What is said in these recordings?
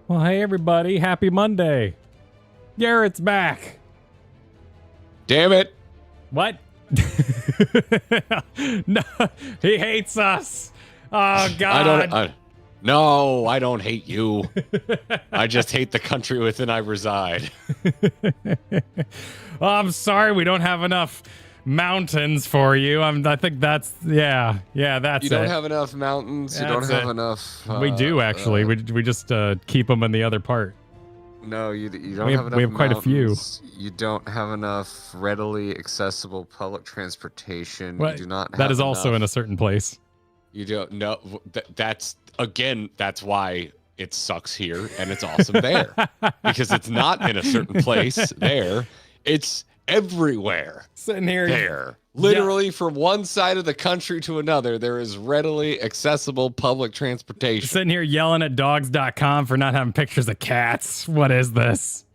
Well, hey everybody, happy Monday. Garrett's back. Damn it. What? No, he hates us. Oh God. No, I don't hate you. I just hate the country within I reside. Oh, I'm sorry we don't have enough mountains for you. I think that's that's You it. don't have enough mountains. You don't That's have it. enough. We do actually. We just keep them in the other part. No, you don't We have enough. have quite a few. mountains. You don't have enough readily accessible public transportation. Well, You do not. that have is also in enough- a certain place. You don't know. That's why it sucks here and it's awesome there, because it's not in a certain place there. It's everywhere. Sitting here. There. Literally from one side of the country to another, there is readily accessible public transportation. Sitting here yelling at dogs.com for not having pictures of cats. What is this?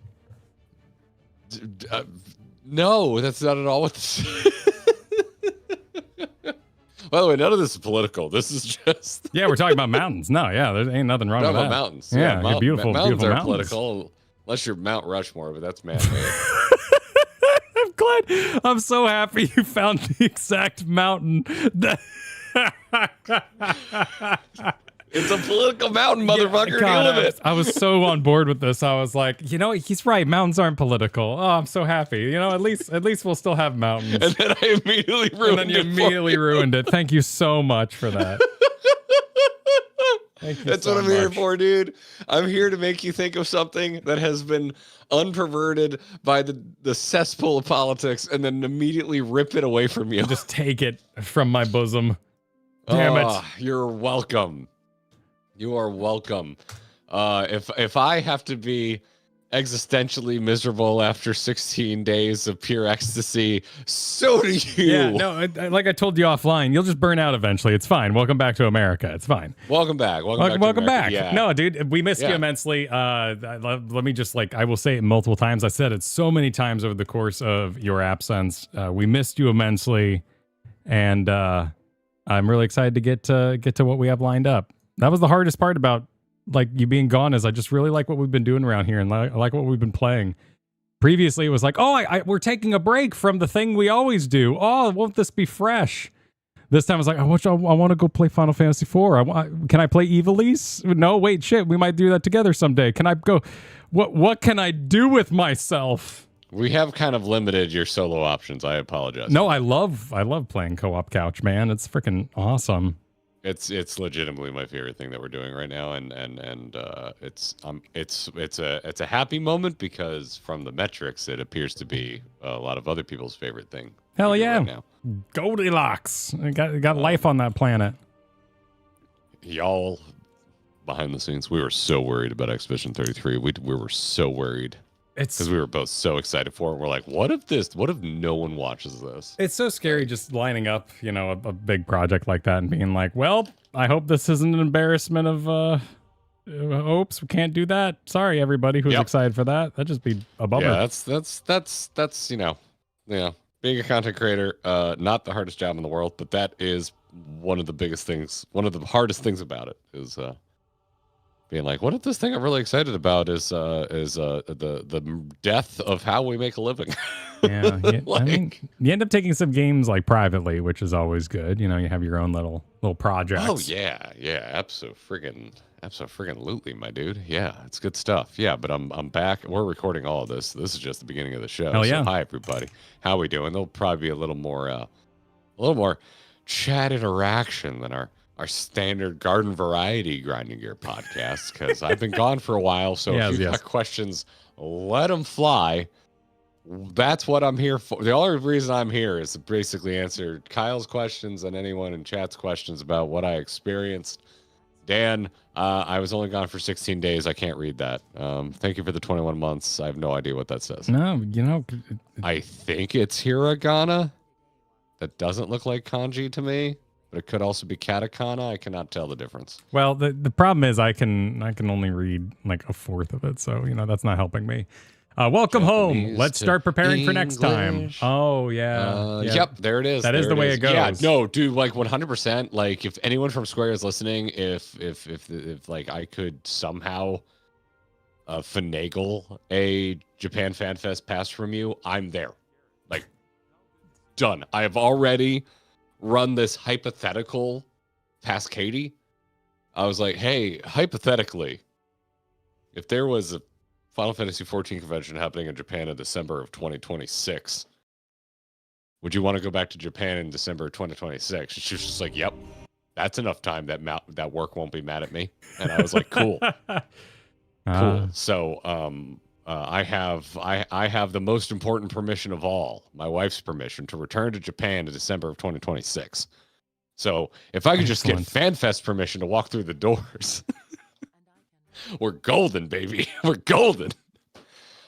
No, that's not at all what this By the way, none of this is political. This is just... Yeah, we're talking about mountains. No, yeah, there ain't nothing wrong with that. mountains. Yeah, beautiful, mountains beautiful are mountains. political, unless you're Mount Rushmore, but that's man-made. I'm glad. I'm so happy you found the exact mountain that... It's a political mountain, motherfucker. God, Deal with it. I was so on board with this. I was like, he's right. Mountains aren't political. Oh, I'm so happy. At least we'll still have mountains. And then I immediately ruined it. And then you immediately ruined it. Thank you so much for that. Thank you That's so what I'm here much. for, dude. I'm here to make you think of something that has been unperverted by the cesspool of politics and then immediately rip it away from you. Just take it from my bosom. Damn it. You're welcome. You are welcome. If I have to be existentially miserable after 16 days of pure ecstasy, so do you. Yeah, no, like I told you offline, you'll just burn out eventually. It's fine. Welcome back to America. It's fine. Welcome back. Welcome back. Yeah. No, dude, we missed you immensely. Let me just I will say it multiple times. I said it so many times over the course of your absence. We missed you immensely, and I'm really excited to get to what we have lined up. That was the hardest part about you being gone, is I just really like what we've been doing around here, and I like what we've been playing. Previously, it was like, we're taking a break from the thing we always do. Oh, won't this be fresh? This time I was like, I want to go play Final Fantasy IV. Can I play Ivalice? No, wait, shit, we might do that together someday. Can I go? What can I do with myself? We have kind of limited your solo options. I apologize. No, I love playing co-op couch, man. It's freaking awesome. It's legitimately my favorite thing that we're doing right now, and it's a happy moment because from the metrics it appears to be a lot of other people's favorite thing. Hell yeah, right now. Goldilocks. I got life on that planet. Y'all behind the scenes, we were so worried about Expedition 33. We were so worried. Because we were both so excited for it. We're like, what if no one watches this? It's so scary just lining up, a big project like that and being like, well, I hope this isn't an embarrassment of oops, we can't do that. Sorry, everybody who's excited for that. That'd just be a bummer. Yeah, that's being a content creator, not the hardest job in the world, but that is one of the biggest things, one of the hardest things about it is being like, what if this thing I'm really excited about is the death of how we make a living? Yeah, I mean, you end up taking some games privately, which is always good. You have your own little projects. Oh yeah, absolutely, my dude. Yeah, it's good stuff. Yeah, but I'm back. We're recording all of this. This is just the beginning of the show. Hell yeah. So hi everybody. How we doing? There'll probably be a little more chat interaction than our standard garden variety grinding gear podcast, because I've been gone for a while. So if you got questions, let them fly. That's what I'm here for. The only reason I'm here is to basically answer Kyle's questions and anyone in chat's questions about what I experienced. Dan, I was only gone for 16 days. I can't read that. Thank you for the 21 months. I have no idea what that says. No, I think it's hiragana. That doesn't look like kanji to me. But it could also be katakana. I cannot tell the difference. Well, the problem is I can only read a fourth of it, so that's not helping me. Welcome home. Let's start preparing for next time. Oh yeah. Yep, there it is. That is the way it goes. Yeah, no, dude, 100%. If anyone from Square is listening, if I could somehow finagle a Japan Fan Fest pass from you, I'm there. Like, done. I have already run this hypothetical past Katie. I was like, hey, hypothetically, if there was a Final Fantasy XIV convention happening in Japan in December of 2026, would you want to go back to Japan in December of 2026? And she was just like, yep, that's enough time that work won't be mad at me. And I was like, cool. Cool. So I have the most important permission of all, my wife's permission to return to Japan in December of 2026. So if I could just get FanFest permission to walk through the doors, we're golden, baby. We're golden.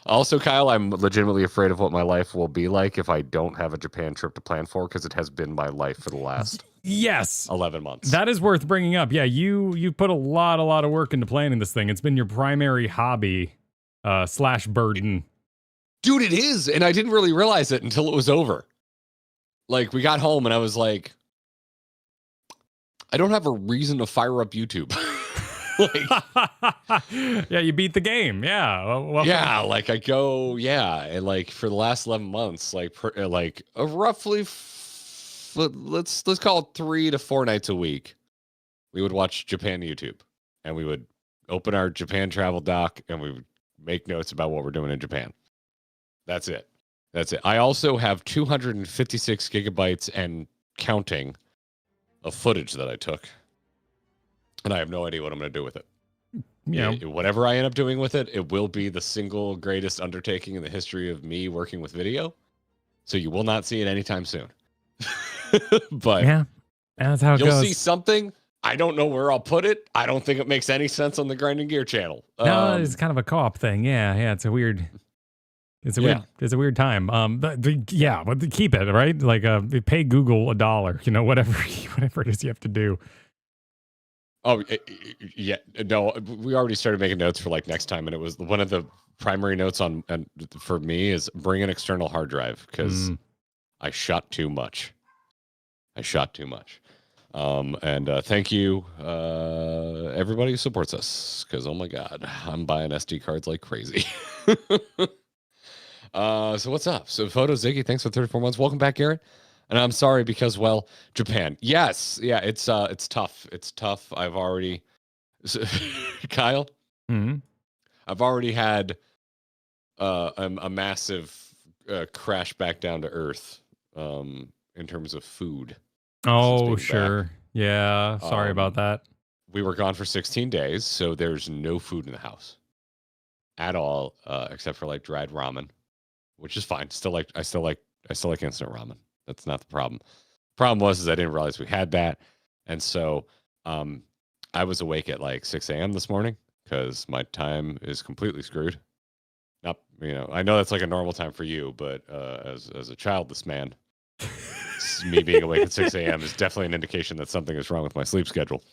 Also, Kyle, I'm legitimately afraid of what my life will be like if I don't have a Japan trip to plan for, because it has been my life for the last 11 months. That is worth bringing up. Yeah, you put a lot of work into planning this thing. It's been your primary hobby / burden. Dude, it is. And I didn't really realize it until it was over. Like, we got home and I was like, I don't have a reason to fire up YouTube. Yeah, you beat the game. Yeah. Well, yeah, like I go, and like for the last 11 months, roughly, let's call it 3 to 4 nights a week, we would watch Japan YouTube, and we would open our Japan travel doc, and we would make notes about what we're doing in Japan. That's it. I also have 256 gigabytes and counting of footage that I took. And I have no idea what I'm going to do with it. Whatever I end up doing with it, it will be the single greatest undertaking in the history of me working with video. So you will not see it anytime soon. But yeah, that's how it goes. You'll see something. I don't know where I'll put it. I don't think it makes any sense on the Grinding Gear channel. No, it's kind of a co-op thing. Yeah, it's a weird. It's a weird time. But keep it right. Like, pay Google $1. Whatever it is you have to do. Oh, yeah. No, we already started making notes for like next time. And it was one of the primary notes for me is bring an external hard drive, because I shot too much. And thank you, everybody who supports us, because, oh my God, I'm buying SD cards like crazy. So what's up? So Photo Ziggy, thanks for 34 months. Welcome back, Garrett. And I'm sorry because, well, Japan. Yes. Yeah, it's tough. It's tough. I've already, Kyle, I've already had a massive crash back down to earth in terms of food. Oh, sure. Back. Yeah. Sorry about that. We were gone for 16 days, so there's no food in the house at all, except for like dried ramen, which is fine. I still like instant ramen. That's not the problem. Problem was I didn't realize we had that. And so I was awake at like 6 a.m. this morning because my time is completely screwed. Not, I know that's like a normal time for you, but as a childless man, me being awake at 6 a.m. is definitely an indication that something is wrong with my sleep schedule.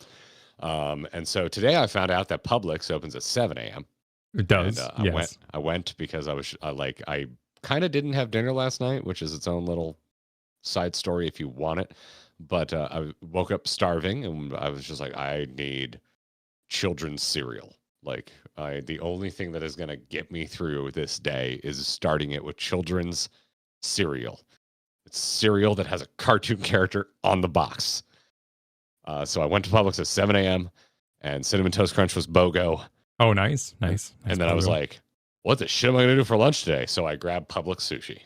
And so today I found out that Publix opens at 7 a.m. It does. And, I went because I kind of didn't have dinner last night, which is its own little side story if you want it. But I woke up starving, and I was just like, I need children's cereal. Like, the only thing that is going to get me through this day is starting it with children's cereal. It's cereal that has a cartoon character on the box. So I went to Publix at 7 a.m. and Cinnamon Toast Crunch was BOGO. Oh, nice. And then BOGO. I was like, what the shit am I going to do for lunch today? So I grabbed Publix sushi.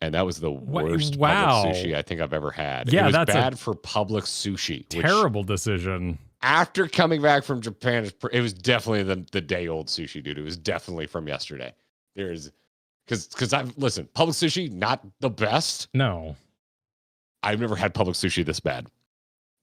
And that was the worst Publix sushi I think I've ever had. Yeah, it was bad for Publix sushi. Terrible decision. After coming back from Japan, it was definitely the day-old sushi, dude. It was definitely from yesterday. Because Publix sushi, not the best. No. I've never had Publix sushi this bad.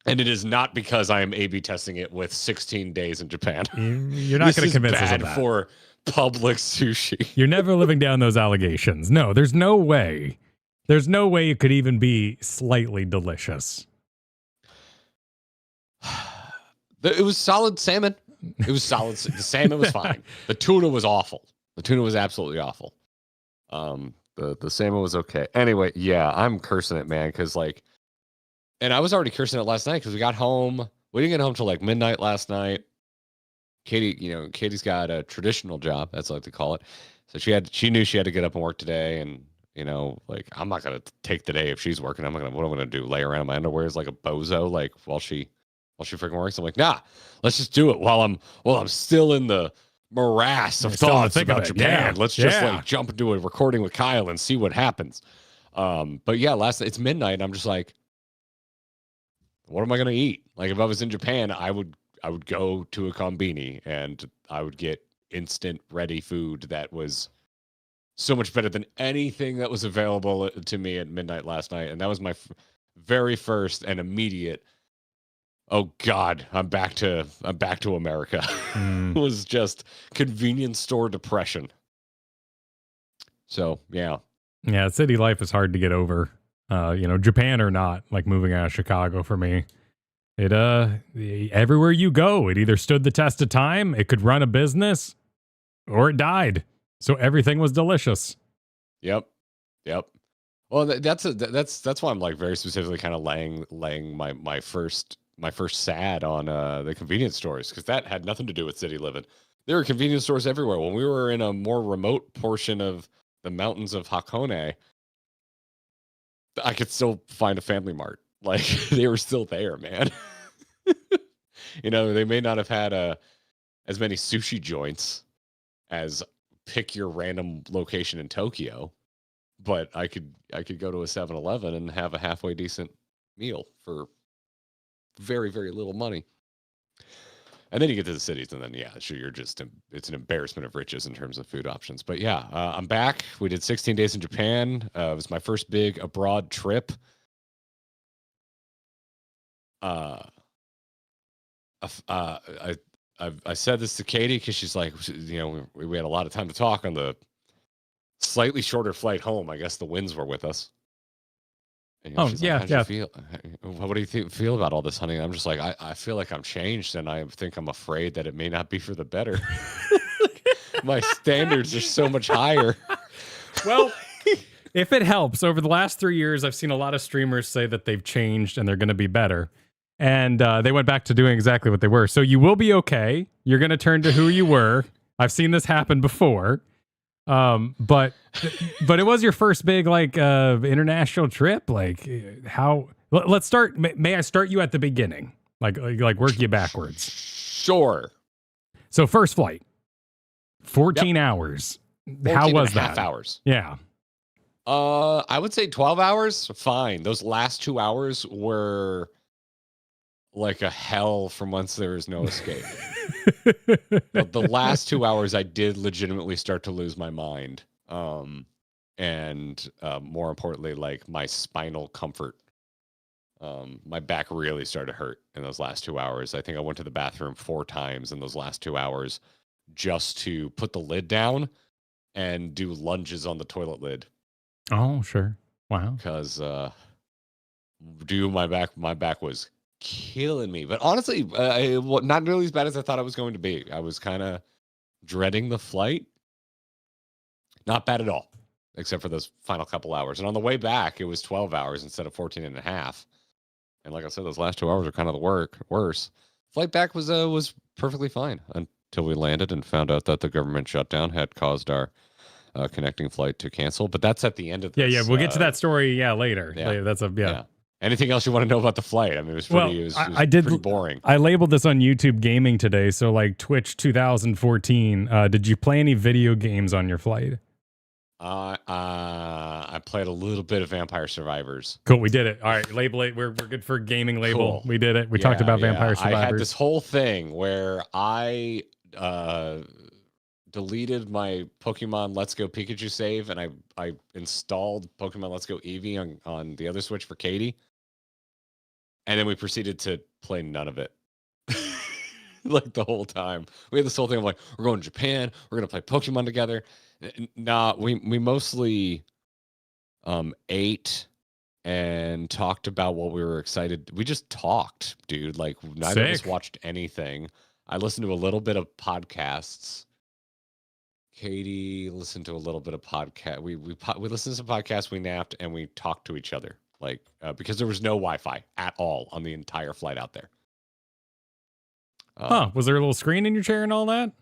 And it is not because I am A/B testing it with 16 days in Japan. You're not going to convince us of that. For Publix sushi. You're never living down those allegations. No, there's no way. There's no way it could even be slightly delicious. It was solid salmon. It was solid. The salmon was fine. The tuna was awful. The tuna was absolutely awful. The salmon was okay. Anyway, yeah, I'm cursing it, man, because and I was already cursing it last night because we got home. We didn't get home till like midnight last night. Katie's got a traditional job, that's what they call it. So she knew she had to get up and work today, and like, I'm not gonna take the day if she's working. What am I gonna do? Lay around in my underwear like a bozo, like while she freaking works? I'm like, nah, let's just do it while I'm still in the morass of thoughts about Japan. Let's just like jump into a recording with Kyle and see what happens. But yeah, it's midnight, and I'm just like, what am I gonna eat? Like, if I was in Japan, I would go to a kombini and I would get instant ready food that was so much better than anything that was available to me at midnight last night. And that was my very first and immediate, oh God, I'm back to America. It was just convenience store depression. So yeah. Yeah, city life is hard to get over. Japan or not, like moving out of Chicago for me. It everywhere you go, it either stood the test of time, it could run a business, or it died. So everything was delicious. Yep. Well, that's why I'm like very specifically kind of laying my first sad on the convenience stores, because that had nothing to do with city living. There were convenience stores everywhere. When we were in a more remote portion of the mountains of Hakone, I could still find a Family Mart. Like, they were still there, man. They may not have had as many sushi joints as pick your random location in Tokyo, but I could go to a 7-Eleven and have a halfway decent meal for very, very little money. And then you get to the cities, and then sure, it's an embarrassment of riches in terms of food options. But yeah, I'm back. We did 16 days in Japan. It was my first big abroad trip. I said this to Katie because she's like, we had a lot of time to talk on the slightly shorter flight home. I guess the winds were with us. And, she's like, how did you feel? What do you feel about all this, honey? And I'm just like, I feel like I'm changed, and I think I'm afraid that it may not be for the better. My standards are so much higher. Well, if it helps, over the last 3 years, I've seen a lot of streamers say that they've changed and they're going to be better. And they went back to doing exactly what they were. So you will be okay. You're going to turn to who you were. I've seen this happen before. But it was your first big international trip. Like, how? Let's start. May I start you at the beginning? Like work you backwards. Sure. So first flight, 14 hours. 14 how was that? Half hours. Yeah. I would say 12 hours. Fine. Those last 2 hours were like a hell from whence there is no escape. The last 2 hours, I did legitimately start to lose my mind. And more importantly, like my spinal comfort. My back really started to hurt in those last 2 hours. I think I went to the bathroom 4 times in those last 2 hours just to put the lid down and do lunges on the toilet lid. Oh, sure. Wow. Because my back was killing me. But honestly, not nearly as bad as I thought it was going to be. I was kind of dreading the flight. Not bad at all, except for those final couple hours. And on the way back, it was 12 hours instead of 14 and a half. And like I said, those last 2 hours are kind of the worse. Flight back was perfectly fine until we landed and found out that the government shutdown had caused our connecting flight to cancel. But that's at the end of this. Yeah, we'll get to that story later. Yeah. That's yeah. Anything else you want to know about the flight? I mean, it was pretty, pretty boring. I labeled this on YouTube gaming today. So like Twitch 2014. Did you play any video games on your flight? I played a little bit of Vampire Survivors. Cool, we did it. All right, label it. We're good for gaming label. Cool. We did it. We talked about Vampire Survivors. I had this whole thing where I deleted my Pokemon Let's Go Pikachu save, and I installed Pokemon Let's Go Eevee on the other Switch for Katie. And then we proceeded to play none of it. Like the whole time. We had this whole thing of like, we're going to Japan, we're going to play Pokemon together. Nah, we mostly ate and talked about what we were excited. We just talked, dude. Like, neither of us watched anything. I listened to a little bit of podcasts. Katie listened to a little bit of podcast. We listened to some podcasts, we napped, and we talked to each other. Like, because there was no Wi-Fi at all on the entire flight out there. Was there a little screen in your chair and all that?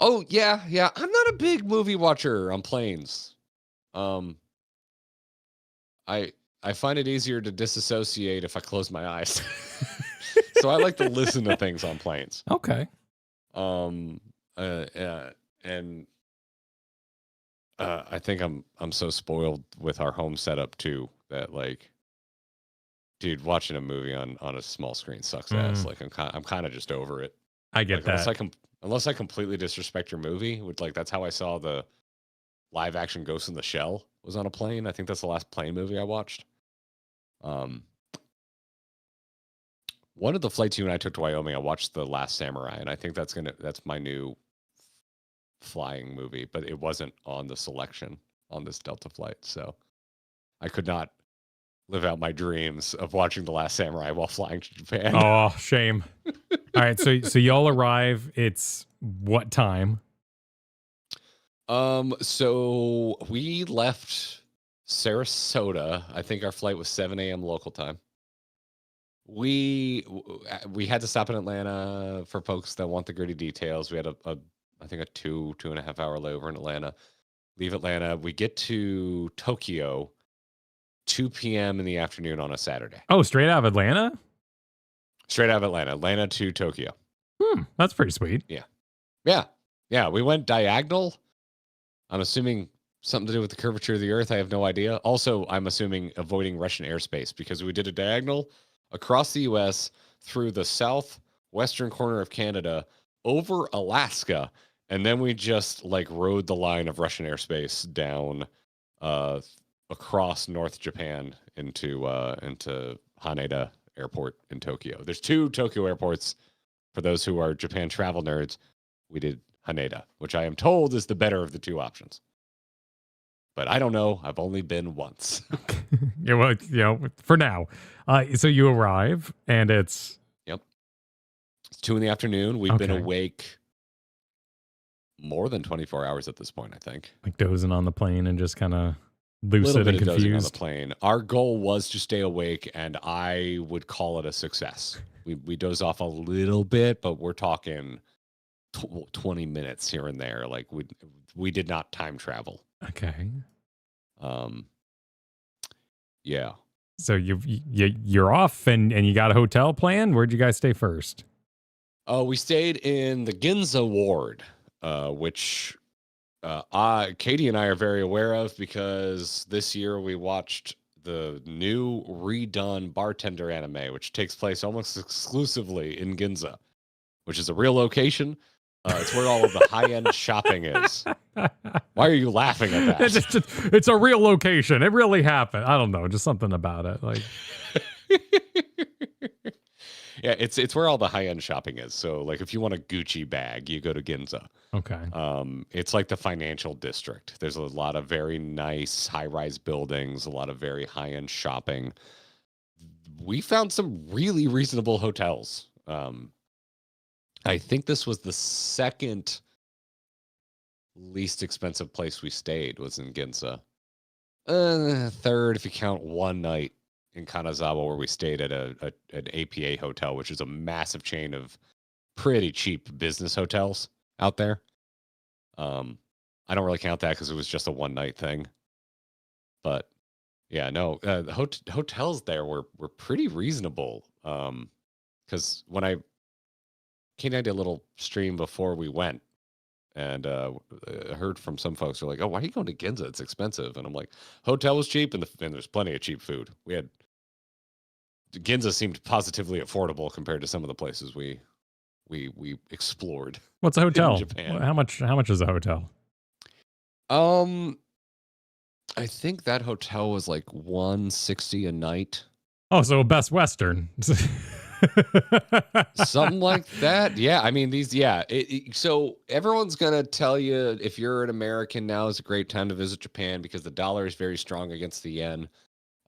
Oh yeah. I'm not a big movie watcher on planes. I find it easier to disassociate if I close my eyes. So I like to listen to things on planes. Okay. And I think I'm so spoiled with our home setup too that like, dude, watching a movie on a small screen sucks ass. Like I'm kind of just over it. I get that. Unless I completely disrespect your movie, which like that's how I saw the live action Ghost in the Shell was on a plane. I think that's the last plane movie I watched. One of the flights you and I took to Wyoming, I watched The Last Samurai, and I think that's my new flying movie, but it wasn't on the selection on this Delta flight, so I could not live out my dreams of watching The Last Samurai while flying to Japan. Oh, shame. All right, so y'all arrive. It's what time? So we left Sarasota. I think our flight was 7 a.m. local time. We had to stop in Atlanta for folks that want the gritty details. We had I think a 2.5 hour layover in Atlanta. Leave Atlanta. We get to Tokyo 2 p.m. in the afternoon on a Saturday. Oh, straight out of Atlanta? Straight out of Atlanta to Tokyo. That's pretty sweet. Yeah. We went diagonal. I'm assuming something to do with the curvature of the Earth. I have no idea. Also, I'm assuming avoiding Russian airspace because we did a diagonal across the U.S. through the southwestern corner of Canada over Alaska, and then we just like rode the line of Russian airspace down across North Japan into Haneda Airport in Tokyo. There's 2 Tokyo airports. For those who are Japan travel nerds, we did Haneda, which I am told is the better of the 2 options. But I don't know. I've only been once. Yeah, well, for now. So you arrive, and it's... Yep. It's 2 p.m. We've been awake more than 24 hours at this point, I think. Like dozing on the plane and just kind of lucid and confused. Dozing on the plane. Our goal was to stay awake, and I would call it a success. We doze off a little bit, but we're talking 20 minutes here and there. Like we did not time travel. Okay. Yeah. So you're off and you got a hotel plan? Where'd you guys stay first? We stayed in the Ginza ward, which Katie and I are very aware of because this year we watched the new redone Bartender anime, which takes place almost exclusively in Ginza, which is a real location. It's where all of the high-end shopping is. Why are you laughing at that? It's a real location. It really happened. I don't know, just something about it. Like, yeah, it's where all the high-end shopping is. So, like, if you want a Gucci bag, you go to Ginza. Okay. It's like the financial district. There's a lot of very nice high-rise buildings, a lot of very high-end shopping. We found some really reasonable hotels. I think this was the second least expensive place we stayed was in Ginza. Third, if you count one night in Kanazawa where we stayed at an APA hotel, which is a massive chain of pretty cheap business hotels out there. I don't really count that because it was just a one night thing. But yeah, no, the hotels there were pretty reasonable. Because when Kate and I did a little stream before we went, and heard from some folks who are like, "Oh, why are you going to Ginza? It's expensive." And I'm like, "Hotel was cheap, and there's plenty of cheap food. Ginza seemed positively affordable compared to some of the places we explored." What's a hotel? In Japan. How much is a hotel? I think that hotel was like $160 a night. Oh, so Best Western. Something like that. Yeah. I mean, so everyone's going to tell you if you're an American, now is a great time to visit Japan because the dollar is very strong against the yen.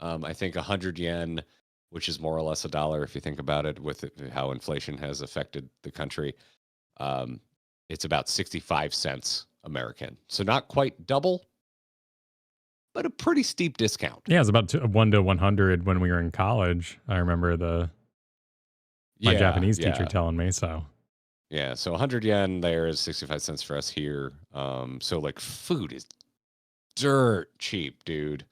I think 100 yen, which is more or less $1 if you think about it, with how inflation has affected the country. It's about 65 cents American. So not quite double, but a pretty steep discount. Yeah, it's about 1 to 100 when we were in college. I remember my Japanese teacher telling me so. Yeah, so 100 yen there is 65 cents for us here. So like food is dirt cheap, dude.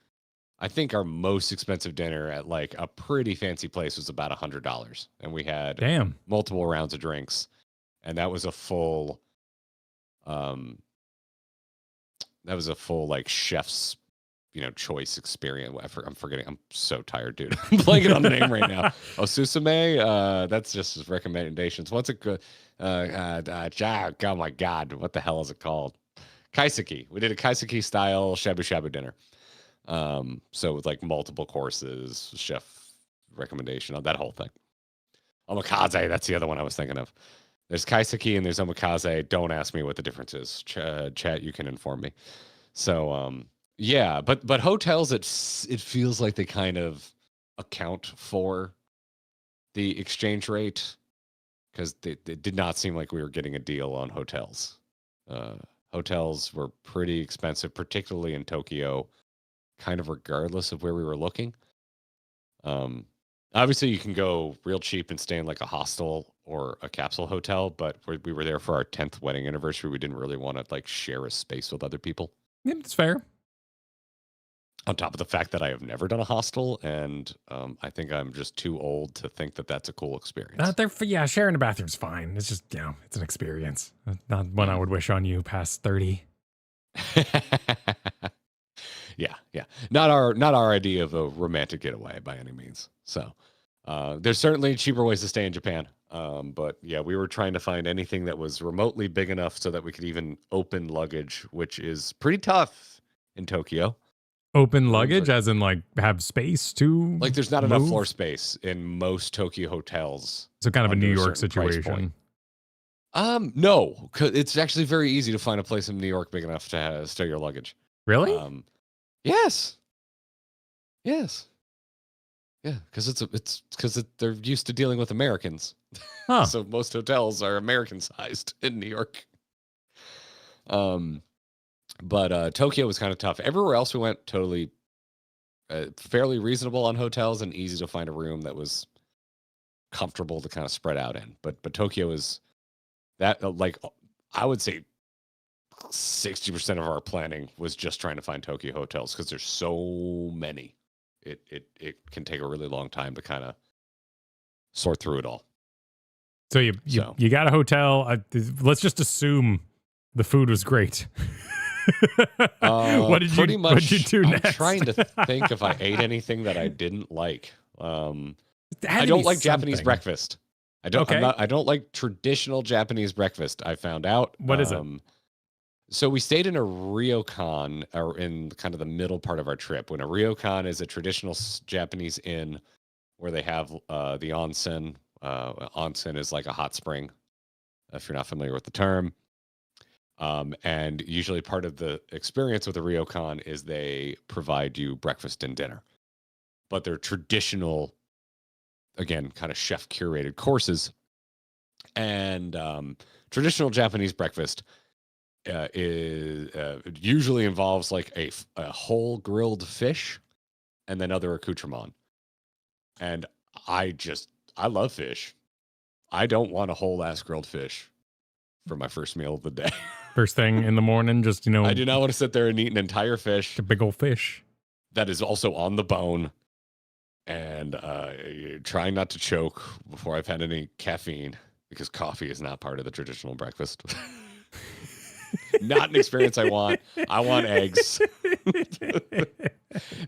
I think our most expensive dinner at like a pretty fancy place was about $100, and we had multiple rounds of drinks, and that was a full, like chef's, choice experience. I'm forgetting. I'm so tired, dude. I'm blanking on the name right now. Osusume. That's just his recommendations. What's it good? Oh my God, what the hell is it called? Kaiseki. We did a Kaiseki style shabu shabu dinner. So with like multiple courses, chef recommendation on that whole thing. Omakase, that's the other one I was thinking of. There's kaiseki and there's omakase. Don't ask me what the difference is. Chat, you can inform me. So yeah, but hotels, it feels like they kind of account for the exchange rate, because it did not seem like we were getting a deal on hotels. Hotels were pretty expensive, particularly in Tokyo, kind of regardless of where we were looking. Obviously, you can go real cheap and stay in like a hostel or a capsule hotel, but we were there for our 10th wedding anniversary. We didn't really want to like share a space with other people. Yeah, it's fair. On top of the fact that I have never done a hostel, and I think I'm just too old to think that that's a cool experience. Sharing a bathroom's fine. It's just, it's an experience. Not one I would wish on you past 30. Yeah. Not our idea of a romantic getaway by any means. So there's certainly cheaper ways to stay in Japan. But yeah, we were trying to find anything that was remotely big enough so that we could even open luggage, which is pretty tough in Tokyo. Open luggage, as in like have space to like there's not enough floor space in most Tokyo hotels. So kind of a New York situation. No, it's actually very easy to find a place in New York big enough to stow your luggage. Really? Yes. Yeah, because they're used to dealing with Americans. Huh. So most hotels are American sized in New York. But Tokyo was kind of tough. Everywhere else we went, totally fairly reasonable on hotels and easy to find a room that was comfortable to kind of spread out in. But Tokyo is that, like, I would say 60% of our planning was just trying to find Tokyo hotels, because there's so many. It can take a really long time to kind of sort through it all. So you got a hotel. Let's just assume the food was great. What did you do next? I'm trying to think if I ate anything that I didn't like. I don't like Japanese breakfast. I don't like traditional Japanese breakfast. I found out. What is it? So we stayed in a ryokan, or in kind of the middle part of our trip. When a ryokan is a traditional Japanese inn where they have the onsen. Onsen is like a hot spring, if you're not familiar with the term. And usually part of the experience with a ryokan is they provide you breakfast and dinner. But they're traditional, again, kind of chef curated courses. And traditional Japanese breakfast usually involves like a whole grilled fish and then other accoutrement. And I love fish. I don't want a whole ass grilled fish for my first meal of the day. First thing in the morning, just, I do not want to sit there and eat an entire fish. A big old fish. That is also on the bone. And trying not to choke before I've had any caffeine, because coffee is not part of the traditional breakfast. Not an experience I want. I want eggs.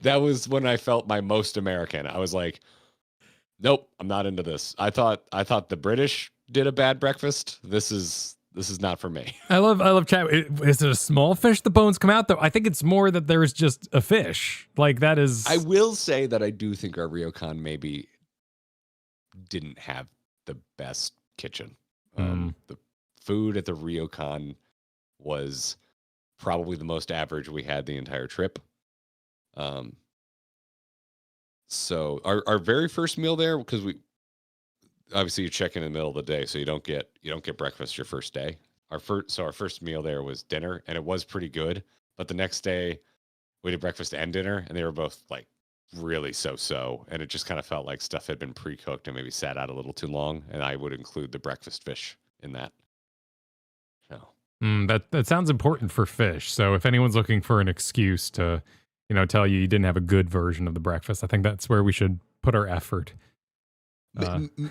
That was when I felt my most American. I was like, nope, I'm not into this. I thought the British did a bad breakfast. This is not for me. I love chat. Is it a small fish the bones come out, though? I think it's more that there's just a fish. Like, that is... I will say that I do think our ryokan maybe didn't have the best kitchen. The food at the ryokan was probably the most average we had the entire trip. So our very first meal there, because we obviously you check in the middle of the day, so you don't get breakfast your first day. Our first meal there was dinner, and it was pretty good. But the next day we did breakfast and dinner, and they were both like really so, and it just kind of felt like stuff had been pre-cooked and maybe sat out a little too long. And I would include the breakfast fish in that. So that sounds important for fish. So if anyone's looking for an excuse to, tell you didn't have a good version of the breakfast, I think that's where we should put our effort.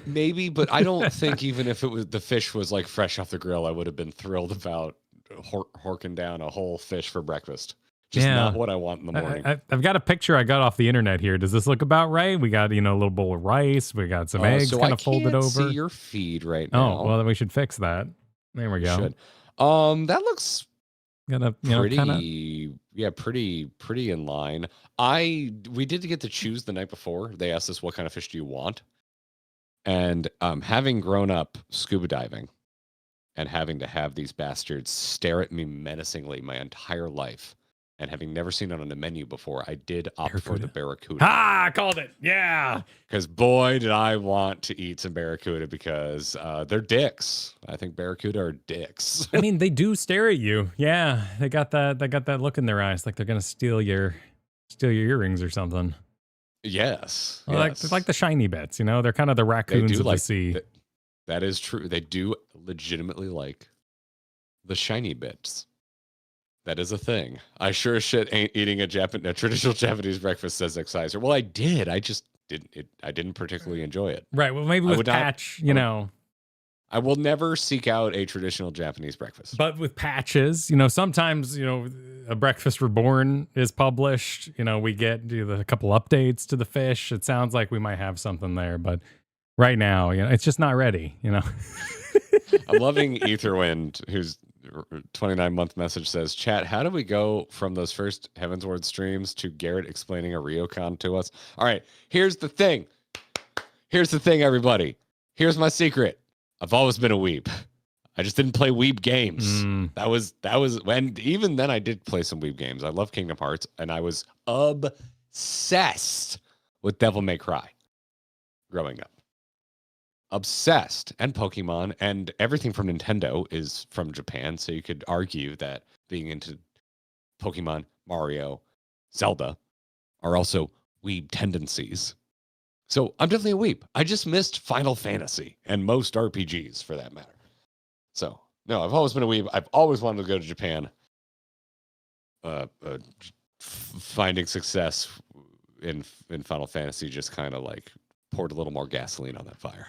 Maybe, but I don't think even if the fish was like fresh off the grill, I would have been thrilled about horking down a whole fish for breakfast. Just not what I want in the morning. I've got a picture I got off the internet here. Does this look about right? We got, a little bowl of rice. We got some eggs kind of folded over. See your feed right now. Oh, well, then we should fix that. There we go. Should. That looks pretty, pretty in line. We did get to choose the night before. They asked us, what kind of fish do you want? And having grown up scuba diving and having to have these bastards stare at me menacingly my entire life, and having never seen it on a menu before, I did opt for the barracuda. I called it. Yeah. Because boy, did I want to eat some barracuda, because they're dicks. I think barracuda are dicks. I mean, they do stare at you. Yeah, they got that look in their eyes, like they're gonna steal your earrings or something. Yes. Well, yes. Like the shiny bits, they're kind of the raccoons of the sea. That is true. They do legitimately like the shiny bits. That is a thing. I sure as shit ain't eating a traditional Japanese breakfast, says Exciser. Well, I did. I just didn't. I didn't particularly enjoy it. Right. Well, maybe with Patch, I will never seek out a traditional Japanese breakfast. But with Patches, sometimes, a Breakfast Reborn is published. We get a couple updates to the fish. It sounds like we might have something there, but right now, it's just not ready. I'm loving Etherwind, whose 29-month message says, chat, how do we go from those first Heavensward streams to Garrett explaining a Ryokon to us? All right, here's the thing. Everybody. Here's my secret. I've always been a weeb. I just didn't play weeb games. That was when, even then I did play some weeb games. I love Kingdom Hearts, and I was obsessed with Devil May Cry growing up. Obsessed. And Pokemon, and everything from Nintendo is from Japan, so you could argue that being into Pokemon, Mario, Zelda are also weeb tendencies. So I'm definitely a weeb. I just missed Final Fantasy and most RPGs for that matter. So no, I've always been a weeb. I've always wanted to go to Japan. Finding success in Final Fantasy just kind of like poured a little more gasoline on that fire.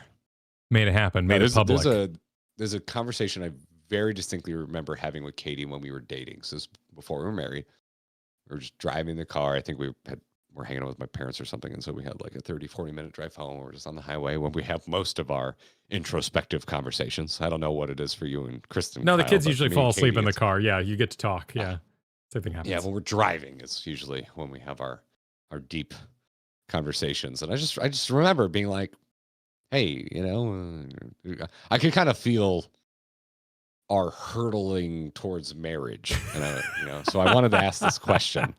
Made it happen. Made it public. There's a conversation I very distinctly remember having with Katie when we were dating. So this was before we were married. We were just driving the car. I think we're hanging out with my parents or something. And so we had like a 30, 40-minute drive home. We're just on the highway when we have most of our introspective conversations. I don't know what it is for you and Kristen. No, the kids usually fall asleep in the car. Yeah, you get to talk. Yeah, same thing happens. Yeah, when we're driving is usually when we have our deep conversations. And I just remember being like, hey, I could kind of feel our hurtling towards marriage. And so I wanted to ask this question.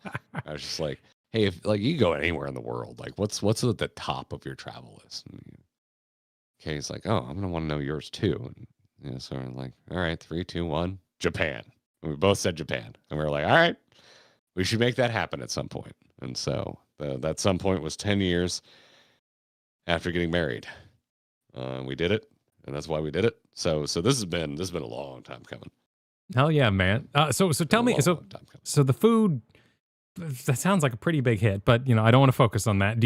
I was just like, hey, if like you go anywhere in the world, like what's at the top of your travel list? And Kay's like, oh, I'm gonna want to know yours too. And so I'm like, all right, 3, 2, 1, Japan. And we both said Japan, and we were like, all right, we should make that happen at some point. And so that some point was 10 years after getting married. We did it, and that's why we did it. So this has been a long time coming. Hell yeah, man. So tell me, so the food, that sounds like a pretty big hit, but I don't want to focus on that.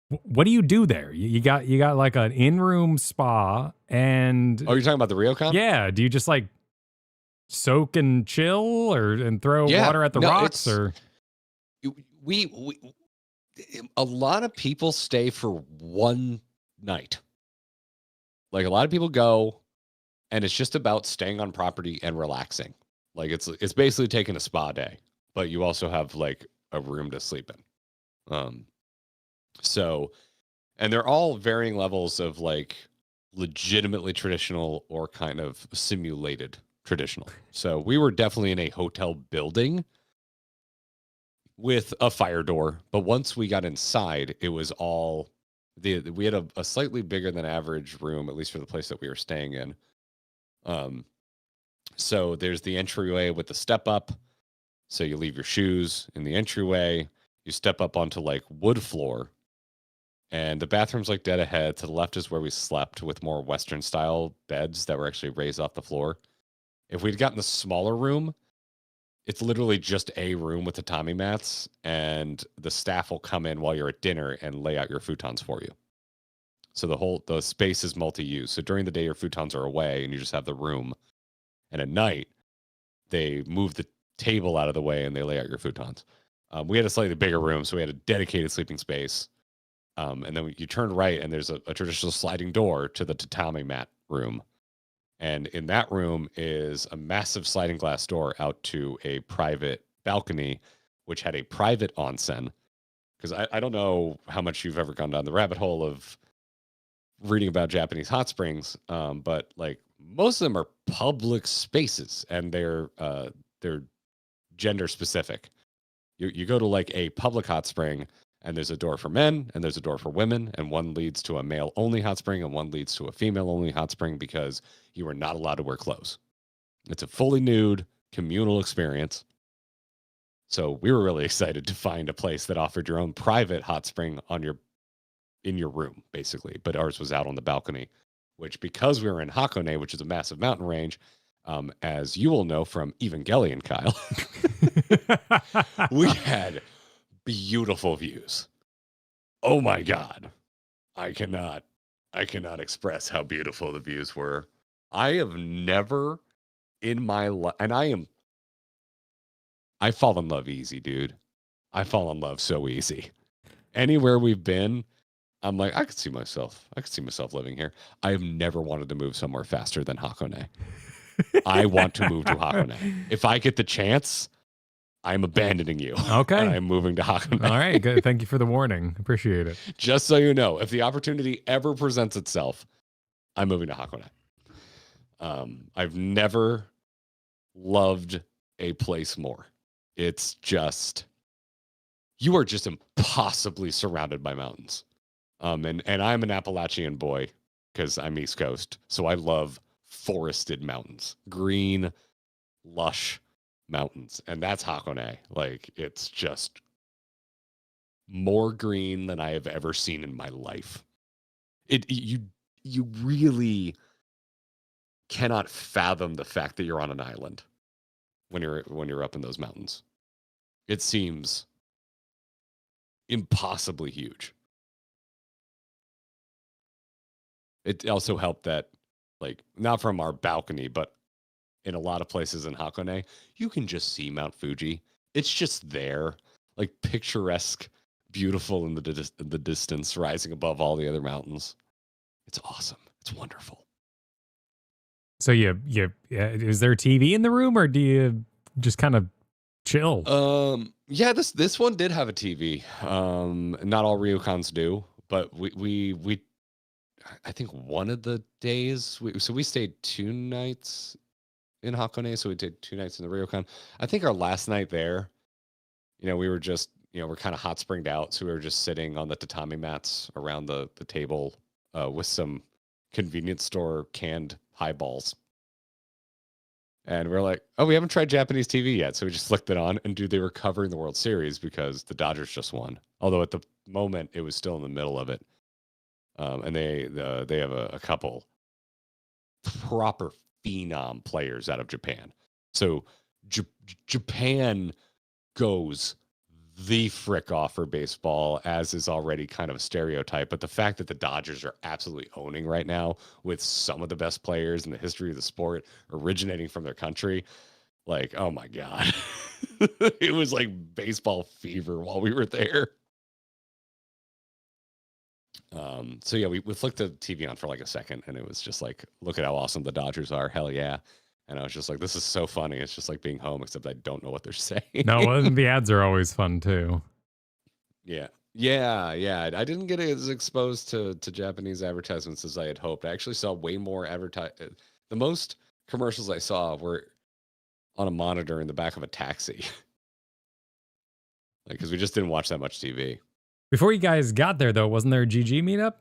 What do you do there? You got like an in-room spa, and you're talking about the Ryokon? Yeah. Do you just like soak and chill, and throw water at the rocks, or we a lot of people stay for one night. Like a lot of people go, and it's just about staying on property and relaxing. Like it's basically taking a spa day, but you also have like a room to sleep in. So, and they're all varying levels of like legitimately traditional or kind of simulated traditional. So we were definitely in a hotel building with a fire door, but once we got inside, it was all we had a slightly bigger than average room, at least for the place that we were staying in. So there's the entryway with the step up. So you leave your shoes in the entryway, you step up onto like wood floor, And the bathroom's like dead ahead. To the left is where we slept with more Western style beds that were actually raised off the floor. If we'd gotten the smaller room, it's literally just a room with tatami mats, and the staff will come in while you're at dinner and lay out your futons for you. So the space is multi-use. So during the day, your futons are away and you just have the room. And at night, they move the table out of the way and they lay out your futons. We had a slightly bigger room, so we had a dedicated sleeping space. And then you turn right and there's a traditional sliding door to the tatami mat room. And in that room is a massive sliding glass door out to a private balcony, which had a private onsen. Because I don't know how much you've ever gone down the rabbit hole of reading about Japanese hot springs, but like most of them are public spaces and they're gender specific. You go to like a public hot spring and there's a door for men and there's a door for women, and one leads to a male only hot spring and one leads to a female only hot spring because you are not allowed to wear clothes. It's a fully nude communal experience. So we were really excited to find a place that offered your own private hot spring in your room, basically. But ours was out on the balcony, which, because we were in Hakone, which is a massive mountain range, as you will know from Evangelion, Kyle, we had beautiful views. Oh my God. I cannot express how beautiful the views were. I have never in my life, and I fall in love easy, dude. I fall in love so easy. Anywhere we've been, I'm like, I could see myself living here. I have never wanted to move somewhere faster than Hakone. I want to move to Hakone. If I get the chance, I'm abandoning you. Okay. And I'm moving to Hakone. All right, good. Thank you for the warning. Appreciate it. Just so you know, if the opportunity ever presents itself, I'm moving to Hakone. I've never loved a place more. It's just, you are just impossibly surrounded by mountains. And I'm an Appalachian boy because I'm East Coast. So I love forested mountains, green, lush mountains. And that's Hakone. Like, it's just more green than I have ever seen in my life. You really cannot fathom the fact that you're on an island when you're up in those mountains. It seems impossibly huge. It also helped that, like, not from our balcony, but in a lot of places in Hakone, you can just see Mount Fuji. It's just there, like picturesque, beautiful in the distance, rising above all the other mountains. It's awesome. It's wonderful. So is there TV in the room, or do you just kind of chill? Yeah, this one did have a TV. Not all ryokans do, but we I think one of the days we stayed 2 nights in Hakone, so we did 2 nights in the ryokan. I think our last night there, we were just, we're kind of hot springed out, so we were just sitting on the tatami mats around the table with some convenience store canned highballs. And we're like, oh, we haven't tried Japanese TV yet. So we just flicked it on, and dude, they were covering the World Series because the Dodgers just won. Although at the moment it was still in the middle of it. And they have a couple proper phenom players out of Japan. So Japan goes the frick off for baseball, as is already kind of a stereotype. But the fact that the Dodgers are absolutely owning right now with some of the best players in the history of the sport originating from their country, like, oh my God. It was like baseball fever while we were there. So yeah, we flicked the TV on for like a second, and it was just like, look at how awesome the Dodgers are. Hell yeah. And I was just like, this is so funny. It's just like being home, except I don't know what they're saying. No, the ads are always fun too. Yeah. I didn't get as exposed to Japanese advertisements as I had hoped. I actually saw way more the most commercials I saw were on a monitor in the back of a taxi. Like, because we just didn't watch that much TV. Before you guys got there, though, wasn't there a GG meetup?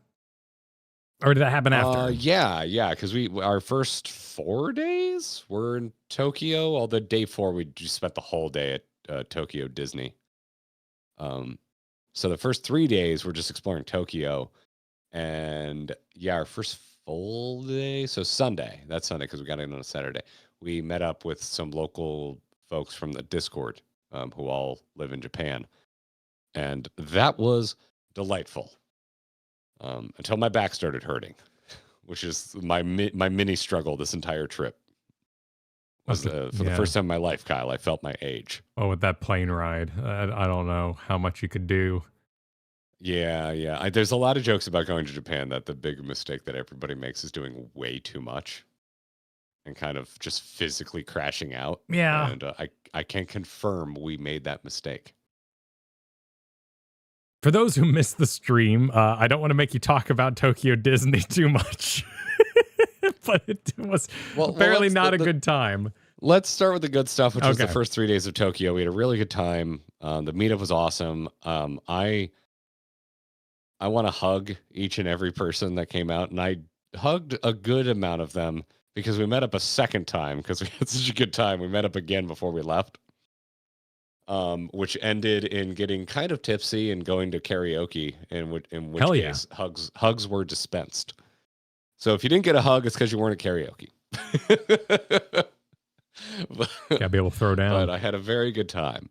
Or did that happen after? Yeah, because our first 4 days were in Tokyo. Although day 4, we just spent the whole day at Tokyo Disney. So the first 3 days we're just exploring Tokyo, and yeah, our first full day, so Sunday, that's Sunday because we got in on a Saturday. We met up with some local folks from the Discord who all live in Japan, and that was delightful until my back started hurting, which is my mini struggle this entire trip. Was for the first time in my life, Kyle, I felt my age. Oh, with that plane ride, I don't know how much you could do. Yeah. There's a lot of jokes about going to Japan that the big mistake that everybody makes is doing way too much and kind of just physically crashing out. Yeah. And I can confirm we made that mistake. For those who missed the stream, I don't want to make you talk about Tokyo Disney too much, but it was apparently not a good time. Let's start with the good stuff, which was the first 3 days of Tokyo. We had a really good time. The meetup was awesome. I want to hug each and every person that came out, and I hugged a good amount of them because we met up a second time because we had such a good time. We met up again before we left, which ended in getting kind of tipsy and going to karaoke, in which case hugs were dispensed. So if you didn't get a hug, it's because you weren't at karaoke. Gotta be able to throw down. But I had a very good time.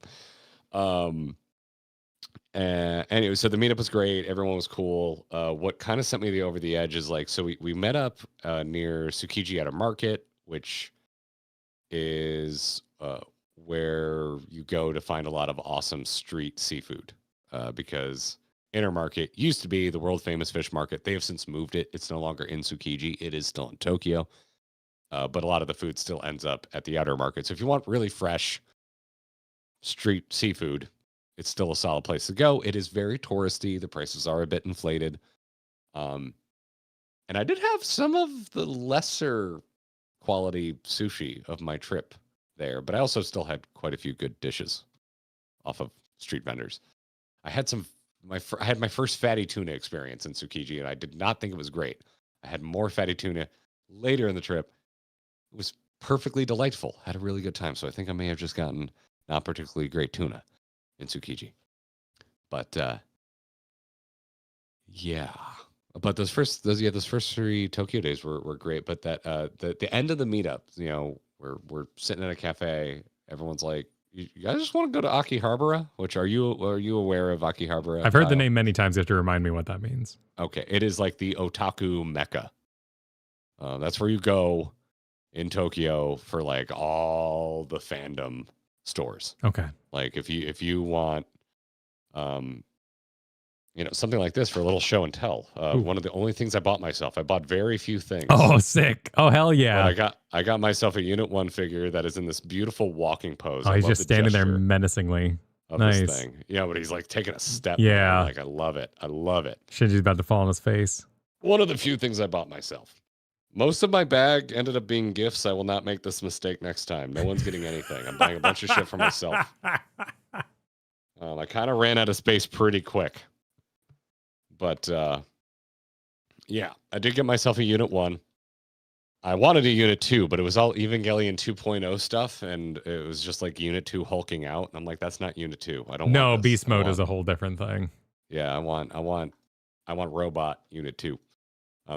Anyway, so the meetup was great. Everyone was cool. What kind of sent me over the edge is so we met up near Tsukiji at a market, which is where you go to find a lot of awesome street seafood. Because Inner Market used to be the world famous fish market. They have since moved it. It's no longer in Tsukiji. It is still in Tokyo. But a lot of the food still ends up at the outer market. So if you want really fresh street seafood, it's still a solid place to go. It is very touristy. The prices are a bit inflated. And I did have some of the lesser quality sushi of my trip there, but I also still had quite a few good dishes off of street vendors. I had I had my first fatty tuna experience in Tsukiji, and I did not think it was great. I had more fatty tuna later in the trip. It was perfectly delightful. Had a really good time. So I think I may have just gotten not particularly great tuna in Tsukiji. But yeah. But those first 3 Tokyo days were great. But that the end of the meetup, we're sitting in a cafe. Everyone's like, "You guys just want to go to Akihabara?" Which are you aware of Akihabara? I've heard the name many times. You have to remind me what that means. Okay, it is like the otaku mecca. That's where you go in Tokyo for like all the fandom stores. Okay. Like if you want something like this for a little show and tell. One of the only things I bought myself. I bought very few things. Oh, sick. Oh, hell yeah. But I got myself a Unit 1 figure that is in this beautiful walking pose. Oh, he's just standing there menacingly. Nice. This thing. Yeah, but he's like taking a step. Yeah. Like I love it. Shinji's about to fall on his face. One of the few things I bought myself. Most of my bag ended up being gifts. I will not make this mistake next time. No one's getting anything. I'm buying a bunch of shit for myself. I kind of ran out of space pretty quick. But, yeah, I did get myself a Unit 1. I wanted a Unit 2, but it was all Evangelion 2.0 stuff, and it was just like Unit 2 hulking out. And I'm like, that's not Unit 2. I don't want this. Beast mode is a whole different thing. Yeah, I want Robot Unit 2.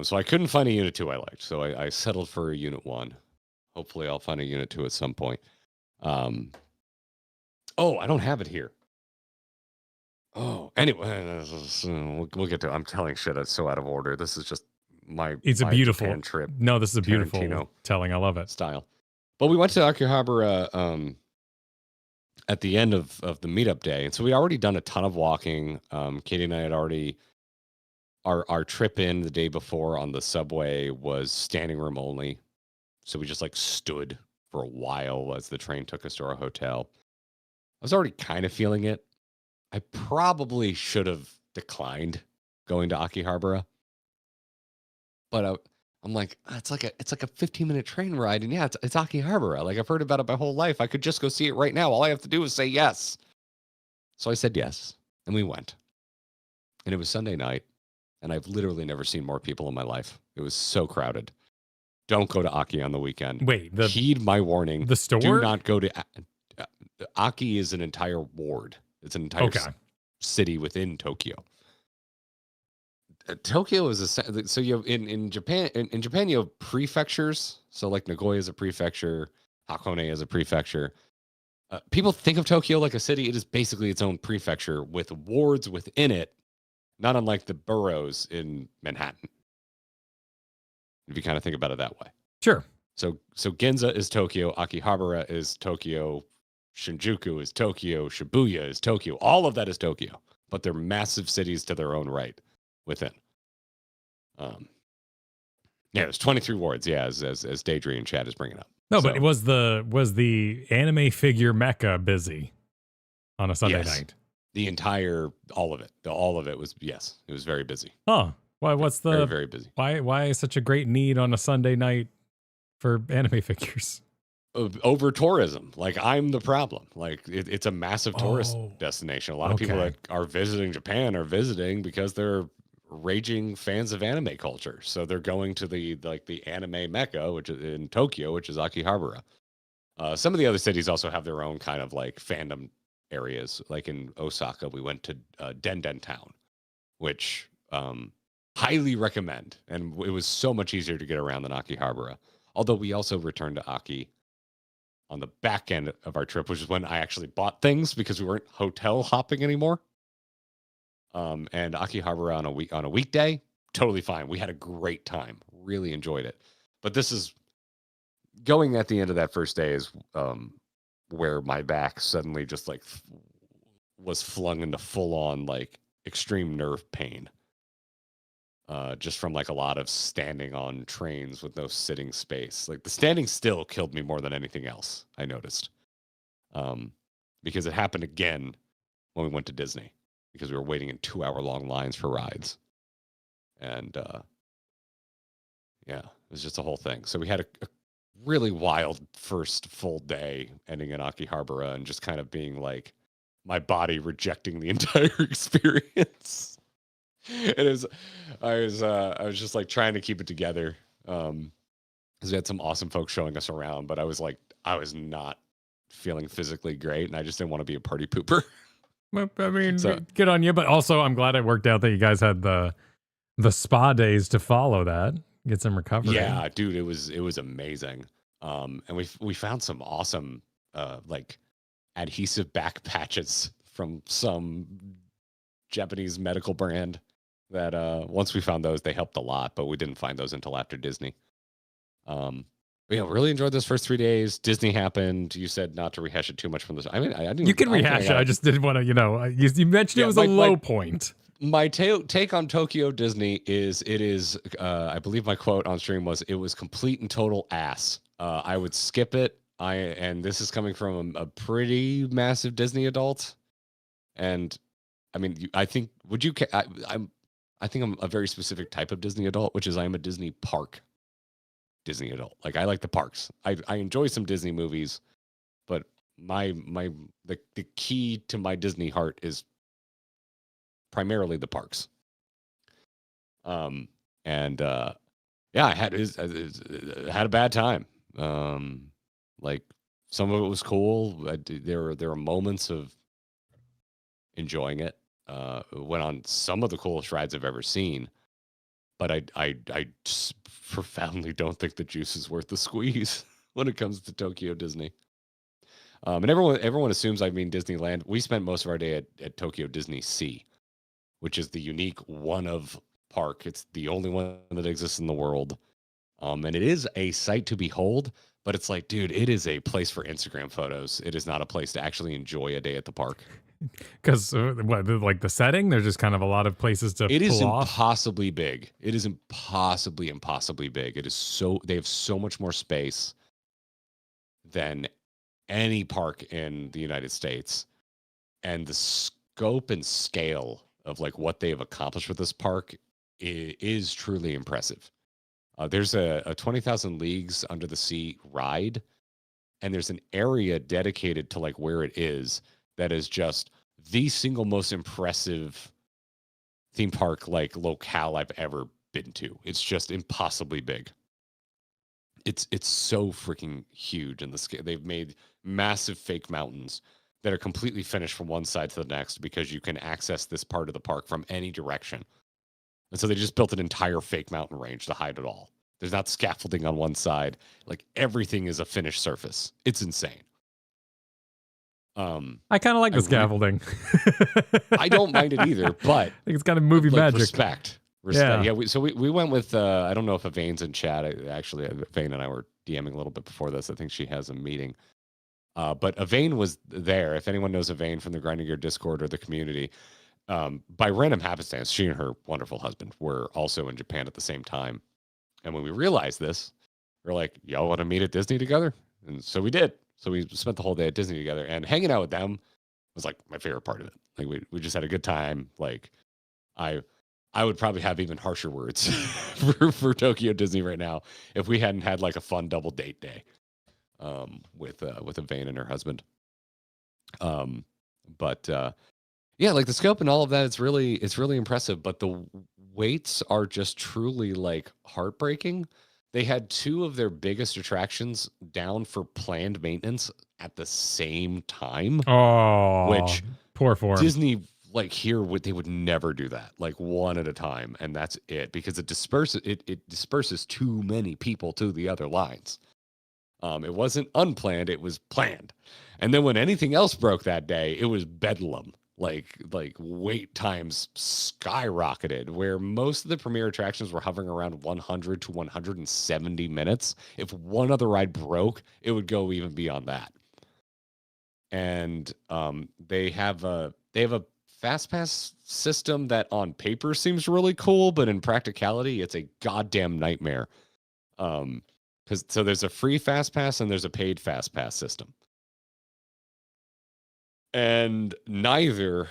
So I couldn't find a Unit 2 I liked, so I settled for a Unit 1. Hopefully I'll find a Unit 2 at some point. I don't have it here. Oh, anyway, we'll get to it. I'm telling shit that's so out of order. This is just my beautiful Japan trip. No, this is a beautiful telling. I love it. Style. But we went to Akihabara at the end of the meetup day. And so we already done a ton of walking. Katie and I had already... Our trip in the day before on the subway was standing room only. So we just stood for a while as the train took us to our hotel. I was already kind of feeling it. I probably should have declined going to Akihabara. But I'm like, it's like a 15-minute train ride. And yeah, it's Akihabara. Like I've heard about it my whole life. I could just go see it right now. All I have to do is say yes. So I said yes. And we went. And it was Sunday night. And I've literally never seen more people in my life. It was so crowded. Don't go to Aki on the weekend. Wait, heed my warning. The store? Do not go to Aki. Is an entire ward. It's an entire city within Tokyo. Tokyo is so you have in Japan in Japan you have prefectures. So like Nagoya is a prefecture, Hakone is a prefecture. People think of Tokyo like a city. It is basically its own prefecture with wards within it, not unlike the boroughs in Manhattan. If you kind of think about it that way. Sure. So Ginza is Tokyo, Akihabara is Tokyo, Shinjuku is Tokyo, Shibuya is Tokyo. All of that is Tokyo, but they're massive cities to their own right within. Yeah, there's 23 wards. Yeah, as Daydream Chat is bringing up. No, so, but it was the anime figure mecca busy on a Sunday night? The entire all of it was it was very busy. Oh, why? What's the very, very busy? Why such a great need on a Sunday night for anime figures? Over tourism. Like, I'm the problem. Like, it's a massive tourist destination. A lot of people that are visiting Japan are visiting because they're raging fans of anime culture. So they're going to the anime mecca, which is in Tokyo, which is Akihabara. Some of the other cities also have their own kind of like fandom areas. Like in Osaka, we went to Denden Town, which highly recommend. And it was so much easier to get around than Akihabara. Although we also returned to Aki on the back end of our trip, which is when I actually bought things because we weren't hotel hopping anymore. And Akihabara on a weekday, totally fine. We had a great time. Really enjoyed it. But this is going at the end of that first day is where my back suddenly just like was flung into full on like extreme nerve pain. Just from like a lot of standing on trains with no sitting space. Like the standing still killed me more than anything else, I noticed. Because it happened again when we went to Disney. Because we were waiting in 2-hour-long lines for rides. And it was just a whole thing. So we had a really wild first full day ending in Akihabara and just kind of being like my body rejecting the entire experience. I was just like trying to keep it together. Because we had some awesome folks showing us around, but I was not feeling physically great and I just didn't want to be a party pooper. I mean, good on you, but also I'm glad it worked out that you guys had the spa days to follow that, get some recovery. Yeah, dude, it was amazing. And we found some awesome like adhesive back patches from some Japanese medical brand that once we found those, they helped a lot, but we didn't find those until after Disney. Really enjoyed those first 3 days. Disney happened. You said not to rehash it too much from this. I mean, I didn't. You can rehash it. I just didn't want to. You mentioned it was a low point. My take on Tokyo Disney is it is. I believe my quote on stream was, "It was complete and total ass." I would skip it. And this is coming from a pretty massive Disney adult. And I mean, I think I think I'm a very specific type of Disney adult, which is I'm a Disney park Disney adult. Like, I like the parks. I enjoy some Disney movies, but the key to my Disney heart is primarily the parks. I had a bad time. Like, some of it was cool. There were moments of enjoying it. Went on some of the coolest rides I've ever seen. But I just profoundly don't think the juice is worth the squeeze when it comes to Tokyo Disney. And everyone assumes I mean Disneyland. We spent most of our day at Tokyo Disney Sea, which is the unique one of park. It's the only one that exists in the world. And it is a sight to behold, but it's like, dude, it is a place for Instagram photos. It is not a place to actually enjoy a day at the park. Because like the setting, there's just kind of a lot of places to. It is off. impossibly big. It is impossibly big. It is they have so much more space than any park in the United States, and the scope and scale of like what they have accomplished with this park is truly impressive. There's a 20,000 Leagues Under the Sea ride, and there's an area dedicated to like where it is. That is just the single most impressive theme park like locale I've ever been to. It's just impossibly big. It's so freaking huge in the scale. They've made massive fake mountains. that are completely finished from one side to the next because you can access this part of the park from any direction. And so they just built an entire fake mountain range to hide it all. There's not scaffolding on one side. Like everything is a finished surface. It's insane. I kind of like the scaffolding. I don't mind it either, but I think it's kind of movie magic. Respect. Yeah. We went with, I don't know if Avane's in chat. Actually, Avane and I were DMing a little bit before this. I think she has a meeting. But Avane was there. If anyone knows Avane from the Grinding Gear Discord or the community, by random happenstance, she and her wonderful husband were also in Japan at the same time. And when we realized this, we're like, y'all want to meet at Disney together? And so we did. So we spent the whole day at Disney together, and hanging out with them was like my favorite part of it. Like we just had a good time. Like I would probably have even harsher words for Tokyo Disney right now if we hadn't had like a fun double date day with Avane and her husband. But yeah, like the scope and all of that, it's really impressive. But the waits are just truly like heartbreaking. They had two of their biggest attractions down for planned maintenance at the same time. Oh, which poor form. Disney, like here, they would never do that. Like one at a time, and that's it, because it disperses too many people to the other lines. It wasn't unplanned; it was planned. And then when anything else broke that day, it was bedlam. Like wait times skyrocketed, where most of the premier attractions were hovering around 100 to 170 minutes. If one other ride broke, it would go even beyond that. And they have a fast pass system that on paper seems really cool, but in practicality, it's a goddamn nightmare. So there's a free fast pass and there's a paid fast pass system. And neither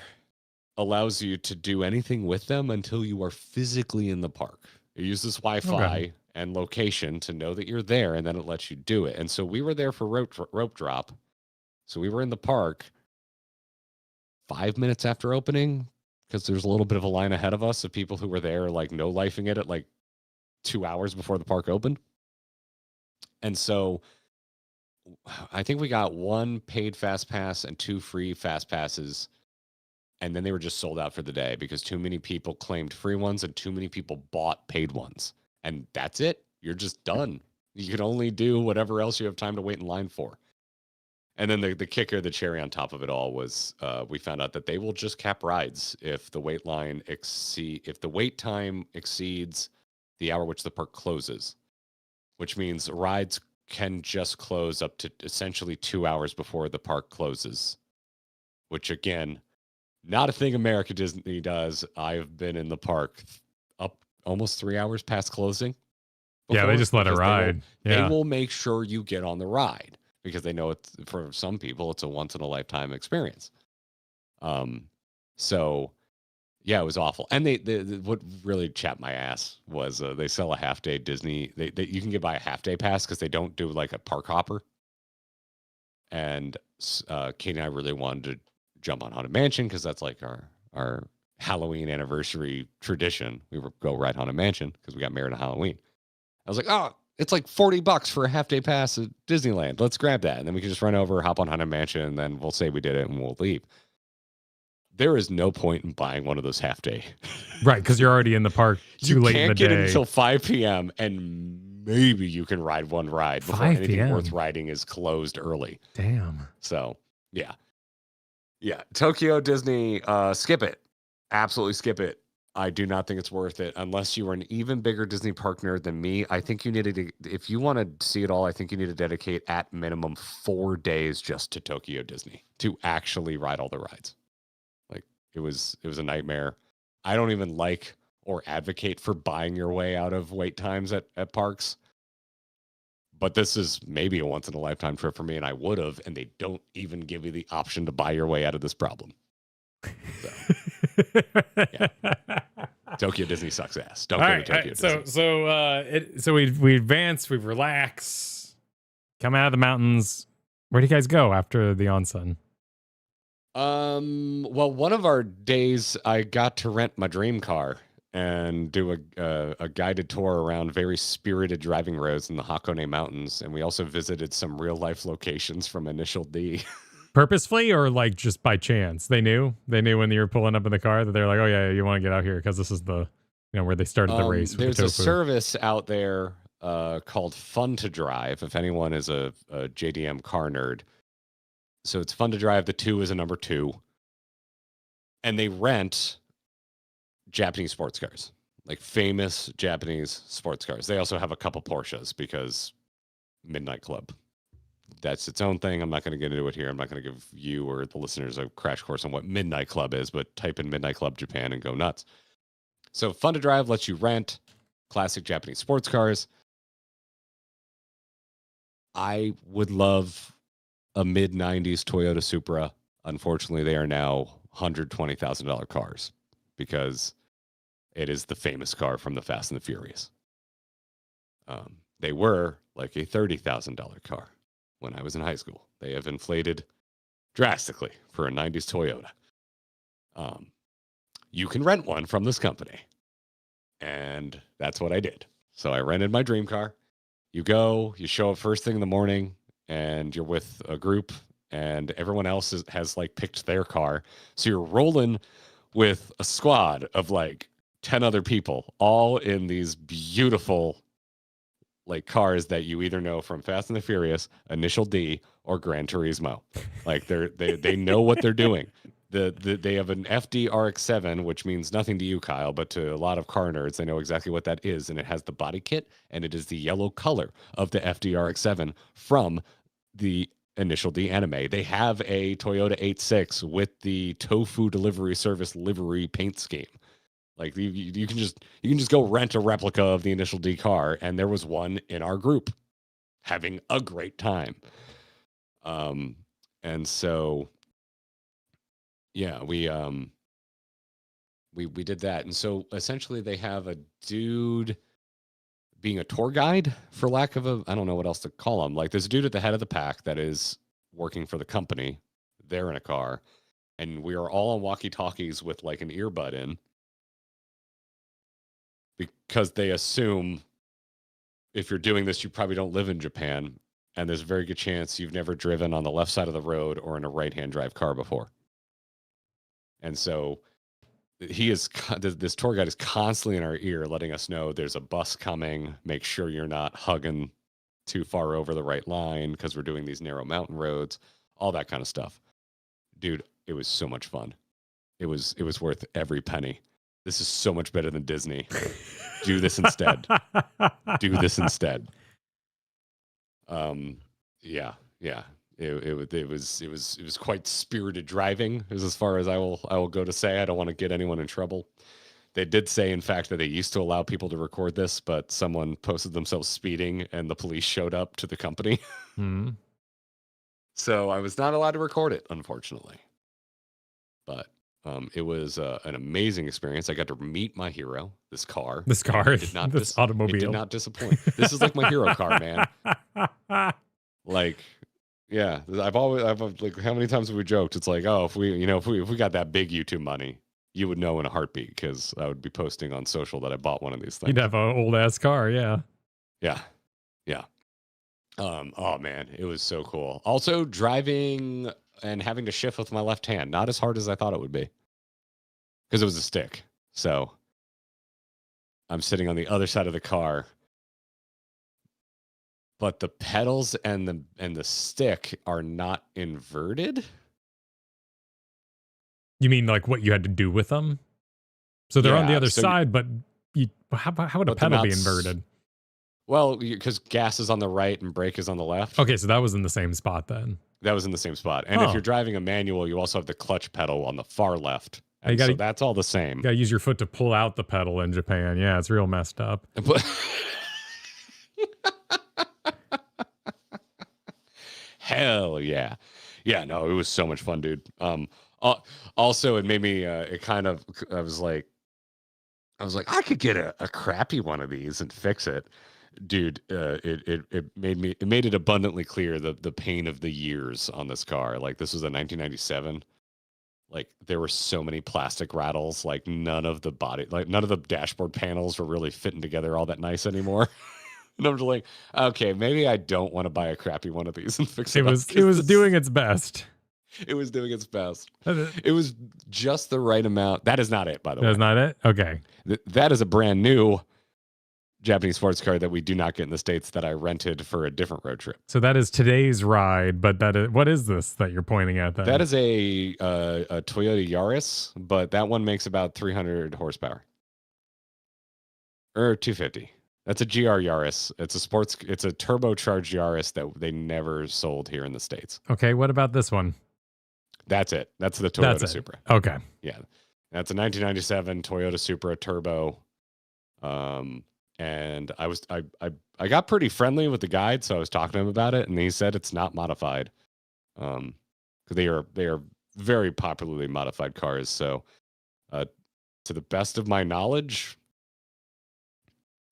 allows you to do anything with them until you are physically in the park. It uses Wi-Fi and location to know that you're there, and then it lets you do it. And so we were there for rope drop. So we were in the park 5 minutes after opening, because there's a little bit of a line ahead of us of people who were there, like no-lifing it at like 2 hours before the park opened. And so I think we got one paid fast pass and 2 free fast passes, and then they were just sold out for the day because too many people claimed free ones and too many people bought paid ones. And that's it. You're just done. You can only do whatever else you have time to wait in line for. And then the kicker, the cherry on top of it all, was we found out that they will just cap rides if the wait time exceeds the hour which the park closes, which means rides can just close up to essentially 2 hours before the park closes, which again, not a thing America Disney does. I've been in the park up almost 3 hours past closing. Yeah, they just let it ride. They will make sure you get on the ride because they know it's, for some people, it's a once in a lifetime experience. So yeah, it was awful. And they what really chapped my ass was they sell a half-day Disney. You can buy a half-day pass because they don't do like a park hopper. And Kate and I really wanted to jump on Haunted Mansion because that's like our Halloween anniversary tradition. We would go ride Haunted Mansion because we got married on Halloween. I was like, oh, it's like $40 for a half-day pass at Disneyland. Let's grab that. And then we can just run over, hop on Haunted Mansion, and then we'll say we did it and we'll leave. There is no point in buying one of those half-day. Right, because you're already in the park too late in the day. You can't get until 5 p.m. and maybe you can ride one ride before anything worth riding is closed early. Damn. So, yeah. Yeah, Tokyo Disney, skip it. Absolutely skip it. I do not think it's worth it unless you are an even bigger Disney park nerd than me. I think you need to, if you want to see it all, I think you need to dedicate at minimum 4 days just to Tokyo Disney to actually ride all the rides. Like it was a nightmare. I don't even like or advocate for buying your way out of wait times at parks. But this is maybe a once in a lifetime trip for me, and I would have, and they don't even give you the option to buy your way out of this problem. So, yeah. Tokyo Disney sucks ass. Don't go to Tokyo Disney. So we advance, we relax, come out of the mountains. Where do you guys go after the onsen? Well, one of our days I got to rent my dream car and do a guided tour around very spirited driving roads in the Hakone Mountains, and we also visited some real life locations from Initial D. Purposefully or like just by chance? They knew when you were pulling up in the car that they're like, oh yeah, you want to get out here because this is the, where they started the race. There's a service out there called Fun to Drive. If anyone is a JDM car nerd, so it's Fun to Drive. The 2 is a number 2, and they rent Japanese sports cars, like famous Japanese sports cars. They also have a couple Porsches because Midnight Club. That's its own thing. I'm not going to get into it here. I'm not going to give you or the listeners a crash course on what Midnight Club is, but type in Midnight Club Japan and go nuts. So Fun to Drive lets you rent classic Japanese sports cars. I would love a mid-90s Toyota Supra. Unfortunately, they are now $120,000 cars because it is the famous car from the Fast and the Furious. They were like a $30,000 car when I was in high school. They have inflated drastically for a 90s Toyota. You can rent one from this company. And that's what I did. So I rented my dream car. You go, you show up first thing in the morning, and you're with a group, and everyone else has like picked their car. So you're rolling with a squad of like 10 other people, all in these beautiful like cars that you either know from Fast and the Furious, Initial D, or Gran Turismo. Like they know what they're doing. They have an FD RX-7, which means nothing to you, Kyle, but to a lot of car nerds, they know exactly what that is. And it has the body kit, and it is the yellow color of the FD RX-7 from the Initial D anime. They have a Toyota 86 with the Tofu delivery service livery paint scheme. Like you can just go rent a replica of the Initial D car, and there was one in our group having a great time. And so yeah, we did that. And so essentially they have a dude being a tour guide, for lack of I don't know what else to call him. Like there's a dude at the head of the pack that is working for the company. They're in a car, and we are all on walkie-talkies with like an earbud in, because they assume if you're doing this, you probably don't live in Japan, and there's a very good chance you've never driven on the left side of the road or in a right-hand drive car before. And so this tour guide is constantly in our ear, letting us know there's a bus coming. Make sure you're not hugging too far over the right line because we're doing these narrow mountain roads, all that kind of stuff. Dude, it was so much fun. It was worth every penny. This is so much better than Disney. Do this instead. Do this instead. Yeah. It was quite spirited driving, is as far as I will go to say. I don't want to get anyone in trouble. They did say, in fact, that they used to allow people to record this, but someone posted themselves speeding, and the police showed up to the company. Mm-hmm. So I was not allowed to record it, unfortunately. But it was an amazing experience. I got to meet my hero, this car. This automobile. It did not disappoint. This is like my hero car, man. Like, yeah, I've like, how many times have we joked? It's like, oh, if we got that big YouTube money, you would know in a heartbeat, because I would be posting on social that I bought one of these things. You'd have an old ass car, yeah. Yeah. Oh man, it was so cool. Also, driving and having to shift with my left hand, not as hard as I thought it would be, because it was a stick. So I'm sitting on the other side of the car, but the pedals and the stick are not inverted. You mean like what you had to do with them? So they're on the other side, but how would a pedal be inverted? Well, because gas is on the right and brake is on the left. Okay, so that was in the same spot then. That was in the same spot. And if you're driving a manual, you also have the clutch pedal on the far left. And so that's all the same. You gotta use your foot to pull out the pedal in Japan. Yeah, it's real messed up. Hell yeah. Yeah, no, it was so much fun, dude. Also, it made me, I was like, I could get a crappy one of these and fix it. Dude, it made it abundantly clear the pain of the years on this car. Like, this was a 1997. Like, there were so many plastic rattles. Like, none of the dashboard panels were really fitting together all that nice anymore. And I'm just like, okay, maybe I don't want to buy a crappy one of these and fix it. It was doing its best. It was doing its best. It was just the right amount. That is not it, by the way. That's not it? Okay. That is a brand new Japanese sports car that we do not get in the States that I rented for a different road trip. So that is today's ride, but what is this that you're pointing at then? That is a Toyota Yaris, but that one makes about 300 horsepower. Or 250. That's a GR Yaris. It's a turbocharged Yaris that they never sold here in the States. Okay, what about this one? That's it. That's the Toyota Supra. Okay. Yeah. That's a 1997 Toyota Supra Turbo. And I got pretty friendly with the guide, so I was talking to him about it, and he said it's not modified. Because they are very popularly modified cars. So to the best of my knowledge,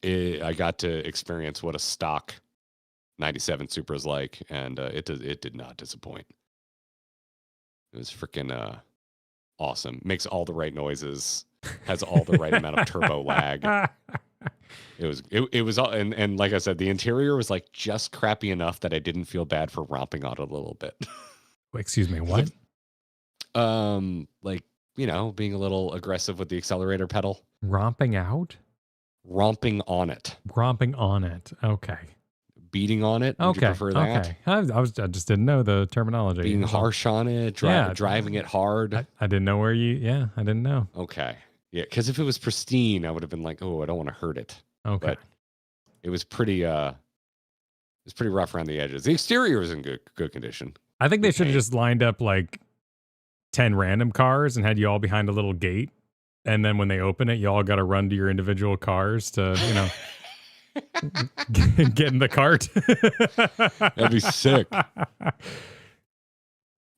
I got to experience what a stock 97 Supra is like, and it did not disappoint. It was freaking awesome. Makes all the right noises, has all the right amount of turbo lag. It was all, and like I said, the interior was like just crappy enough that I didn't feel bad for romping on it a little bit. Excuse me, what? Like, being a little aggressive with the accelerator pedal. Romping out? Romping on it. Romping on it. Okay. Beating on it. Would you prefer that? Okay. I just didn't know the terminology. Being harsh on it, driving it hard. I didn't know I didn't know. Okay. Yeah, because if it was pristine, I would have been like, oh, I don't want to hurt it. Okay. But it was pretty rough around the edges. The exterior was in good condition. I think they should have just lined up like 10 random cars and had you all behind a little gate. And then when they open it, you all got to run to your individual cars to, get in the cart. That'd be sick. That'd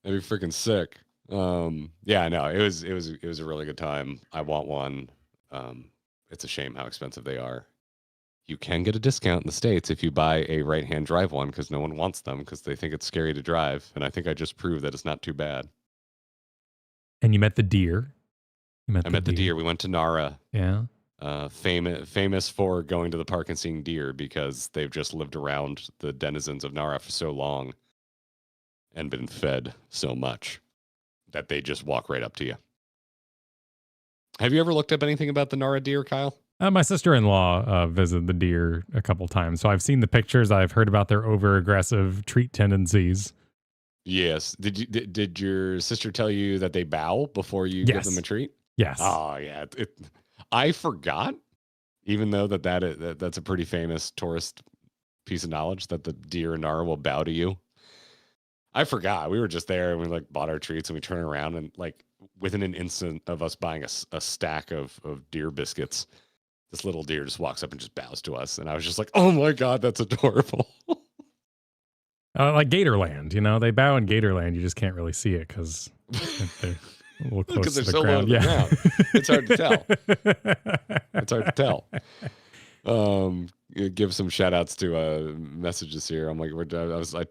be freaking sick. Yeah, no, it was a really good time. I want one. It's a shame how expensive they are. You can get a discount in the States if you buy a right-hand drive one because no one wants them because they think it's scary to drive. And I think I just proved that it's not too bad. And you met the deer. I met the deer. We went to Nara. Yeah. Famous for going to the park and seeing deer because they've just lived around the denizens of Nara for so long and been fed so much that they just walk right up to you. Have you ever looked up anything about the Nara deer, Kyle? My sister-in-law visited the deer a couple times, so I've seen the pictures. I've heard about their over-aggressive treat tendencies. Yes. Did your sister tell you that they bow before you give them a treat? Yes. Oh yeah. I forgot, even though that's a pretty famous tourist piece of knowledge that the deer in Nara will bow to you. I forgot. We were just there and we bought our treats and we turn around and within an instant of us buying a stack of deer biscuits, this little deer just walks up and just bows to us. And I was just like, oh my God, that's adorable. Like Gatorland, they bow in Gatorland. You just can't really see it because they're a little close because to they're the so ground. low to the ground. It's hard to tell. Give some shout outs to messages here. I'm like,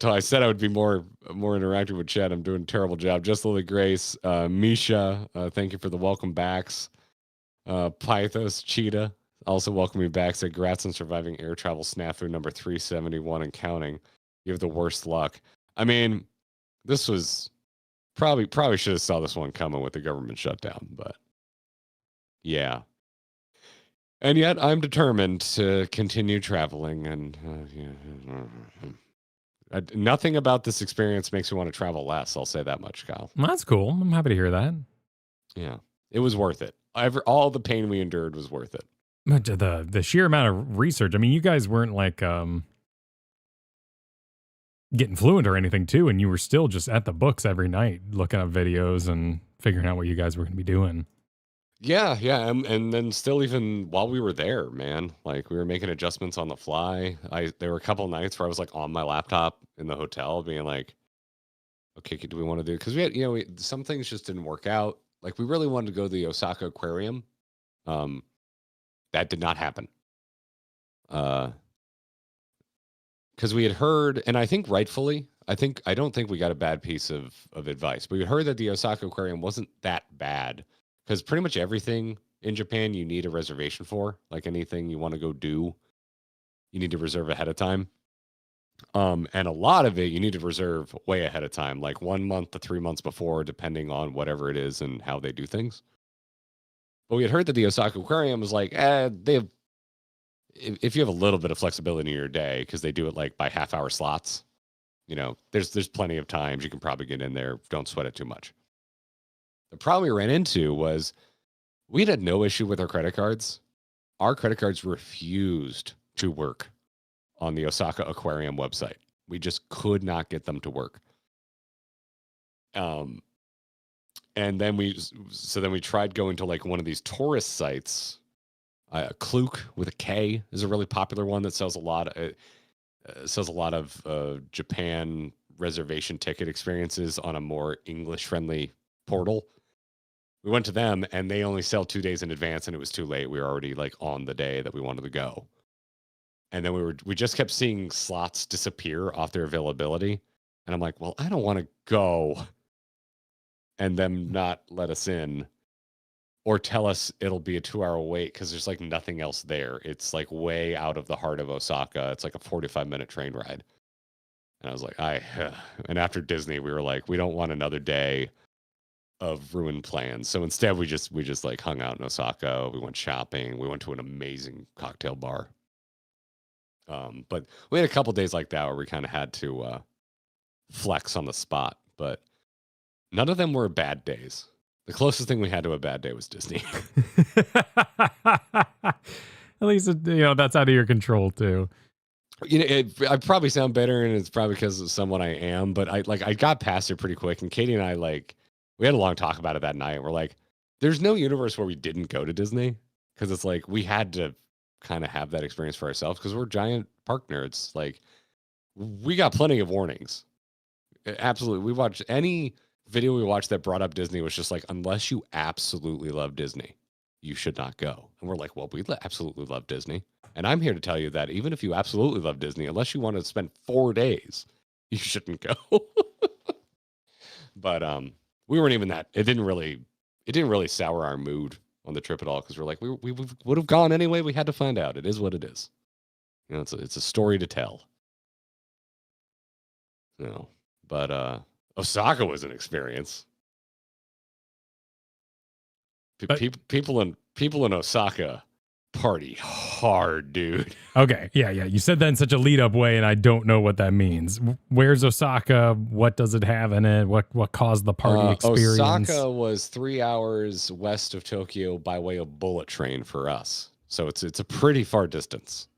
I said I would be more interactive with chat. I'm doing a terrible job. Just Lily Grace, Misha, thank you for the welcome backs. Pythos Cheetah also welcome me back. Said congrats on surviving air travel snafu number 371 and counting. You have the worst luck. I mean, this was probably should have saw this one coming with the government shutdown, but yeah. And yet I'm determined to continue traveling, and nothing about this experience makes me want to travel less. I'll say that much, Kyle. Well, that's cool. I'm happy to hear that. Yeah, it was worth it. All the pain we endured was worth it. But the sheer amount of research. I mean, you guys weren't getting fluent or anything too, and you were still just at the books every night looking up videos and figuring out what you guys were going to be doing. Yeah, and then still even while we were there, man, we were making adjustments on the fly. There were a couple nights where I was on my laptop in the hotel being like, okay, do we want to do, because we had some things just didn't work out. We really wanted to go to the Osaka Aquarium. That did not happen. Because we had heard, and I think rightfully, I don't think we got a bad piece of advice, but we heard that the Osaka Aquarium wasn't that bad because pretty much everything in Japan you need a reservation for. Anything you want to go do, you need to reserve ahead of time. And a lot of it you need to reserve way ahead of time, like 1 month to 3 months before, depending on whatever it is and how they do things. But we had heard that the Osaka Aquarium was like, they have, if you have a little bit of flexibility in your day, because they do it like by half-hour slots, there's plenty of times you can probably get in there. Don't sweat it too much. The problem we ran into was we had no issue with our credit cards. Our credit cards refused to work on the Osaka Aquarium website. We just could not get them to work. And then we tried going to like one of these tourist sites. Klook with a K is a really popular one that sells a lot of Japan reservation ticket experiences on a more English friendly portal. We went to them and they only sell 2 days in advance, and it was too late. We were already like on the day that we wanted to go. And then we just kept seeing slots disappear off their availability. And I'm like, well, I don't want to go and them not let us in or tell us it'll be a 2-hour wait because there's like nothing else there. It's like way out of the heart of Osaka. It's like a 45-minute train ride. And I was like, and after Disney, we were like, we don't want another day of ruined plans. So instead we just like hung out in Osaka. We went shopping. We went to an amazing cocktail bar. But we had a couple days like that where we kind of had to flex on the spot, but none of them were bad days. The closest thing we had to a bad day was Disney. At least, that's out of your control too. I probably sound better, and it's probably because of someone I am, but I got past it pretty quick. And Katie and I, we had a long talk about it that night. We're like, there's no universe where we didn't go to Disney, because it's like we had to kind of have that experience for ourselves because we're giant park nerds. Like, we got plenty of warnings. Absolutely. We watched any video we watched that brought up Disney was just like, unless you absolutely love Disney, you should not go. And we're like, well, we absolutely love Disney. And I'm here to tell you that even if you absolutely love Disney, unless you want to spend 4 days, you shouldn't go. But we weren't even that. It didn't really sour our mood on the trip at all, because we're like, we would have gone anyway. We had to find out. It is what it is. It's a story to tell. But Osaka was an experience. People in Osaka party hard, dude. Okay, yeah. You said that in such a lead up way, and I don't know what that means. Where's Osaka? What does it have in it? What caused the party experience? Osaka was 3 hours west of Tokyo by way of bullet train for us, so it's a pretty far distance,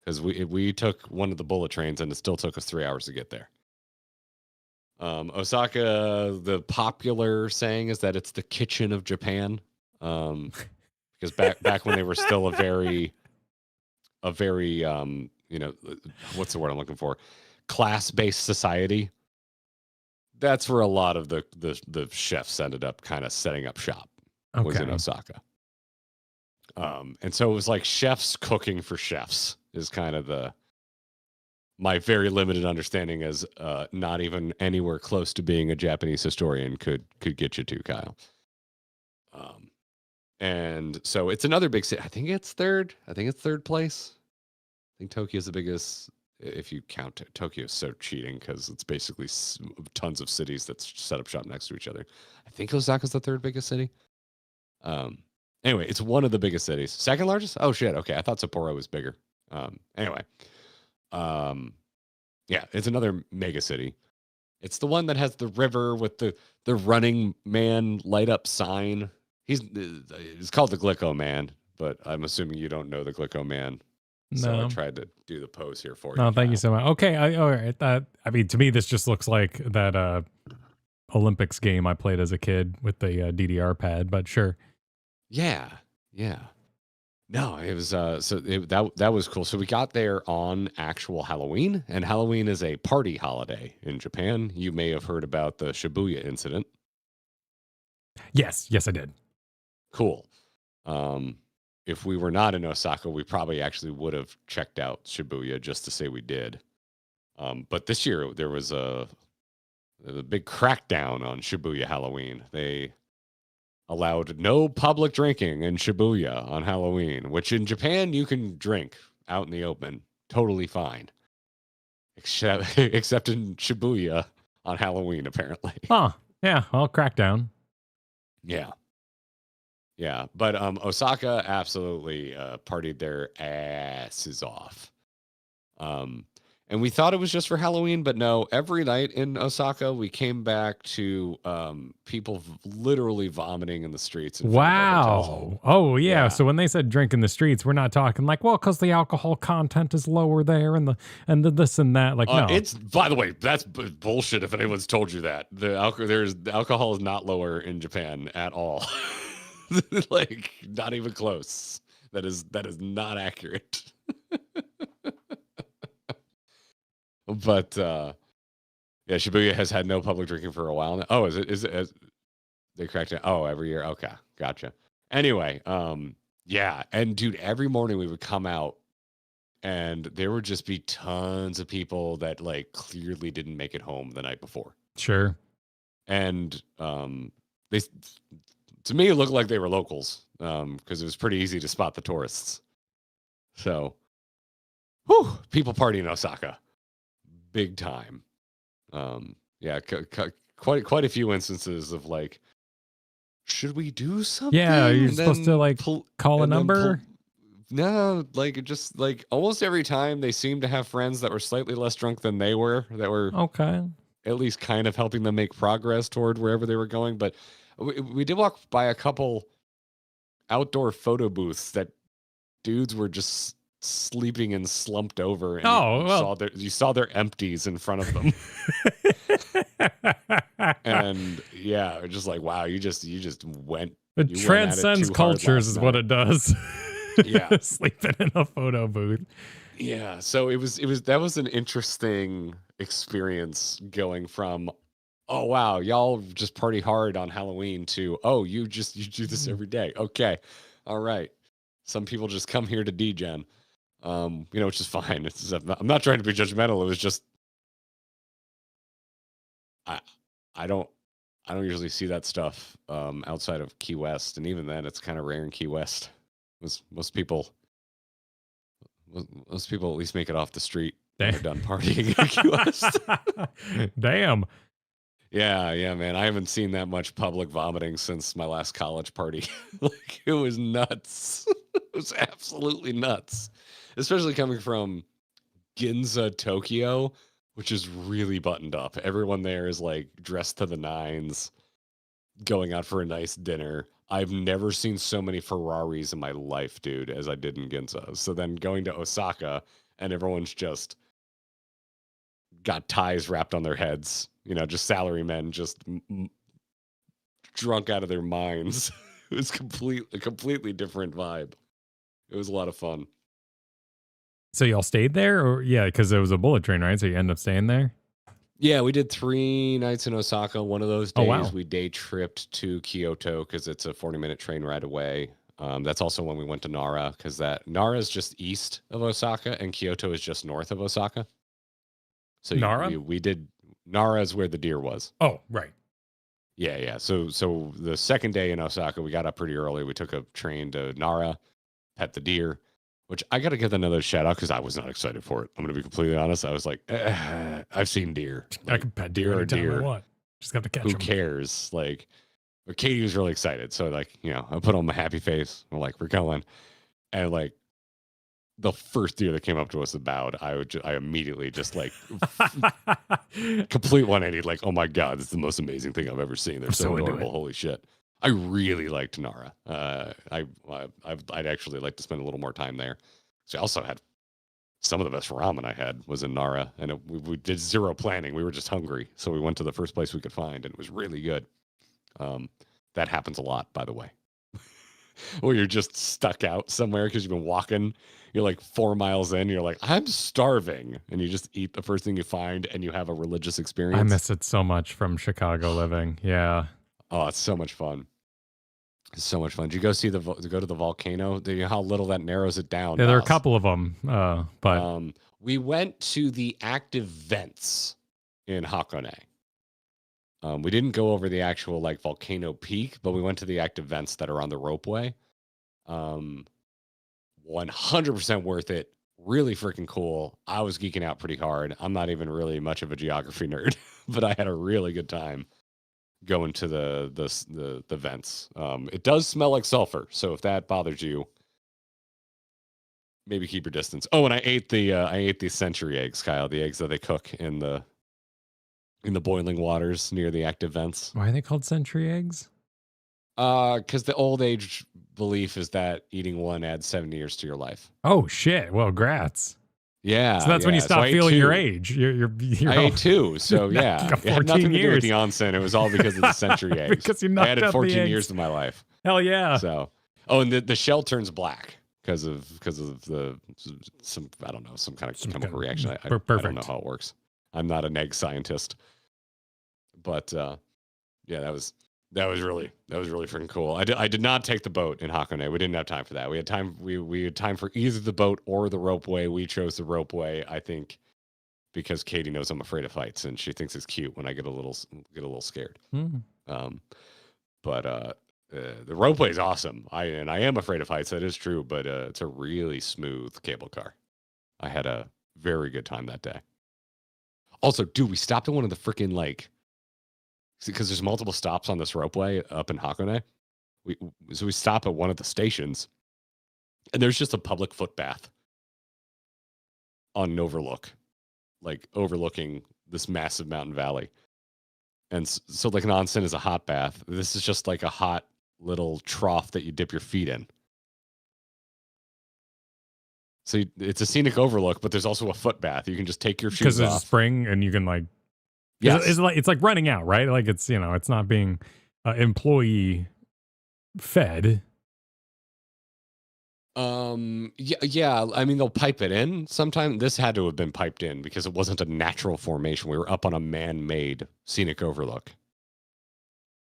because we took one of the bullet trains, and it still took us 3 hours to get there. Osaka, the popular saying is that it's the kitchen of Japan. Because back when they were still a very what's the word I'm looking for? Class-based society. That's where a lot of the chefs ended up kind of setting up shop. Okay. Was in Osaka. And so it was like chefs cooking for chefs is kind of my very limited understanding, as not even anywhere close to being a Japanese historian could get you to, Kyle. And so it's another big city. I think it's third place. I think Tokyo's the biggest, if you count it. Tokyo's so cheating because it's basically tons of cities that set up shop next to each other. I think Osaka's the third biggest city. Anyway, it's one of the biggest cities. Second largest? Oh shit. Okay, I thought Sapporo was bigger. Anyway, yeah, it's another mega city. It's the one that has the river with the Running Man light up sign. It's called the Glico Man, but I'm assuming you don't know the Glico Man. So I tried to do the pose here for you. No, thank you so much. Okay, all right. I mean, to me, this just looks like that Olympics game I played as a kid with the DDR pad, but sure. Yeah. No, it was that was cool. So we got there on actual Halloween, and Halloween is a party holiday in Japan. You may have heard about the Shibuya incident. Yes, I did. Cool. If we were not in Osaka, we probably actually would have checked out Shibuya just to say we did. But this year there was a big crackdown on Shibuya Halloween. They allowed no public drinking in Shibuya on Halloween, which in Japan you can drink out in the open, totally fine. except in Shibuya on Halloween, apparently. Huh. Yeah. Well, Crackdown. Yeah. Yeah. But Osaka absolutely partied their asses off. And we thought it was just for Halloween, but no, every night in Osaka, we came back to people literally vomiting in the streets in front of our hotels. Oh, yeah. So when they said drink in the streets, we're not talking like, well, because the alcohol content is lower there and the this and that. Like, no. It's, by the way, that's bullshit if anyone's told you that. The alcohol is not lower in Japan at all. Like, not even close. That is not accurate. But yeah, Shibuya has had no public drinking for a while now. Oh, is it they cracked it? Oh, every year. Okay, gotcha. Anyway, yeah, and dude, every morning we would come out, and there would just be tons of people that like clearly didn't make it home the night before. Sure. And they, to me, it looked like they were locals, because it was pretty easy to spot the tourists. So, whew, people party in Osaka. Big time. Yeah, quite a few instances of like, should we do something? Yeah, you're supposed to like call a number. No, like just like almost every time they seemed to have friends that were slightly less drunk than they were, that were okay, at least kind of helping them make progress toward wherever they were going. But we did walk by a couple outdoor photo booths that dudes were just sleeping and slumped over, and you saw their empties in front of them. And yeah, just like, wow, you just went. It transcends cultures is what it does. Yeah. Sleeping in a photo booth. Yeah, so that was an interesting experience, going from, oh wow, y'all just party hard on Halloween, to, oh, you do this every day. Okay. All right. Some people just come here to degen. Which is fine. I'm not trying to be judgmental. It was just, I don't usually see that stuff outside of Key West, and even then, it's kind of rare in Key West. Most people at least make it off the street when they're done partying in Key West. Damn. Yeah, man. I haven't seen that much public vomiting since my last college party. Like, it was nuts. It was absolutely nuts. Especially coming from Ginza, Tokyo, which is really buttoned up. Everyone there is like dressed to the nines, going out for a nice dinner. I've never seen so many Ferraris in my life, dude, as I did in Ginza. So then going to Osaka, and everyone's just got ties wrapped on their heads, just salarymen, just drunk out of their minds. It was a completely different vibe. It was a lot of fun. So y'all stayed there, or yeah, because it was a bullet train, right? So you end up staying there. Yeah, we did 3 nights in Osaka. One of those days, we day tripped to Kyoto because it's a 40-minute train ride away. That's also when we went to Nara, because Nara is just east of Osaka and Kyoto is just north of Osaka. So Nara? We did, Nara is where the deer was. Oh, right. Yeah. So the second day in Osaka, we got up pretty early. We took a train to Nara, pet the deer, which I got to give another shout out because I was not excited for it. I'm going to be completely honest. I was like, I've seen deer. Like, I can pet deer anytime I want. Just got to catch them. Who cares? Like, but Katie was really excited. So like, I put on my happy face. We're like, we're going. And like, the first deer that came up to us and bowed, I immediately just like complete 180. Like, oh my God, this is the most amazing thing I've ever seen. They're so adorable. Holy shit. I really liked Nara. I'd actually like to spend a little more time there. So I also had some of the best ramen I had was in Nara, and we did zero planning. We were just hungry. So we went to the first place we could find, and it was really good. That happens a lot, by the way. Where you're just stuck out somewhere because you've been walking. You're like 4 miles in. You're like, I'm starving. And you just eat the first thing you find, and you have a religious experience. I miss it so much from Chicago living. Yeah. Oh, it's so much fun. It's so much fun. Did you go go to the volcano? Do you know how little that narrows it down? Yeah, there are a couple of them. But we went to the active vents in Hakone. We didn't go over the actual like volcano peak, but we went to the active vents that are on the ropeway. 100% worth it. really freaking cool. I was geeking out pretty hard. I'm not even really much of a geography nerd, but I had a really good time going to the vents. It does smell like sulfur, so if that bothers you, maybe keep your distance. Oh, and I ate the century eggs, Kyle, the eggs that they cook in the boiling waters near the active vents. Why are they called century eggs? Because the old age belief is that eating one adds 70 years to your life. Oh shit! Well, grats. Yeah. So that's when you stop feeling your age. You're I ate 2, so yeah. It had nothing to do with the onsen. It was all because of the century eggs. Because you I added 14 years to my life. Hell yeah. So, and the shell turns black because of some I don't know, some kind of chemical reaction. I don't know how it works. I'm not an egg scientist. But yeah, that was really freaking cool. I did not take the boat in Hakone. We didn't have time for that. We had time for either the boat or the ropeway. We chose the ropeway, I think, because Katie knows I'm afraid of heights and she thinks it's cute when I get a little scared. But the ropeway is awesome. I am afraid of heights. That is true, but it's a really smooth cable car. I had a very good time that day. Also, dude, we stopped at one of the freaking because there's multiple stops on this ropeway up in Hakone. So we stop at one of the stations, and there's just a public foot bath on an overlook, overlooking this massive mountain valley. And so an onsen is a hot bath. This is just like a hot little trough that you dip your feet in. So it's a scenic overlook, but there's also a foot bath. You can just take your shoes off. Because there's a spring, and you can yes. It's like running out, right? Like it's it's not being employee fed. Yeah. I mean, they'll pipe it in. Sometime this had to have been piped in because it wasn't a natural formation. We were up on a man-made scenic overlook.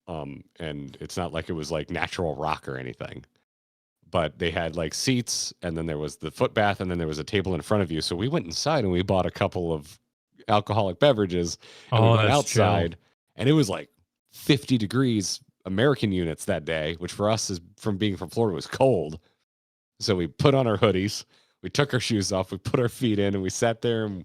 And it's not like it was like natural rock or anything. But they had seats, and then there was the foot bath, and then there was a table in front of you. So we went inside and we bought a couple of alcoholic beverages, and we went outside, and it was 50 degrees American units that day, which for us from being from Florida was cold. So we put on our hoodies, we took our shoes off, we put our feet in, and we sat there, and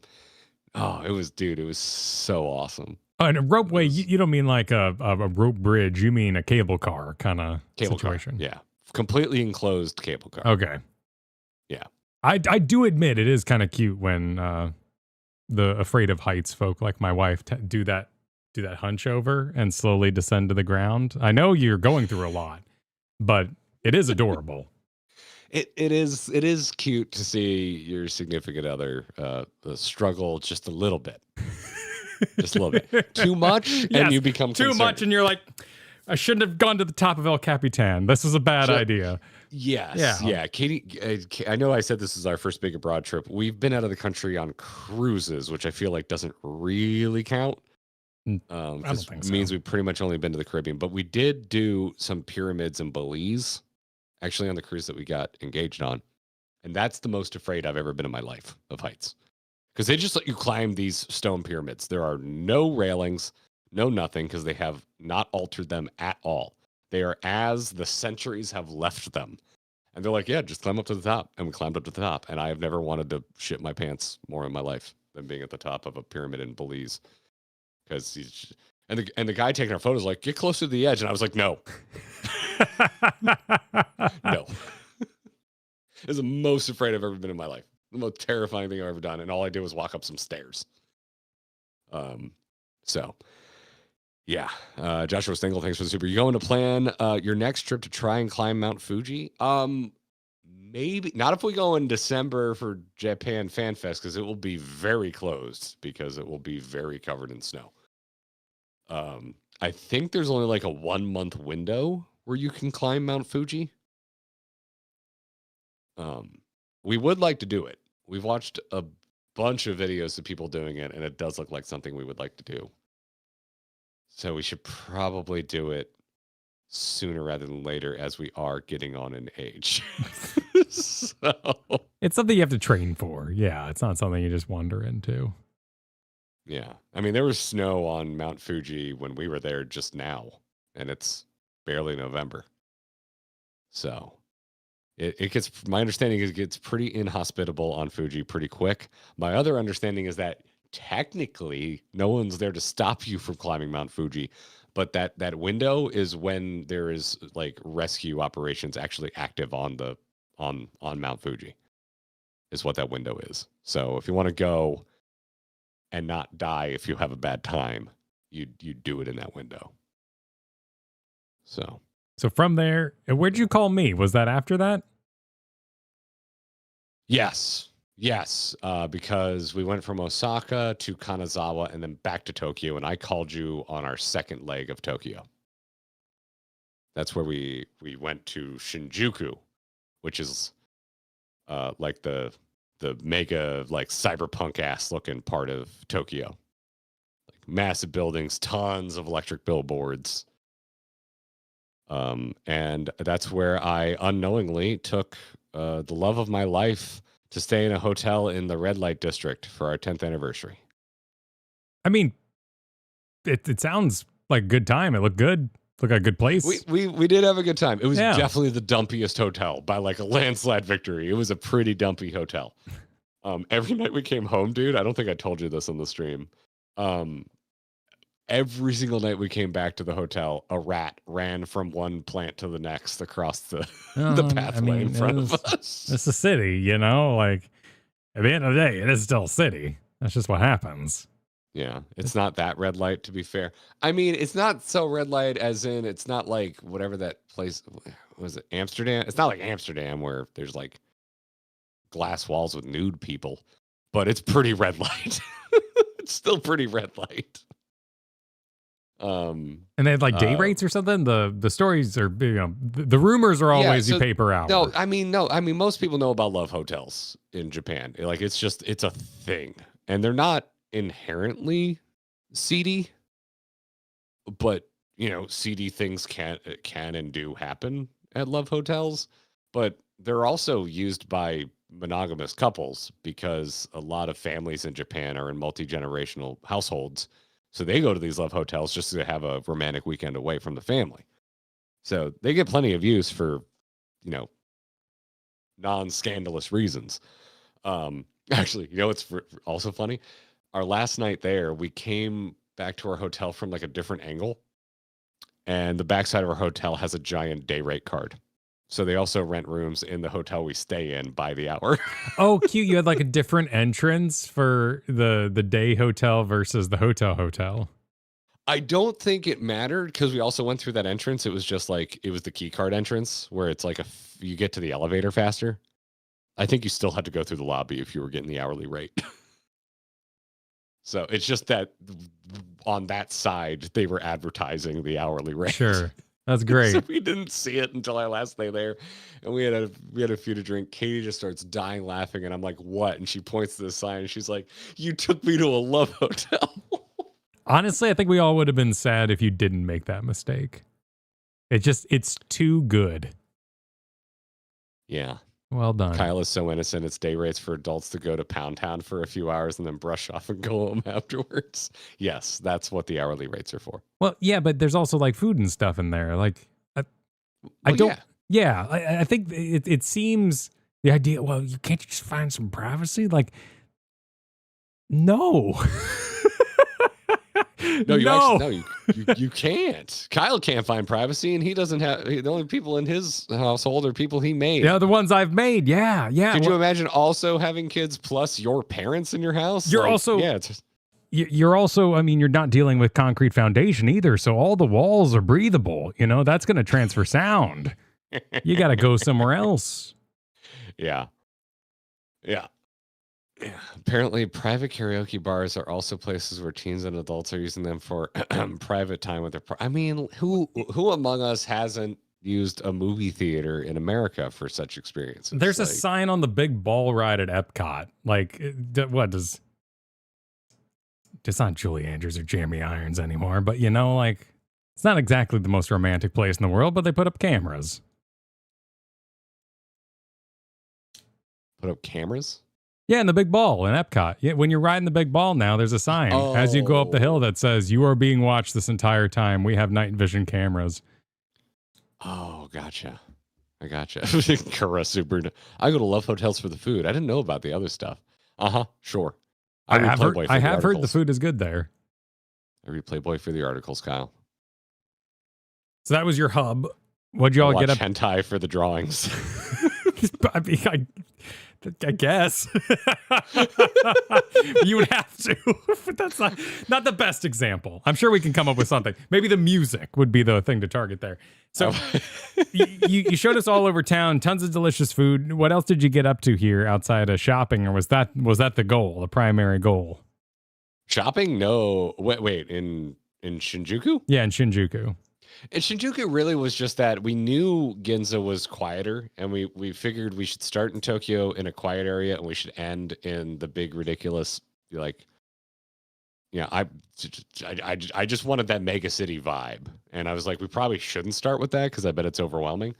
it was so awesome. Oh, and a ropeway, you don't mean like a rope bridge, you mean a cable car kind of situation. Yeah. Completely enclosed cable car. Okay. Yeah. I do admit it is kind of cute when the afraid of heights folk like my wife do that hunch over and slowly descend to the ground. I know you're going through a lot, but it is adorable. It is cute to see your significant other struggle just a little bit. Just a little bit. Too much, and you become concerned. Too much, and you're like, I shouldn't have gone to the top of El Capitan. This is a bad idea. Yes. Yeah. Katie, I know I said this is our first big abroad trip. We've been out of the country on cruises, which I feel like doesn't really count. I don't think so. It means we've pretty much only been to the Caribbean. But we did do some pyramids in Belize, actually on the cruise that we got engaged on. And that's the most afraid I've ever been in my life of heights. Because they just let you climb these stone pyramids. There are no railings, no nothing, because they have not altered them at all. They are as the centuries have left them. And they're like, yeah, just climb up to the top. And we climbed up to the top. And I have never wanted to shit my pants more in my life than being at the top of a pyramid in Belize. Because the guy taking our photos like, get closer to the edge. And I was like, no. No. It's the most afraid I've ever been in my life. The most terrifying thing I've ever done. And all I did was walk up some stairs. So, yeah. Joshua Stengel, thanks for the super. You going to plan your next trip to try and climb Mount Fuji? Maybe. Not if we go in December for Japan Fan Fest, because it will be very closed, because it will be very covered in snow. I think there's only like a 1 month window where you can climb Mount Fuji. We would like to do it. We've watched a bunch of videos of people doing it, and it does look like something we would like to do. So we should probably do it sooner rather than later, as we are getting on in age. So. It's something you have to train for. Yeah, it's not something you just wander into. Yeah. I mean, there was snow on Mount Fuji when we were there just now, and it's barely November. So, It gets, my understanding is it gets pretty inhospitable on Fuji pretty quick. My other understanding is that technically no one's there to stop you from climbing Mount Fuji, but that window is when there is like rescue operations actually active on the on Mount Fuji, is what that window is. So if you want to go and not die if you have a bad time, you do it in that window. So from there, where'd you call me? Was that after that? Yes. Because we went from Osaka to Kanazawa and then back to Tokyo, and I called you on our second leg of Tokyo. That's where we went to Shinjuku, which is like the mega like cyberpunk ass looking part of Tokyo. Like massive buildings, tons of electric billboards. And that's where I unknowingly took the love of my life to stay in a hotel in the red light district for our 10th anniversary. I mean, it sounds like a good time. It looked good. Looked like a good place. We did have a good time. It was definitely the dumpiest hotel by like a landslide victory. It was a pretty dumpy hotel. Every night we came home, dude, I don't think I told you this on the stream. Every single night we came back to the hotel, a rat ran from one plant to the next across the pathway in front of us. It's a city, you know, like at the end of the day, it is still a city. That's just what happens. Yeah, it's not that red light, to be fair. I mean, it's not so red light as in it's not like whatever that place was, it Amsterdam? It's not like Amsterdam where there's like glass walls with nude people, but it's pretty red light. It's still pretty red light. And they had like day rates or something. The stories are, you know, the rumors are always you pay per hour. No, I mean most people know about love hotels in Japan. Like it's a thing, and they're not inherently seedy, but you know, seedy things can and do happen at love hotels. But they're also used by monogamous couples because a lot of families in Japan are in multi-generational households. So they go to these love hotels just to have a romantic weekend away from the family. So they get plenty of use for, you know, non-scandalous reasons. Actually, you know, it's also funny. Our last night there, we came back to our hotel from like a different angle. And the backside of our hotel has a giant day rate card. So they also rent rooms in the hotel we stay in by the hour. Oh, cute. You had like a different entrance for the day hotel versus the hotel. I don't think it mattered because we also went through that entrance. It was just like, it was the key card entrance where it's like you get to the elevator faster. I think you still had to go through the lobby if you were getting the hourly rate. So it's just that on that side, they were advertising the hourly rate. Sure. That's great. So we didn't see it until our last day there, and we had a few to drink. Katie just starts dying laughing, and I'm like, "What?" And she points to the sign, and she's like, "You took me to a love hotel." Honestly, I think we all would have been sad if you didn't make that mistake. It's too good. Yeah. Well done. Kyle is so innocent. It's day rates for adults to go to Pound Town for a few hours and then brush off and go home afterwards. Yes, that's what the hourly rates are for. Well, yeah, but there's also like food and stuff in there. Like, I don't. Yeah, I think it seems the idea. Well, you can't just find some privacy. Like, no. No, you can't. Kyle can't find privacy, and he doesn't have. The only people in his household are people he made. Yeah, the ones I've made. Yeah. Could you imagine also having kids plus your parents in your house? You're also. You're also. I mean, you're not dealing with concrete foundation either, so all the walls are breathable. You know, that's going to transfer sound. You got to go somewhere else. Yeah. Apparently, private karaoke bars are also places where teens and adults are using them for private time with their. I mean, who among us hasn't used a movie theater in America for such experiences? There's a sign on the big ball ride at Epcot. Like, what does? It's not Julie Andrews or Jeremy Irons anymore, but you know, like, it's not exactly the most romantic place in the world, but they put up cameras. Put up cameras? Yeah, in the big ball in Epcot. Yeah, when you're riding the big ball now, there's a sign as you go up the hill that says, "You are being watched this entire time. We have night vision cameras." Oh, gotcha. I gotcha. Kara super. I go to Love Hotels for the food. I didn't know about the other stuff. Sure. I have heard the food is good there. I read Playboy for the articles, Kyle. So that was your hub. What'd y'all get up? Hentai for the drawings. I mean, I guess you would have to. But that's not the best example. I'm sure we can come up with something. Maybe the music would be the thing to target there. So you showed us all over town, tons of delicious food. What else did you get up to here outside of shopping, or was that the goal, the primary goal? Shopping? No. Wait. In Shinjuku? Yeah, in Shinjuku. And Shinjuku really was just that we knew Ginza was quieter, and we figured we should start in Tokyo in a quiet area, and we should end in the big ridiculous, like, I just wanted that mega city vibe, and I was like, we probably shouldn't start with that because I bet it's overwhelming.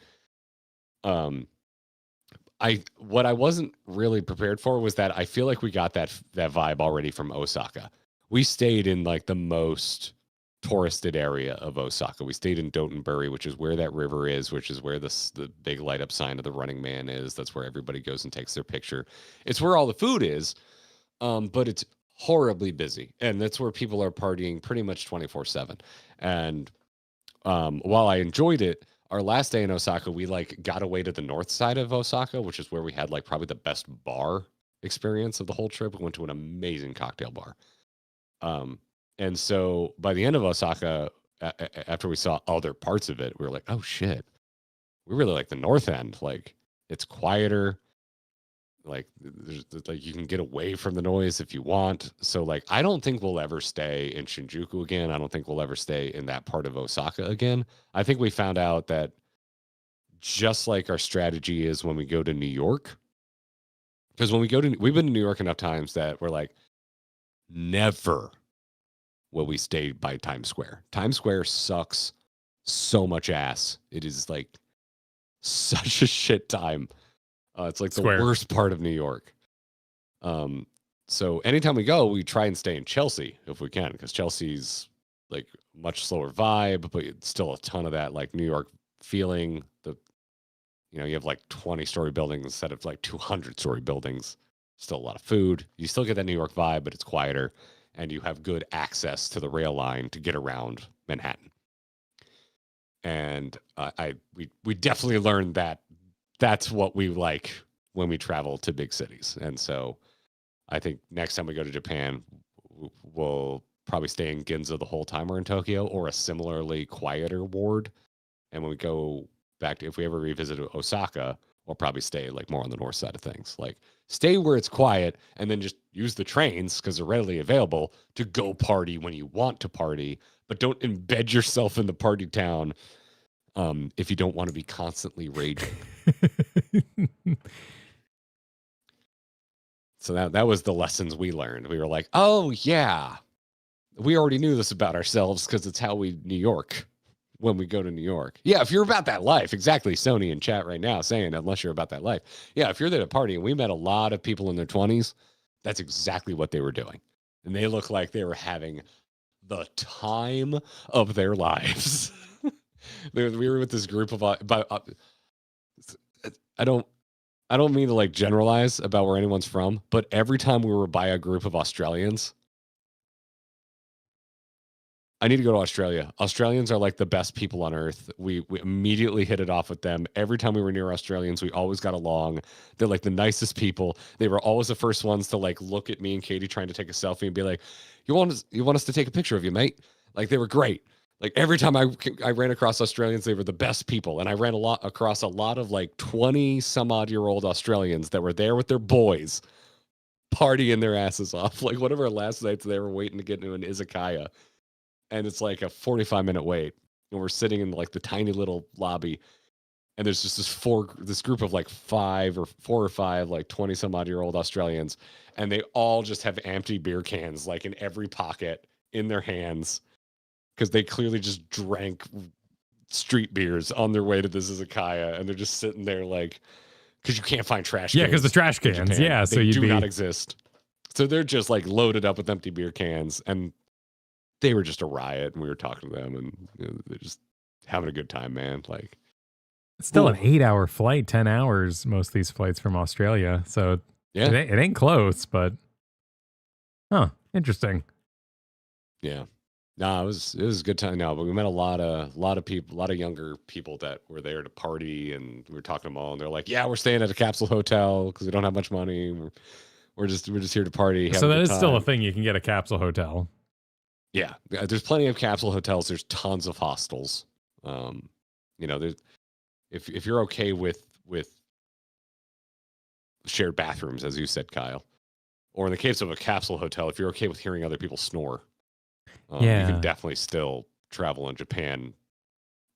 What I wasn't really prepared for was that I feel like we got that vibe already from Osaka. We stayed in like the most touristed area of Osaka. We stayed in Dotonbori, which is where that river is, which is where the big light up sign of the Running Man is. That's where everybody goes and takes their picture. It's where all the food is, but it's horribly busy, and that's where people are partying pretty much 24/7. And while I enjoyed it, our last day in Osaka, we like got away to the north side of Osaka, which is where we had like probably the best bar experience of the whole trip. We went to an amazing cocktail bar. And so by the end of Osaka, after we saw other parts of it, we were like, oh shit, we really like the north end. Like it's quieter. Like like you can get away from the noise if you want. So like, I don't think we'll ever stay in Shinjuku again. I don't think we'll ever stay in that part of Osaka again. I think we found out that just like our strategy is when we go to New York, because we've been to New York enough times that we're like, never will we stay by Times Square. Times Square sucks so much ass. It is like such a shit time. It's like the worst part of New York. So anytime we go, we try and stay in Chelsea if we can, because Chelsea's like much slower vibe, but it's still a ton of that like New York feeling. You have like 20-story buildings instead of like 200-story buildings. Still a lot of food. You still get that New York vibe, but it's quieter, and you have good access to the rail line to get around Manhattan. And we definitely learned that that's what we like when we travel to big cities. And so I think next time we go to Japan, we'll probably stay in Ginza the whole time we're in Tokyo, or a similarly quieter ward. And when we go back to, if we ever revisit Osaka, we'll probably stay like more on the north side of things. Like stay where it's quiet, and then just use the trains because they're readily available to go party when you want to party, but don't embed yourself in the party town if you don't want to be constantly raging. So that was the lessons we learned. We were like, oh yeah, we already knew this about ourselves because it's how we New York when we go to New York. Yeah, if you're about that life, exactly. Sony in chat right now saying, unless you're about that life. Yeah, if you're there to party, and we met a lot of people in their 20s, that's exactly what they were doing. And they look like they were having the time of their lives. We were with this group of I don't mean to like generalize about where anyone's from, but every time we were by a group of Australians, I need to go to Australia. Australians are like the best people on earth. We immediately hit it off with them. Every time we were near Australians, we always got along. They're like the nicest people. They were always the first ones to like look at me and Katie trying to take a selfie and be like, you want us to take a picture of you, mate? Like they were great. Like every time I ran across Australians, they were the best people. And I ran across a lot of like 20 some odd year old Australians that were there with their boys partying their asses off. Like one of our last nights, they were waiting to get into an izakaya. And it's like a 45-minute wait. And we're sitting in like the tiny little lobby. And there's just this group of like four or five, like 20 some odd year old Australians. And they all just have empty beer cans, like in every pocket in their hands. Because they clearly just drank street beers on their way to this izakaya. And they're just sitting there like, because you can't find trash cans. Yeah, because the trash cans. Yeah. They do not exist. So they're just like loaded up with empty beer cans. And they were just a riot, and we were talking to them, and they're just having a good time, man. Like, It's still an 8-hour flight, 10 hours, most of these flights from Australia. So yeah, it ain't close, but interesting. Yeah. No, it was a good time. No, but we met a lot of people, a lot of younger people that were there to party, and we were talking to them all, and they're like, "Yeah, we're staying at a capsule hotel because we don't have much money. We're just here to party." So that is still a thing. You can get a capsule hotel. Yeah, there's plenty of capsule hotels. There's tons of hostels. There's if you're okay with shared bathrooms, as you said, Kyle, or in the case of a capsule hotel, if you're okay with hearing other people snore. You can definitely still travel in Japan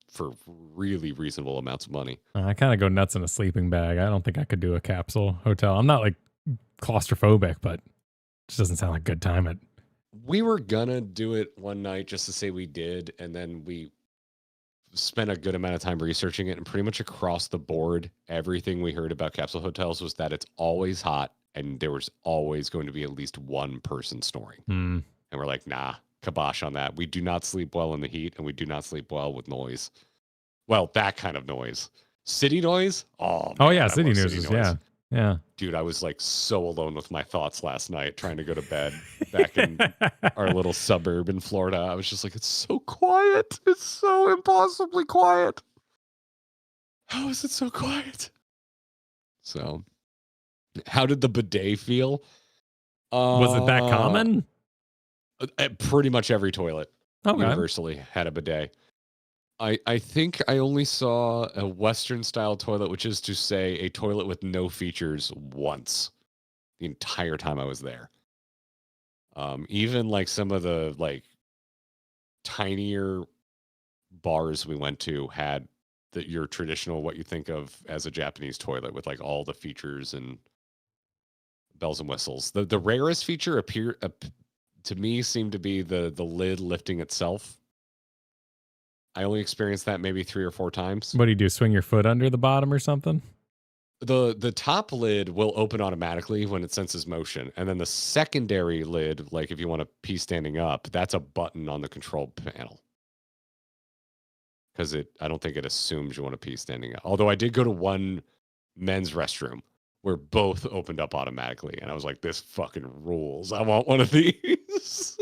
for really reasonable amounts of money. I kind of go nuts in a sleeping bag. I don't think I could do a capsule hotel. I'm not like claustrophobic, but it just doesn't sound like a good time. We were gonna do it one night just to say we did, and then we spent a good amount of time researching it, and pretty much across the board, everything we heard about capsule hotels was that it's always hot and there was always going to be at least one person snoring. And we're like, nah, kibosh on that. We do not sleep well in the heat, and we do not sleep well with noise. Well, that kind of noise. City noise? Oh yeah, city noise. Yeah. Dude, I was like so alone with my thoughts last night trying to go to bed back in our little suburb in Florida. I was just like, it's so quiet. It's so impossibly quiet. How is it so quiet? So, how did the bidet feel? Was it that common? Pretty much every toilet universally had a bidet. I think I only saw a Western style toilet, which is to say a toilet with no features, once the entire time I was there. Even like some of the like tinier bars we went to had your traditional, what you think of as a Japanese toilet with like all the features and bells and whistles. The rarest feature to me seemed to be the lid lifting itself. I only experienced that maybe 3 or 4 times. What do you do? Swing your foot under the bottom or something? The top lid will open automatically when it senses motion. And then the secondary lid, like if you want to pee standing up, that's a button on the control panel. Because I don't think it assumes you want to pee standing up. Although I did go to one men's restroom where both opened up automatically. And I was like, this fucking rules. I want one of these.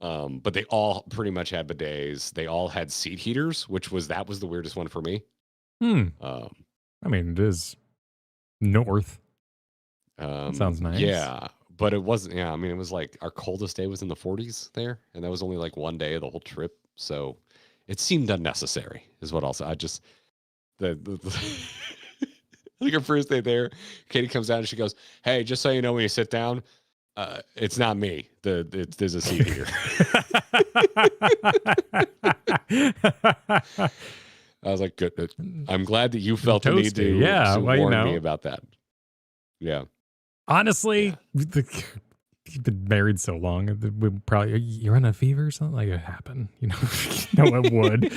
But they all pretty much had bidets. They all had seat heaters, which was the weirdest one for me. I mean, it is north. Sounds nice. Yeah, but it wasn't. Yeah, I mean, it was like our coldest day was in the 40s there, and that was only like one day of the whole trip. So it seemed unnecessary, is what I'll say. I just the like our first day there, Katie comes out and she goes, "Hey, just so you know, when you sit down, it's not me. There's a seat here." I was like, good. I'm glad that you felt the need to warn me about that. Yeah. Honestly, you've been married so long. We probably you're in a fever or something like it happened. No, it would.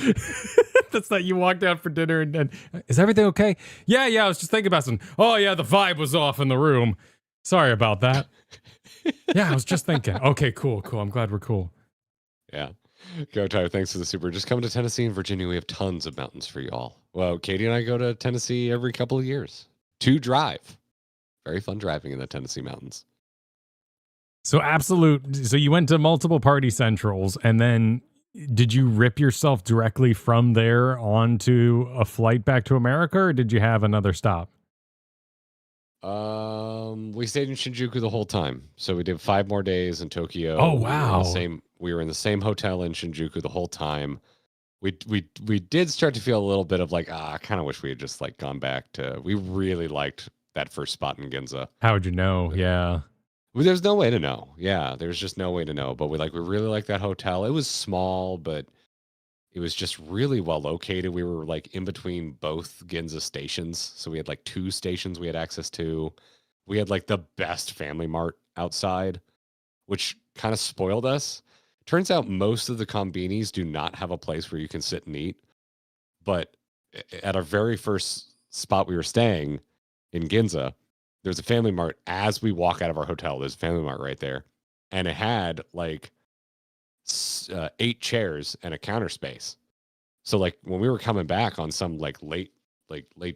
That's not you walked out for dinner and is everything okay? Yeah. I was just thinking about something. Oh yeah, the vibe was off in the room. Sorry about that. Yeah, I was just thinking. Okay, cool. I'm glad we're cool. Yeah. Go Tyler, thanks for the super. Just come to Tennessee and Virginia. We have tons of mountains for y'all. Well, Katie and I go to Tennessee every couple of years to drive. Very fun driving in the Tennessee mountains. So you went to multiple party centrals, and then did you rip yourself directly from there onto a flight back to America, or did you have another stop? We stayed in Shinjuku the whole time. So we did 5 more days in Tokyo. Oh wow. We were in the same hotel in Shinjuku the whole time. We did start to feel a little bit of like, I kind of wish we had just like gone back to. We really liked that first spot in Ginza. How would you know? Yeah. There's no way to know. Yeah, there's just no way to know. But we really liked that hotel. It was small, but it was just really well located. We were like in between both Ginza stations. So we had like 2 stations we had access to. We had like the best Family Mart outside, which kind of spoiled us. Turns out most of the konbinis do not have a place where you can sit and eat. But at our very first spot we were staying in Ginza, there's a Family Mart. As we walk out of our hotel, there's a Family Mart right there. And it had like 8 chairs and a counter space. So like when we were coming back on some like late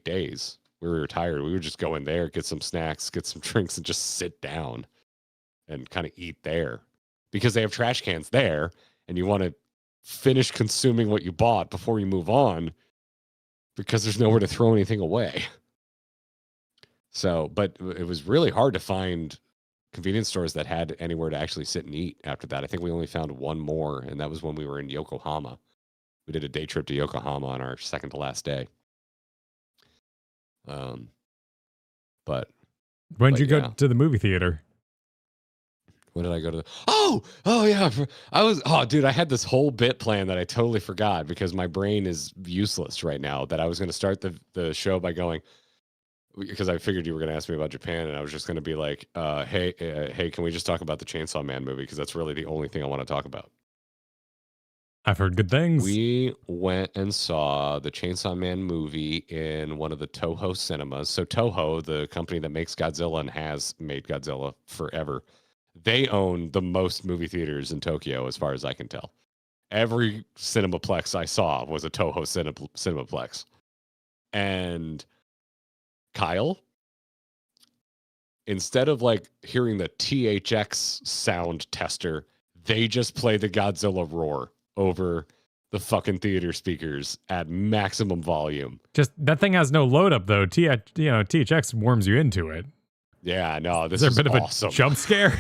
days, we were tired. We would just go in there, get some snacks, get some drinks, and just sit down and kind of eat there because they have trash cans there, and you want to finish consuming what you bought before you move on because there's nowhere to throw anything away. So, but it was really hard to find convenience stores that had anywhere to actually sit and eat after that. I think we only found one more, and that was when we were in Yokohama. We did a day trip to Yokohama on our second to last day. But when did you go to the movie theater? When did I go to oh yeah. Dude, I had this whole bit plan that I totally forgot because my brain is useless right now, that I was going to start the show by going, because I figured you were going to ask me about Japan, and I was just going to be like, hey, can we just talk about the Chainsaw Man movie? Because that's really the only thing I want to talk about. I've heard good things. We went and saw the Chainsaw Man movie in one of the Toho cinemas. So Toho, the company that makes Godzilla and has made Godzilla forever, they own the most movie theaters in Tokyo, as far as I can tell. Every cinemaplex I saw was a Toho cinemaplex. And Kyle, instead of like hearing the THX sound tester, they just play the Godzilla roar over the fucking theater speakers at maximum volume. Just that thing has no load up though. THX warms you into it. Yeah, no, this is a bit awesome. Of a jump scare.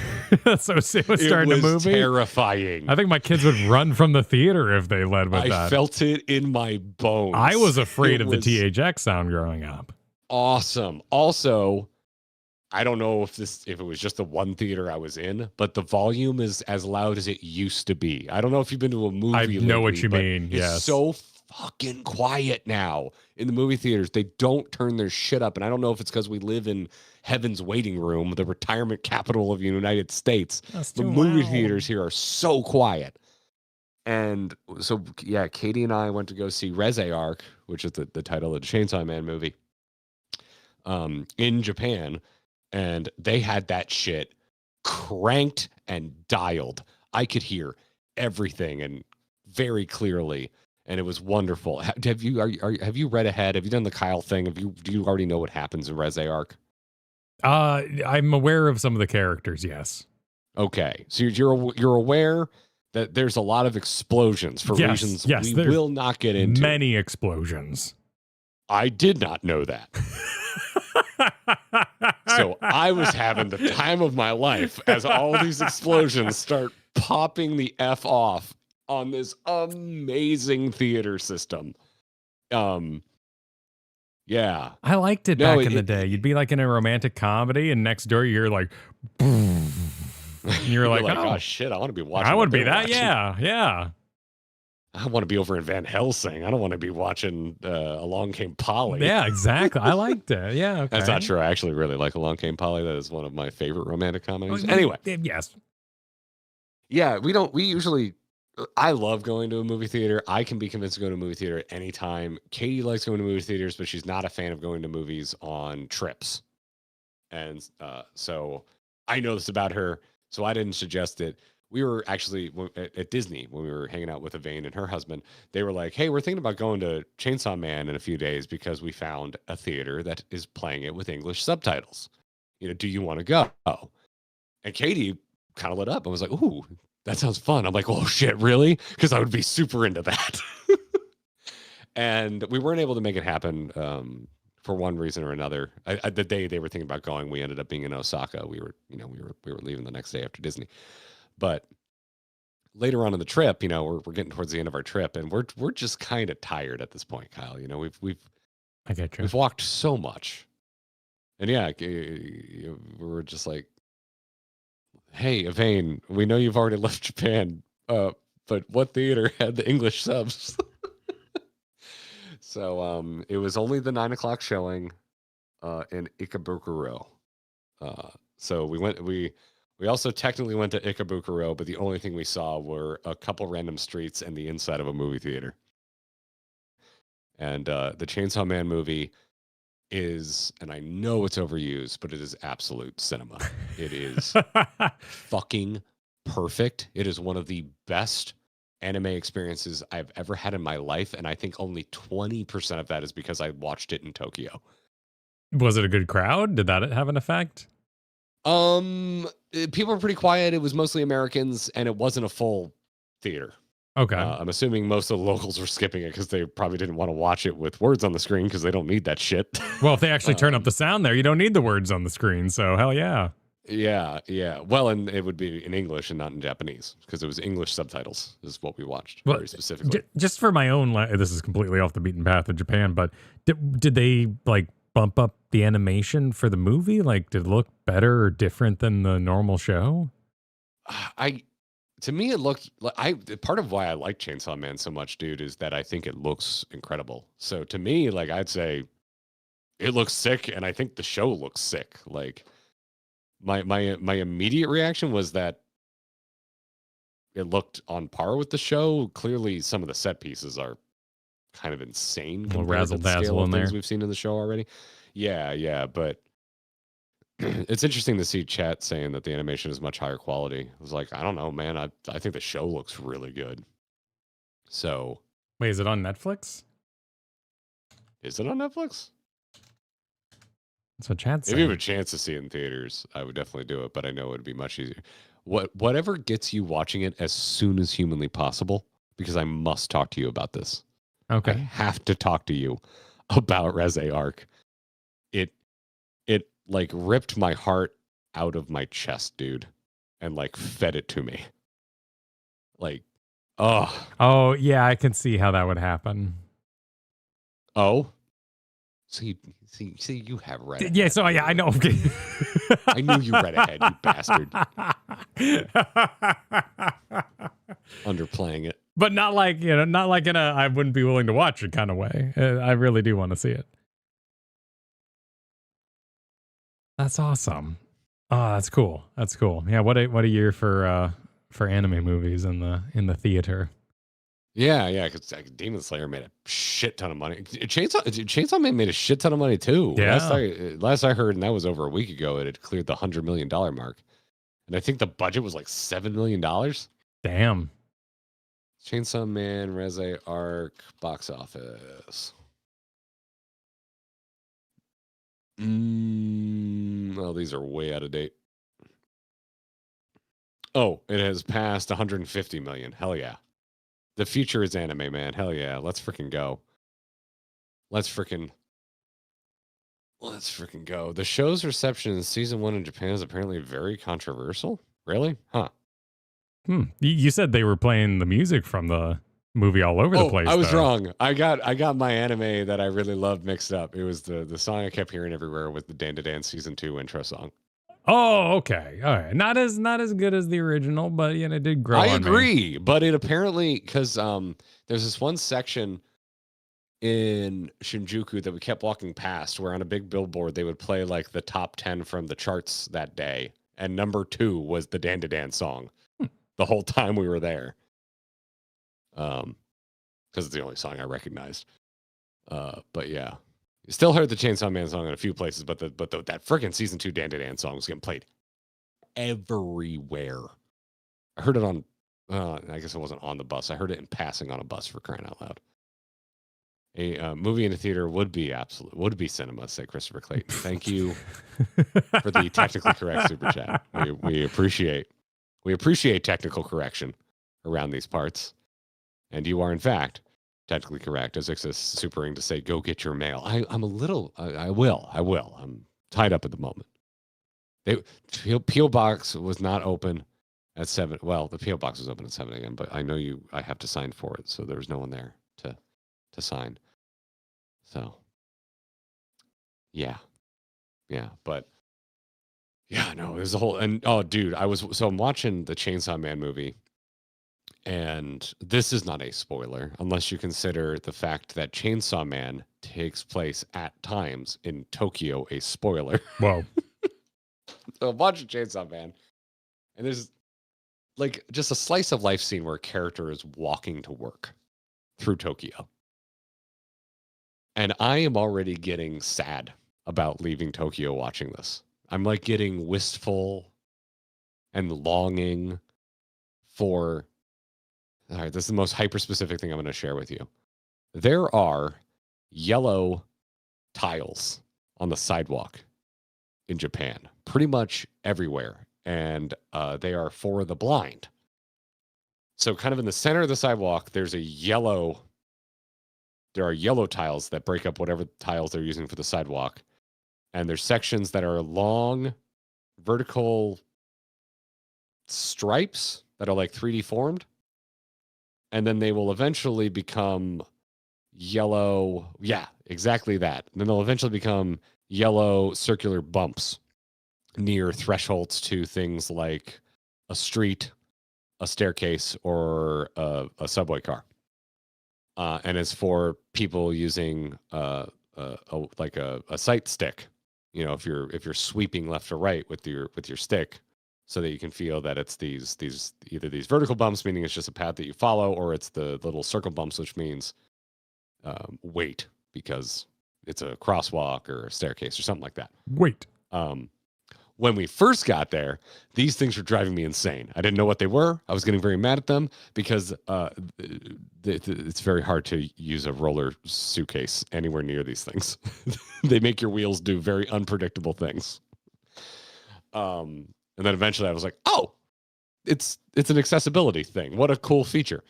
So it was starting a movie. Terrifying. I think my kids would run from the theater if they led with that. I felt it in my bones. I was afraid of the THX sound growing up. Awesome. Also, I don't know if it was just the one theater I was in, but the volume is as loud as it used to be. I don't know if you've been to a movie. I know what you mean. Yes. It's so fucking quiet now in the movie theaters. They don't turn their shit up, and I don't know if it's because we live in Heaven's Waiting Room, the retirement capital of the United States. The movie theaters here are so quiet. And so, yeah, Katie and I went to go see Reze Arc, which is the title of the Chainsaw Man movie, in Japan. And they had that shit cranked and dialed. I could hear everything and very clearly, and it was wonderful. Have you read ahead? Have you done the Kyle thing? Do you already know what happens in Reze Arc? I'm aware of some of the characters. Yes. Okay, so you're aware that there's a lot of explosions for reasons we will not get into. Many explosions. I did not know that. So I was having the time of my life as all these explosions start popping the F off on this amazing theater system. Yeah. I liked it back in the day. You'd be like in a romantic comedy, and next door you're like, and you're like, oh shit, I want to be watching. I want to be that. Yeah. I want to be over in Van Helsing. I don't want to be watching Along Came Polly. Yeah, exactly. I liked it. Yeah, okay. That's not true. I actually really like Along Came Polly. That is one of my favorite romantic comedies. Anyway. Yes. Yeah, I love going to a movie theater. I can be convinced to go to a movie theater at any time. Katie likes going to movie theaters, but she's not a fan of going to movies on trips. And so I know this about her, so I didn't suggest it. We were actually at Disney when we were hanging out with Evane and her husband. They were like, hey, we're thinking about going to Chainsaw Man in a few days because we found a theater that is playing it with English subtitles. Do you want to go? And Katie kind of lit up and was like, ooh, that sounds fun. I'm like, oh shit, really? Because I would be super into that. And we weren't able to make it happen for one reason or another. The day they were thinking about going, we ended up being in Osaka. We were leaving the next day after Disney. But later on in the trip, we're getting towards the end of our trip, and we're just kind of tired at this point, Kyle. We've walked so much, and yeah, we were just like, hey, Evane, we know you've already left Japan, but what theater had the English subs? So it was only the 9:00 showing in Ikebukuro. So we also technically went to Ikebukuro, but the only thing we saw were a couple random streets and the inside of a movie theater. And the Chainsaw Man movie is, and I know it's overused, but it is absolute cinema. It is fucking perfect. It is one of the best anime experiences I've ever had in my life, and I think only 20% of that is because I watched it in Tokyo. Was it a good crowd? Did that have an effect? People were pretty quiet. It was mostly Americans, and it wasn't a full theater. Okay. I'm assuming most of the locals were skipping it because they probably didn't want to watch it with words on the screen because they don't need that shit. Well, if they actually turn up the sound there, you don't need the words on the screen. So hell yeah. Yeah. Well, and it would be in English and not in Japanese because it was English subtitles is what we watched very specifically. Just for my own, this is completely off the beaten path of Japan, but did they like bump up the animation for the movie? Like, did it look better or different than the normal show? To me, it looked like part of why I like Chainsaw Man so much, dude, is that I think it looks incredible. So to me, like, I'd say it looks sick, and I think the show looks sick. Like, my immediate reaction was that it looked on par with the show. Clearly, some of the set pieces are kind of insane compared to the scale of things we've seen in the show already. Yeah, but it's interesting to see chat saying that the animation is much higher quality. I was like, I don't know, man. I think the show looks really good. So, wait, is it on Netflix? Is it on Netflix? That's what chat's saying. If you have a chance to see it in theaters, I would definitely do it, but I know it would be much easier. Whatever gets you watching it as soon as humanly possible, because I must talk to you about this. Okay. I have to talk to you about Reze Arc. It like ripped my heart out of my chest, dude, and like fed it to me. Like, oh yeah, I can see how that would happen. Oh, see, you have read ahead. Yeah, so yeah, I know. I knew you read ahead, you bastard. Underplaying it, but not like not like in a I wouldn't be willing to watch it kind of way. I really do want to see it. That's awesome. Oh, that's cool. That's cool. Yeah, what a year for anime movies in the theater. Yeah, because Demon Slayer made a shit ton of money. Chainsaw Man made a shit ton of money too. Yeah. Last I heard, and that was over a week ago, it had cleared the $100 million mark, and I think the budget was like $7 million. Damn. Chainsaw Man, Reze Arc, box office. Oh, these are way out of date. Oh, it has passed 150 million. Hell yeah. The future is anime, man. Hell yeah. Let's freaking go. Let's freaking go. The show's reception in season 1 in Japan is apparently very controversial. Really? Huh. You said they were playing the music from the movie all over the place. I was wrong. I got my anime that I really loved mixed up. It was the song I kept hearing everywhere with the Dan to Dance season 2 intro song. Oh, okay. All right. Not as good as the original, but it did grow. I agree, but it apparently because there's this one section in Shinjuku that we kept walking past where on a big billboard they would play like the top 10 from the charts that day, and number 2 was the Dan to Dance song the whole time we were there. Because it's the only song I recognized. But yeah, you still heard the Chainsaw Man song in a few places, but that freaking season 2 Dan to Dance song was getting played everywhere. I heard it on. I guess it wasn't on the bus. I heard it in passing on a bus, for crying out loud. A movie in a theater would be cinema, said Christopher Clayton. Thank you for the technically correct super chat. We appreciate technical correction around these parts. And you are, in fact, technically correct. As Ixis supering to say, go get your mail. I'm a little, I will. I'm tied up at the moment. P.O. Box was not open at 7. Well, the P.O. Box was open at 7 a.m., but I know I have to sign for it. So there was no one there to sign. So, yeah. But, yeah, no, there's a whole, and oh, dude, I'm watching the Chainsaw Man movie. And this is not a spoiler unless you consider the fact that Chainsaw Man takes place at times in Tokyo a spoiler. Whoa. So I'm watching Chainsaw Man, and there's like just a slice of life scene where a character is walking to work through Tokyo. And I am already getting sad about leaving Tokyo watching this. I'm like getting wistful and longing for All right, this is the most hyper-specific thing I'm going to share with you. There are yellow tiles on the sidewalk in Japan, pretty much everywhere, and they are for the blind. So kind of in the center of the sidewalk, there are yellow tiles that break up whatever tiles they're using for the sidewalk. And there's sections that are long vertical stripes that are like 3D formed. And then they will eventually become yellow. Yeah, exactly that. And then they'll eventually become yellow circular bumps near thresholds to things like a street, a staircase, or a subway car. And it's for people using a sight stick. You know, if you're sweeping left or right with your stick, so that you can feel that it's these either these vertical bumps, meaning it's just a path that you follow, or it's the little circle bumps, which means wait, because it's a crosswalk or a staircase or something like that. Wait. When we first got there, these things were driving me insane. I didn't know what they were. I was getting very mad at them because it's very hard to use a roller suitcase anywhere near these things. They make your wheels do very unpredictable things. And then eventually I was like, oh, it's an accessibility thing. What a cool feature.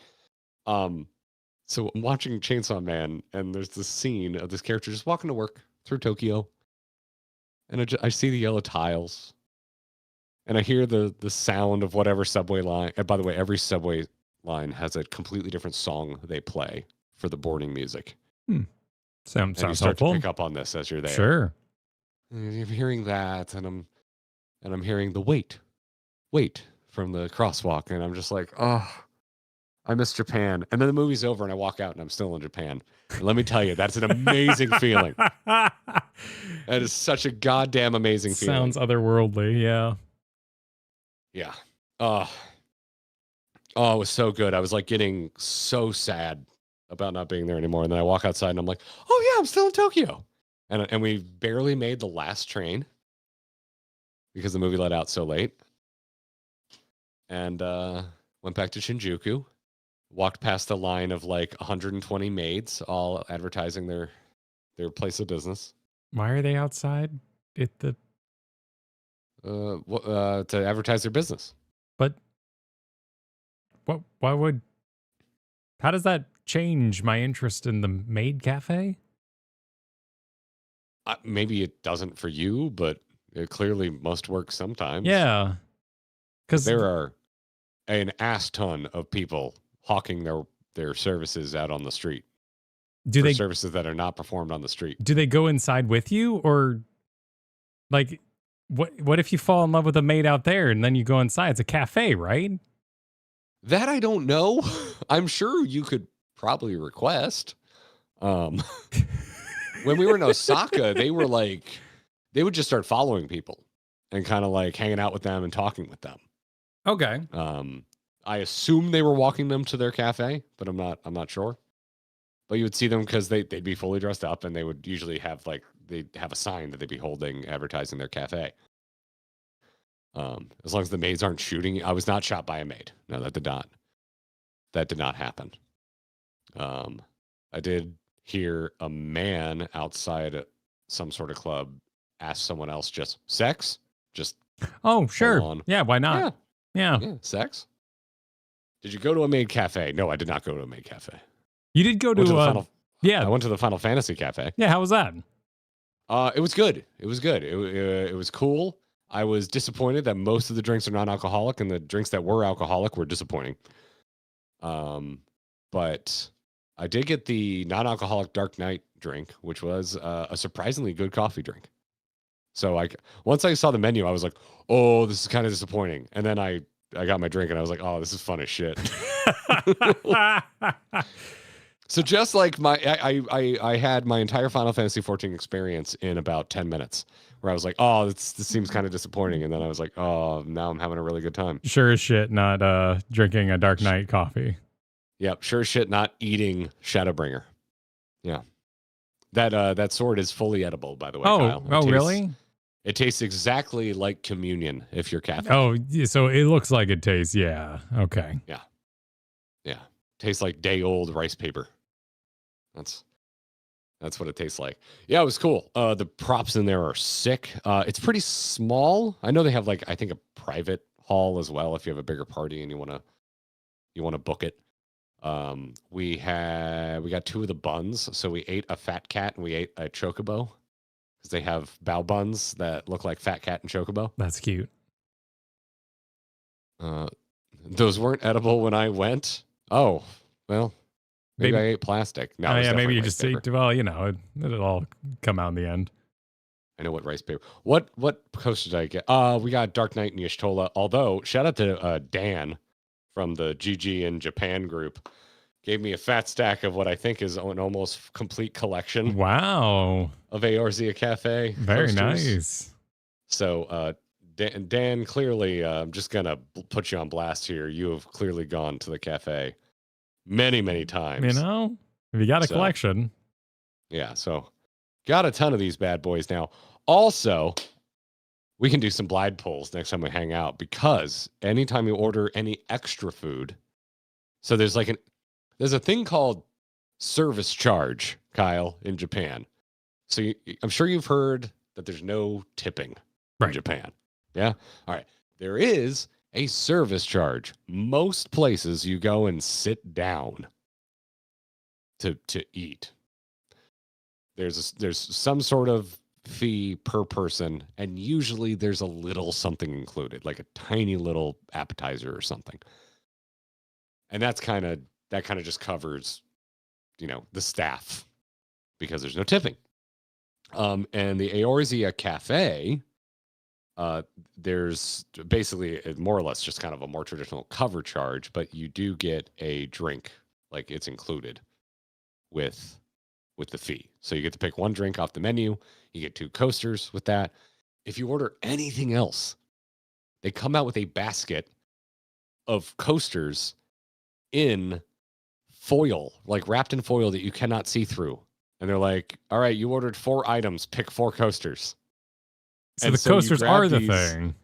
So I'm watching Chainsaw Man, and there's this scene of this character just walking to work through Tokyo. And I see the yellow tiles, and I hear the sound of whatever subway line. And by the way, every subway line has a completely different song they play for the boarding music. Sounds you start helpful. to pick up on this as you're there. Sure. And you're hearing that, and I'm hearing the wait from the crosswalk, and I'm just like, oh, I miss Japan. And then the movie's over, and I walk out, and I'm still in Japan. And let me tell you, that's an amazing feeling. That is such a goddamn amazing feeling. Sounds otherworldly, yeah. Yeah. Oh, it was so good. I was like getting so sad about not being there anymore. And then I walk outside, and I'm like, oh, yeah, I'm still in Tokyo. And we barely made the last train because the movie let out so late. And went back to Shinjuku. Walked past a line of like 120 maids, all advertising their place of business. Why are they outside? To advertise their business. But why would? How does that change my interest in the maid cafe? Maybe it doesn't for you, but it clearly must work sometimes. Yeah, because there are an ass ton of people hawking their services out on the street. Services that are not performed on the street? Do they go inside with you, or like what if you fall in love with a maid out there and then you go inside? It's a cafe, right? That I don't know. I'm sure you could probably request. When we were in Osaka, they would just start following people and kind of like hanging out with them and talking with them. Okay. I assume they were walking them to their cafe, but I'm not sure. But you would see them because they'd be fully dressed up, and they would usually have they'd have a sign that they'd be holding advertising their cafe. As long as the maids aren't shooting. I was not shot by a maid. No, that did not happen. I did hear a man outside some sort of club ask someone else just sex. Just oh sure, yeah, why not? Yeah, sex. Did you go to a maid cafe? No, I did not go to a maid cafe. You did go to I went to the Final Fantasy cafe. Yeah, how was that? It was good. It was good. It was cool. I was disappointed that most of the drinks are non-alcoholic, and the drinks that were alcoholic were disappointing. But I did get the non-alcoholic Dark Knight drink, which was a surprisingly good coffee drink. So once I saw the menu, I was like, oh, this is kind of disappointing. And then I got my drink, and I was like, oh, this is fun as shit. So just like I had my entire Final Fantasy 14 experience in about 10 minutes, where I was like, oh, this seems kind of disappointing. And then I was like, oh, now I'm having a really good time. Sure as shit not drinking a Dark Knight coffee. Yep, sure as shit not eating Shadowbringer. Yeah. That sword is fully edible, by the way, Kyle. Really? It tastes exactly like communion if you're Catholic. Oh, so it looks like it tastes, yeah. Okay. Yeah. Yeah. Tastes like day old rice paper. That's what it tastes like. Yeah, it was cool. The props in there are sick. It's pretty small. I know they have like, I think, a private hall as well if you have a bigger party and you want to book it. We got 2 of the buns. So we ate a Fat Cat and we ate a Chocobo because they have bao buns that look like Fat Cat and Chocobo. That's cute. Those weren't edible when I went. Oh, well, maybe I ate plastic. No, yeah, maybe you just ate. Well, it'll all come out in the end. I know what rice paper. What coaster did I get? We got Dark Knight and Y'shtola. Although, shout out to Dan from the GG in Japan group. Gave me a fat stack of what I think is an almost complete collection. Wow. Of Eorzea Cafe. Very nice. So, Dan, clearly, I'm just going to put you on blast here. You have clearly gone to the cafe many, many times. If you got a collection. Yeah, so got a ton of these bad boys now. Also, we can do some blind pulls next time we hang out because anytime you order any extra food, so there's a thing called service charge, Kyle, in Japan. So I'm sure you've heard that there's no tipping in Japan. Yeah? All right. There is a service charge. Most places you go and sit down to eat. There's some sort of fee per person, and usually there's a little something included, like a tiny little appetizer or something. And that kind of just covers, the staff because there's no tipping. And the Eorzea Cafe, there's basically more or less just kind of a more traditional cover charge, but you do get a drink, like it's included with the fee. So you get to pick one drink off the menu. You get 2 coasters with that. If you order anything else, they come out with a basket of coasters in foil, like wrapped in foil that you cannot see through. And they're like, all right, you ordered 4 items, pick 4 coasters. So the coasters are the thing.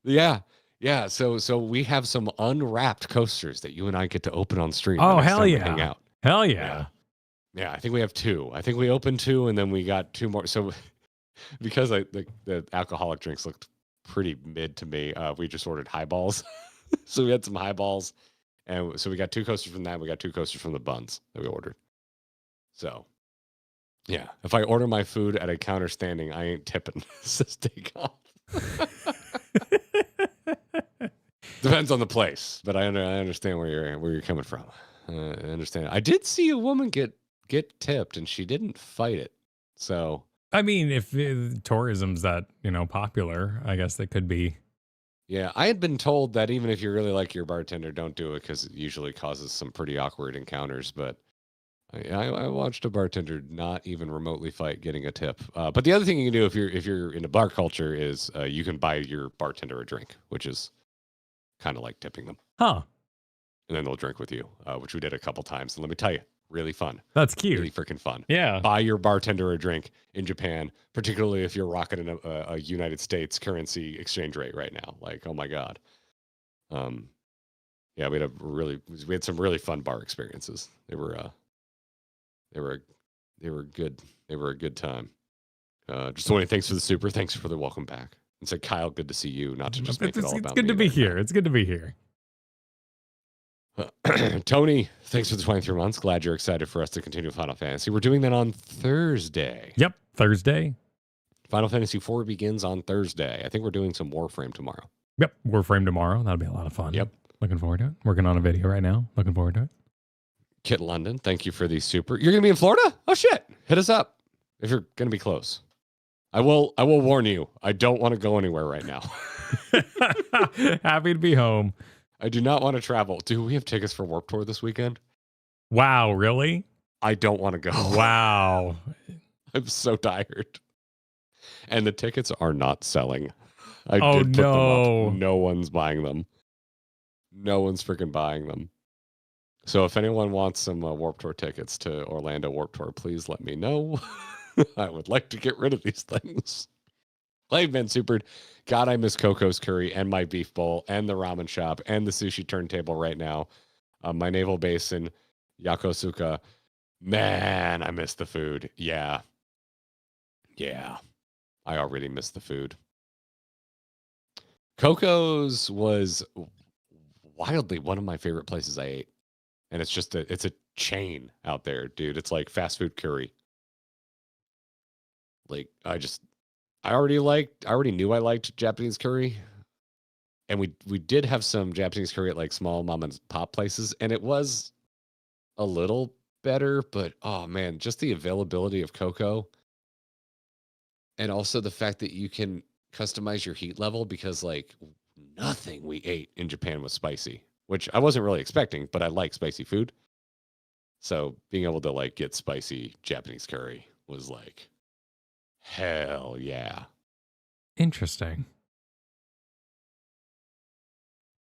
Yeah. Yeah. So we have some unwrapped coasters that you and I get to open on stream. Oh, hell yeah. Hang out. Hell yeah. Yeah, I think we have 2. I think we opened 2 and then we got 2 more. So because the alcoholic drinks looked pretty mid to me, we just ordered highballs. So we had some highballs. And so we got 2 coasters from that. We got 2 coasters from the buns that we ordered. So, yeah. If I order my food at a counter standing, I ain't tipping. Says take off. Depends on the place, but I understand where you're coming from. I understand. I did see a woman get tipped, and she didn't fight it. So, I mean, if tourism's that popular, I guess that could be. Yeah, I had been told that even if you really like your bartender, don't do it because it usually causes some pretty awkward encounters. But I watched a bartender not even remotely fight getting a tip. But the other thing you can do if you're into bar culture is you can buy your bartender a drink, which is kind of like tipping them. Huh. And then they'll drink with you, which we did a couple times. And let me tell you, really fun. That's cute. Really freaking fun. Yeah. Buy your bartender a drink in Japan, particularly if you're rocking a United States currency exchange rate right now. Like, oh my God. Yeah, we had some really fun bar experiences. They were good. They were a good time. Just Tony, thanks for the super. Thanks for the welcome back. And said, Kyle, good to see you. Not to just make it all about me. It's good to be here. It's good to be here. Tony, thanks for the 23 months. Glad you're excited for us to continue Final Fantasy. We're doing that on Thursday. Yep, Thursday. Final Fantasy 4 begins on Thursday. I think we're doing some Warframe tomorrow. Yep, Warframe tomorrow. That'll be a lot of fun. Yep. Looking forward to it. Working on a video right now. Looking forward to it. Kit London, thank you for the super. You're going to be in Florida? Oh, shit. Hit us up if you're going to be close. I will warn you. I don't want to go anywhere right now. Happy to be home. I do not want to travel. Do we have tickets for Warped Tour this weekend? Wow, really? I don't want to go. Wow. I'm so tired. And the tickets are not selling. I did put them up. No one's buying them. No one's freaking buying them. So if anyone wants some Warped Tour tickets to Orlando Warped Tour, please let me know. I would like to get rid of these things. Claveman supered. God, I miss Coco's curry and my beef bowl and the ramen shop and the sushi turntable right now. My naval base in Yokosuka. Man, I miss the food. Yeah. Yeah. I already miss the food. Coco's was wildly one of my favorite places I ate. And it's a chain out there, dude. It's like fast food curry. Like I already knew I liked Japanese curry. And we did have some Japanese curry at like small mom and pop places, and it was a little better, but oh man, just the availability of cocoa and also the fact that you can customize your heat level because like nothing we ate in Japan was spicy, which I wasn't really expecting, but I like spicy food. So being able to like get spicy Japanese curry was like hell yeah. Interesting.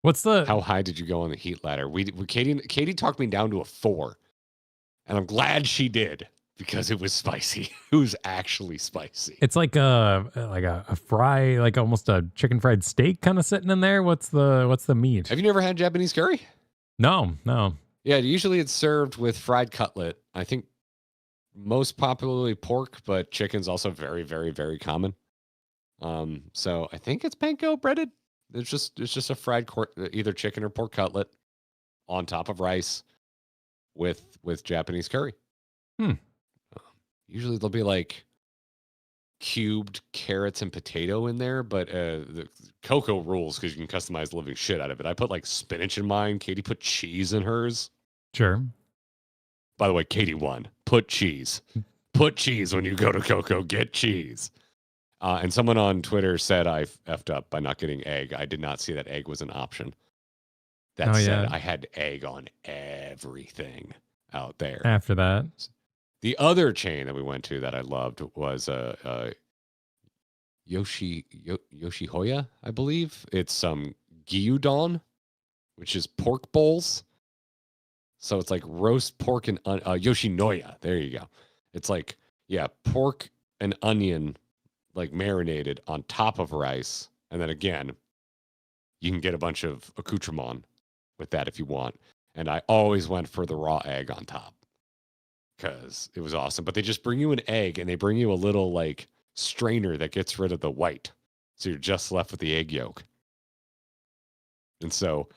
What's the How high did you go on the heat ladder? Katie talked me down to a 4. And I'm glad she did because it was spicy. It was actually spicy. It's like a fry, like almost a chicken fried steak kind of sitting in there. What's the meat? Have you never had Japanese curry? No. Yeah, usually it's served with fried cutlet. I think most popularly pork, but chicken's also very, very, very common. So I think it's panko breaded. It's just a fried either chicken or pork cutlet on top of rice with Japanese curry. Usually there'll be like cubed carrots and potato in there, but the cocoa rules because you can customize the living shit out of it. I put like spinach in mine. Katie put cheese in hers. Sure. By the way, Katie won. Put cheese. Put cheese when you go to Coco. Get cheese. And someone on Twitter said I effed up by not getting egg. I did not see that egg was an option. That said, I had egg on everything out there. After that. The other chain that we went to that I loved was Yoshihoya, I believe. It's some gyudon, which is pork bowls. So it's like roast pork and Yoshinoya. There you go. It's like, yeah, pork and onion like marinated on top of rice. And then again, you can get a bunch of accoutrement with that if you want. And I always went for the raw egg on top because it was awesome. But they just bring you an egg and they bring you a little like strainer that gets rid of the white. So you're just left with the egg yolk. And so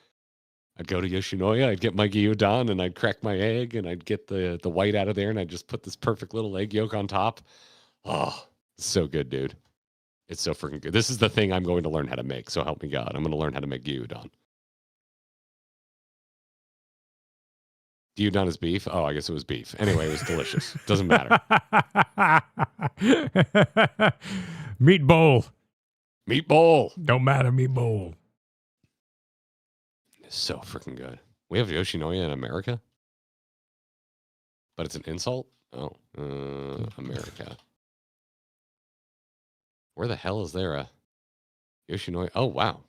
I'd go to Yoshinoya, I'd get my gyudon and I'd crack my egg and I'd get the white out of there and I'd just put this perfect little egg yolk on top. Oh, it's so good, dude. It's so freaking good. This is the thing I'm going to learn how to make. So help me God. I'm going to learn how to make gyudon. Gyudon is beef? Oh, I guess it was beef. Anyway, it was delicious. Doesn't matter. Meat bowl. Meat bowl. Don't matter, meat bowl. It's so freaking good. We have Yoshinoya in America? But it's an insult? Oh, America. Where the hell is there a Yoshinoya? Oh, wow.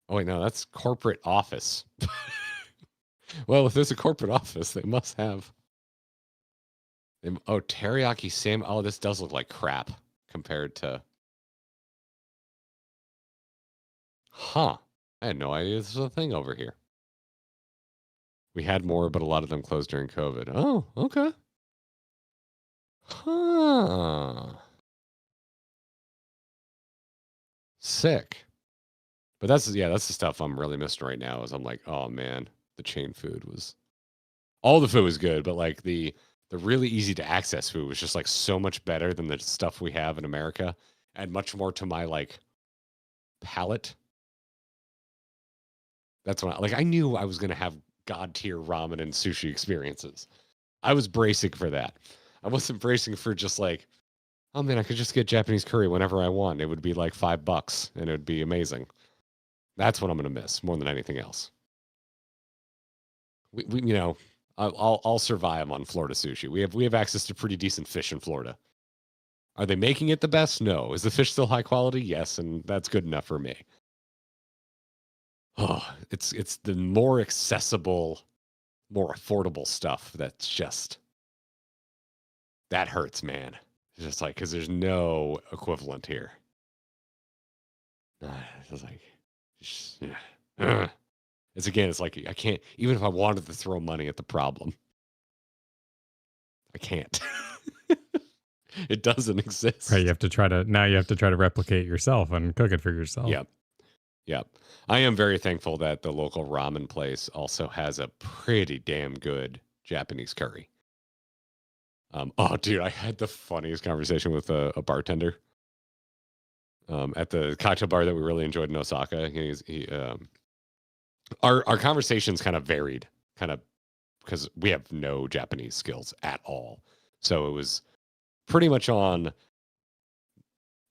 Oh, wait, no, that's corporate office. Well, if there's a corporate office, they must have. Oh, teriyaki salmon. Oh, this does look like crap compared to. Huh. I had no idea this was a thing over here. We had more, but a lot of them closed during COVID. Oh, okay. Huh. Sick. But that's the stuff I'm really missing right now is I'm like, oh man, the chain food was all the food was good, but like the really easy to access food was just like so much better than the stuff we have in America and much more to my like palate. That's when I knew I was going to have god tier ramen and sushi experiences. I was bracing for that. I wasn't bracing for just like, oh man, I could just get Japanese curry whenever I want. It would be like $5 and it would be amazing. That's what I'm going to miss more than anything else. We I'll survive on Florida sushi. We have access to pretty decent fish in Florida. Are they making it the best? No. Is the fish still high quality? Yes, and that's good enough for me. Oh, it's the more accessible, more affordable stuff that's just that hurts, man. It's just like because there's no equivalent here. It's like, yeah. It's like I can't, even if I wanted to throw money at the problem, I can't. It doesn't exist. Right, you have to try to replicate yourself and cook it for yourself. Yep. I am very thankful that the local ramen place also has a pretty damn good Japanese curry. Oh, dude, I had the funniest conversation with a bartender at the cocktail bar that we really enjoyed in Osaka. Our conversations kind of varied, kind of because we have no Japanese skills at all. So it was pretty much on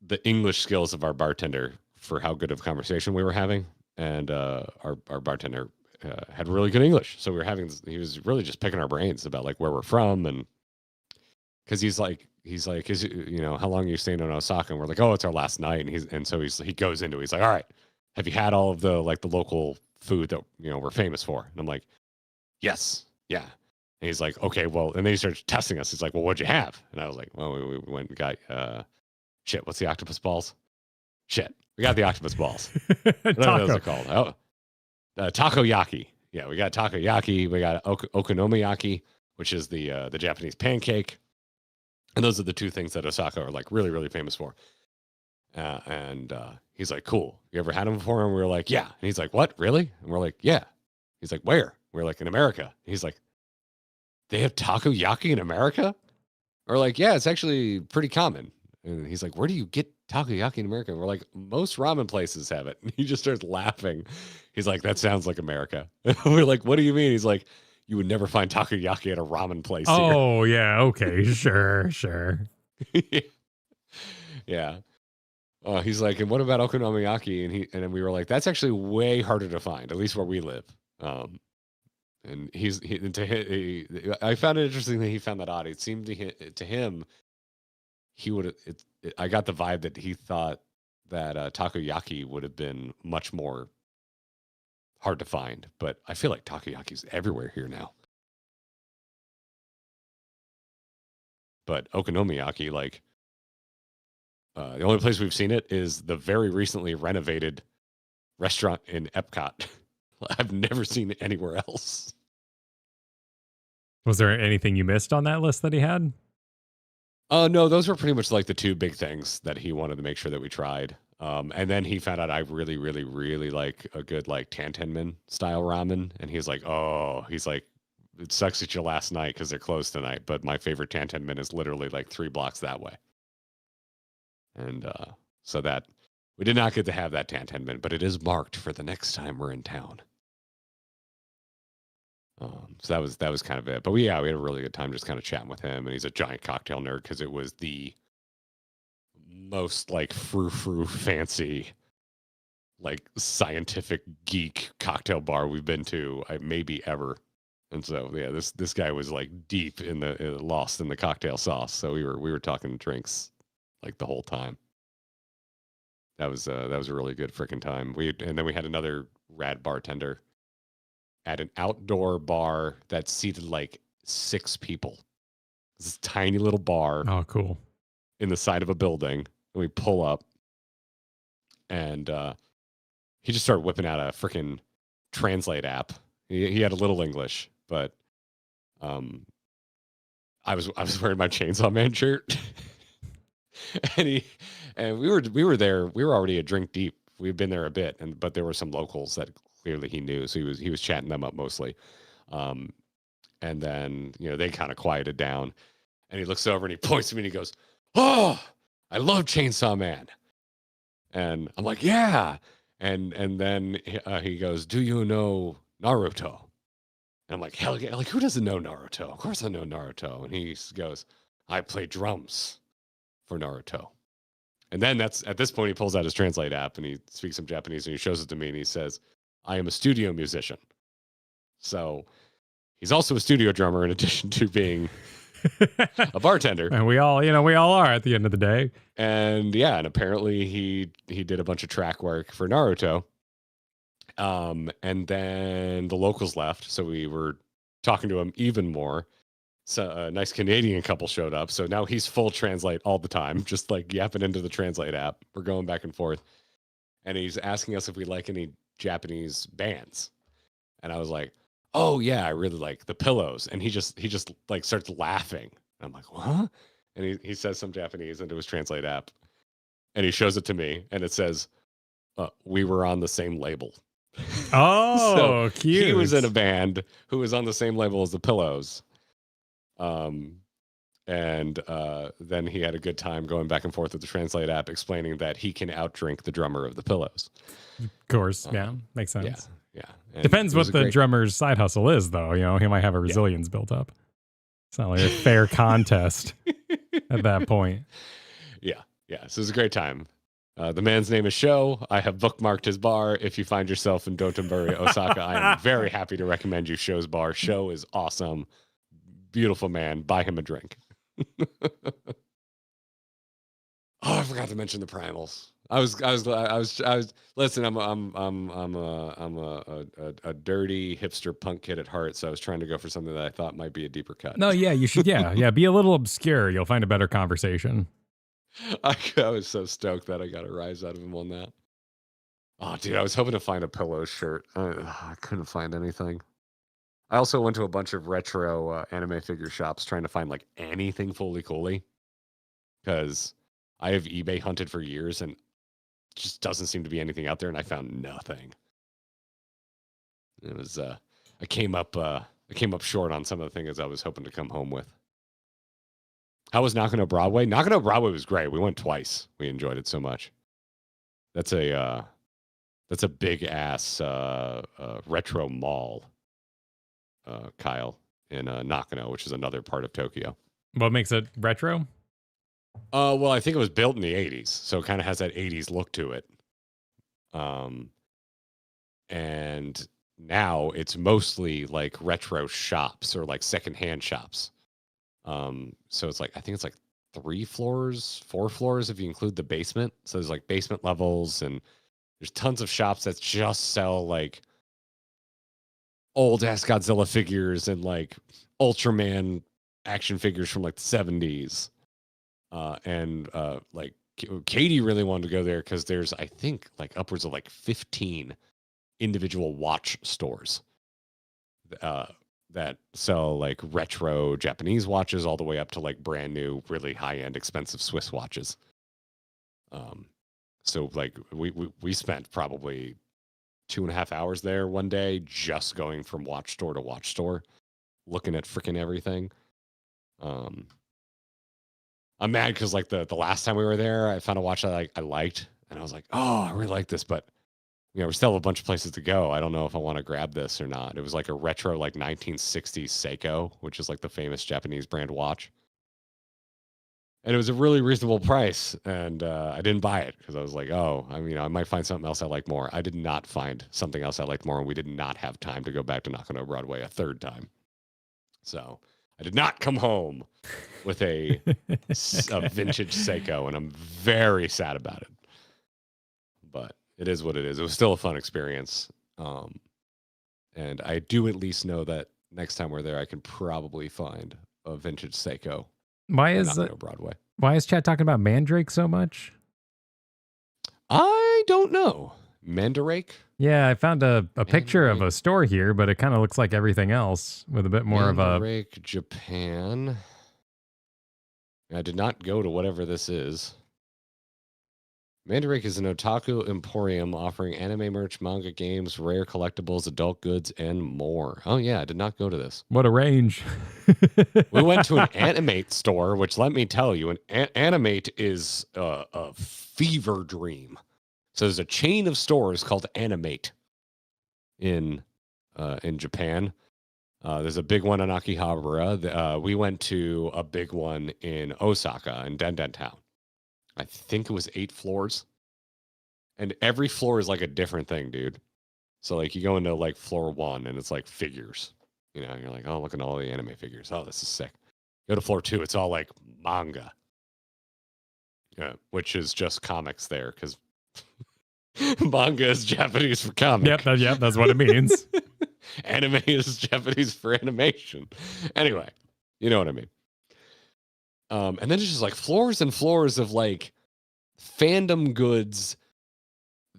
the English skills of our bartender for how good of a conversation we were having. And our bartender had really good English. So he was really just picking our brains about like where we're from. And because he's like, how long are you staying in Osaka? And we're like, oh, it's our last night. And so he goes into it. He's like, all right, have you had all of the local food that, we're famous for? And I'm like, yes. Yeah. And he's like, okay, well, and then he starts testing us. He's like, well, what'd you have? And I was like, well, we went and got, shit, what's the octopus balls? Shit, we got the octopus balls. What are those called? Oh, takoyaki. Yeah, we got takoyaki. We got okonomiyaki, which is the Japanese pancake. And those are the two things that Osaka are like really, really famous for. And he's like, cool. You ever had them before? And we were like, yeah. And he's like, what? Really? And we're like, yeah. He's like, where? We're like, in America. And he's like, they have takoyaki in America? We're like, yeah, it's actually pretty common. And he's like, where do you get takoyaki in America? And we're like, most ramen places have it. And he just starts laughing. He's like, that sounds like America. And we're like, what do you mean? He's like, you would never find takoyaki at a ramen place here. Oh, yeah. Okay. Sure. Yeah. He's like, and what about okonomiyaki? And then we were like, that's actually way harder to find, at least where we live. And I found it interesting that he found that odd. It seemed to him, I got the vibe that he thought that takoyaki would have been much more hard to find, but I feel like takoyaki is everywhere here now. But okonomiyaki, like, the only place we've seen it is the very recently renovated restaurant in Epcot. I've never seen it anywhere else. Was there anything you missed on that list that he had? No, those were pretty much like the two big things that he wanted to make sure that we tried. And then he found out I really, really, really like a good like tantenmen style ramen. And he's like, it sucks at you last night because they're closed tonight. But my favorite tantenmen is literally like 3 blocks that way. And so that we did not get to have that tantenmen, but it is marked for the next time we're in town. So that was kind of it. But we had a really good time just kind of chatting with him. And he's a giant cocktail nerd because it was the most like frou-frou fancy, like scientific geek cocktail bar we've been to maybe ever. And so yeah, this guy was like deep in lost in the cocktail sauce. So we were talking drinks like the whole time. That was a really good freaking time. And then we had another rad bartender at an outdoor bar that seated like 6 people. This tiny little bar. Oh, cool. In the side of a building. And we pull up and he just started whipping out a freaking translate app. He had a little English, but I was wearing my Chainsaw Man shirt. and we were there. We were already a drink deep. We'd been there a bit, but there were some locals that clearly he knew, so he was chatting them up mostly. And then they kind of quieted down, and he looks over and he points to me and he goes, "Oh, I love Chainsaw Man." And I'm like, "Yeah." And then he goes, "Do you know Naruto?" And I'm like, "Hell yeah!" Like, who doesn't know Naruto? Of course I know Naruto. And he goes, "I play drums for Naruto." And then at this point, he pulls out his translate app and he speaks some Japanese and he shows it to me and he says, "I am a studio musician." So he's also a studio drummer in addition to being a bartender. And we all are at the end of the day. And yeah, and apparently he did a bunch of track work for Naruto. And then the locals left, so we were talking to him even more. So a nice Canadian couple showed up. So now he's full translate all the time, just like yapping into the translate app. We're going back and forth. And he's asking us if we like any Japanese bands. And I was like, oh yeah, I really like the pillows. And he just like starts laughing. And I'm like, what? And he says some Japanese into his translate app. And he shows it to me and it says, we were on the same label. Oh, so cute. He was in a band who was on the same label as the Pillows. And then he had a good time going back and forth with the Translate app, explaining that he can outdrink the drummer of the Pillows. Of course, yeah, makes sense. Yeah. Depends what the drummer's side hustle is, though. You know, he might have a resilience built up. It's not like a fair contest at that point. Yeah. So it was a great time. The man's name is Sho. I have bookmarked his bar. If you find yourself in Dotonbori, Osaka, I am very happy to recommend you Sho's bar. Sho is awesome. Beautiful man. Buy him a drink. I forgot to mention the primals. I was listen, I'm a dirty hipster punk kid at heart, so I was trying to go for something that I thought might be a deeper cut. No, yeah, you should be a little obscure. You'll find a better conversation. I was so stoked that I got a rise out of him on that. Oh, dude, I was hoping to find a pillow shirt. I couldn't find anything. I also went to a bunch of retro anime figure shops trying to find like anything fully coolly, because I have eBay hunted for years and just doesn't seem to be anything out there, and I found nothing. It was I came up short on some of the things I was hoping to come home with. How was Nakano Broadway? Nakano Broadway was great. We went twice. We enjoyed it so much. That's a big ass retro mall, Kyle, in Nakano, which is another part of Tokyo. What makes it retro? Well, I think it was built in the 80s, so it kind of has that 80s look to it. And now it's mostly like retro shops or like secondhand shops. So it's like, I think it's like 4 floors if you include the basement. So there's like basement levels, and there's tons of shops that just sell like old ass Godzilla figures and like Ultraman action figures from like the 70s. Like Katie really wanted to go there because there's, I think, like upwards of like 15 individual watch stores that sell like retro Japanese watches all the way up to like brand new, really high end, expensive Swiss watches. So like we spent probably 2.5 hours there one day just going from watch store to watch store, looking at freaking everything. I'm mad because like the last time we were there, I found a watch that I liked, and I was like, oh, I really like this, but we still have a bunch of places to go. I don't know if I want to grab this or not. It was like a retro like 1960s Seiko, which is like the famous Japanese brand watch. And it was a really reasonable price, and I didn't buy it because I was like, oh, I might find something else I like more. I did not find something else I liked more, and we did not have time to go back to Nakano Broadway a third time. So I did not come home with a vintage Seiko, and I'm very sad about it. But it is what it is. It was still a fun experience. And I do at least know that next time we're there, I can probably find a vintage Seiko. Why is Broadway? Why is Chad talking about Mandrake so much? I don't know. Mandrake? Yeah, I found a picture of a store here, but it kind of looks like everything else with a bit more of a... Mandrake, Japan. I did not go to whatever this is. Mandrake is an otaku emporium offering anime merch, manga, games, rare collectibles, adult goods, and more. Oh, yeah, I did not go to this. What a range. We went to an Animate store, which, let me tell you, Animate is a fever dream. So there's a chain of stores called Animate in Japan. There's a big one in Akihabara. We went to a big one in Osaka, in Denden Town. I think it was 8 floors. And every floor is like a different thing, dude. So like you go into like floor 1 and it's like figures. You're like, oh, look at all the anime figures. Oh, this is sick. Go to floor 2, it's all like manga. Yeah, which is just comics there, because manga is Japanese for comic. Yep, that's what it means. Anime is Japanese for animation. Anyway, you know what I mean. And then it's just like floors and floors of like fandom goods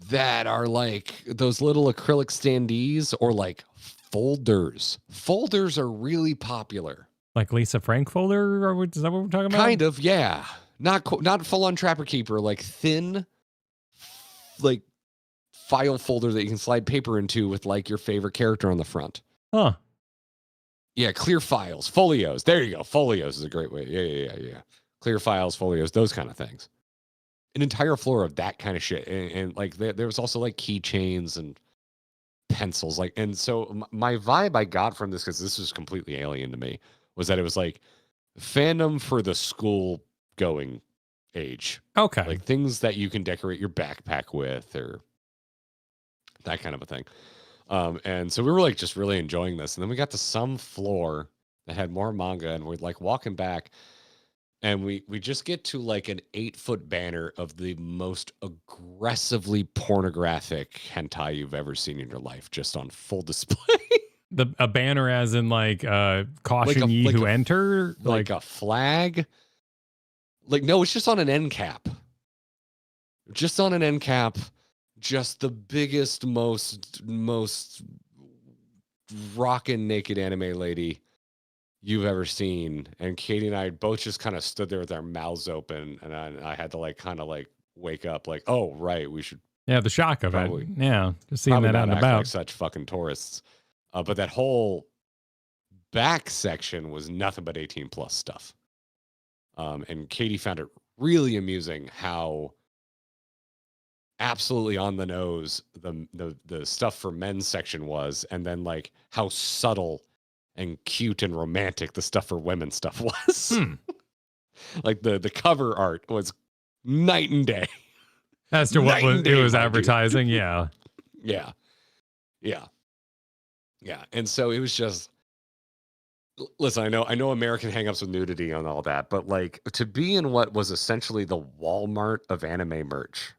that are like those little acrylic standees or like folders. Folders are really popular. Like Lisa Frank folder, or is that what we're talking about? Kind of, yeah. Not full on Trapper Keeper, like thin, like file folder that you can slide paper into with like your favorite character on the front. Huh. Yeah, clear files, folios. There you go. Folios is a great way. Yeah. Clear files, folios, those kind of things. An entire floor of that kind of shit. And like there was also like keychains and pencils. Like, and so my vibe I got from this, because this was completely alien to me, was that it was like fandom for the school going age. Okay. Like things that you can decorate your backpack with or that kind of a thing. And so we were like just really enjoying this. And then we got to some floor that had more manga, and we're like walking back, and we just get to like an 8-foot banner of the most aggressively pornographic hentai you've ever seen in your life, just on full display. A banner as in like caution ye who enter? Like a flag? Like, no, it's just on an end cap. Just on an end cap. Just the biggest, most rockin' naked anime lady you've ever seen. And Katie and I both just kind of stood there with our mouths open, and I had to like kind of like wake up like, oh right, we should. Yeah, the shock of it. Yeah, just seeing that out and about. Like such fucking tourists. But that whole back section was nothing but 18 plus stuff. And Katie found it really amusing how absolutely on the nose the stuff for men's section was, and then like how subtle and cute and romantic the stuff for women's stuff was. Like the cover art was night and day as to what it was advertising. Yeah. And so it was just, listen, I know American hangups with nudity and all that, but like to be in what was essentially the Walmart of anime merch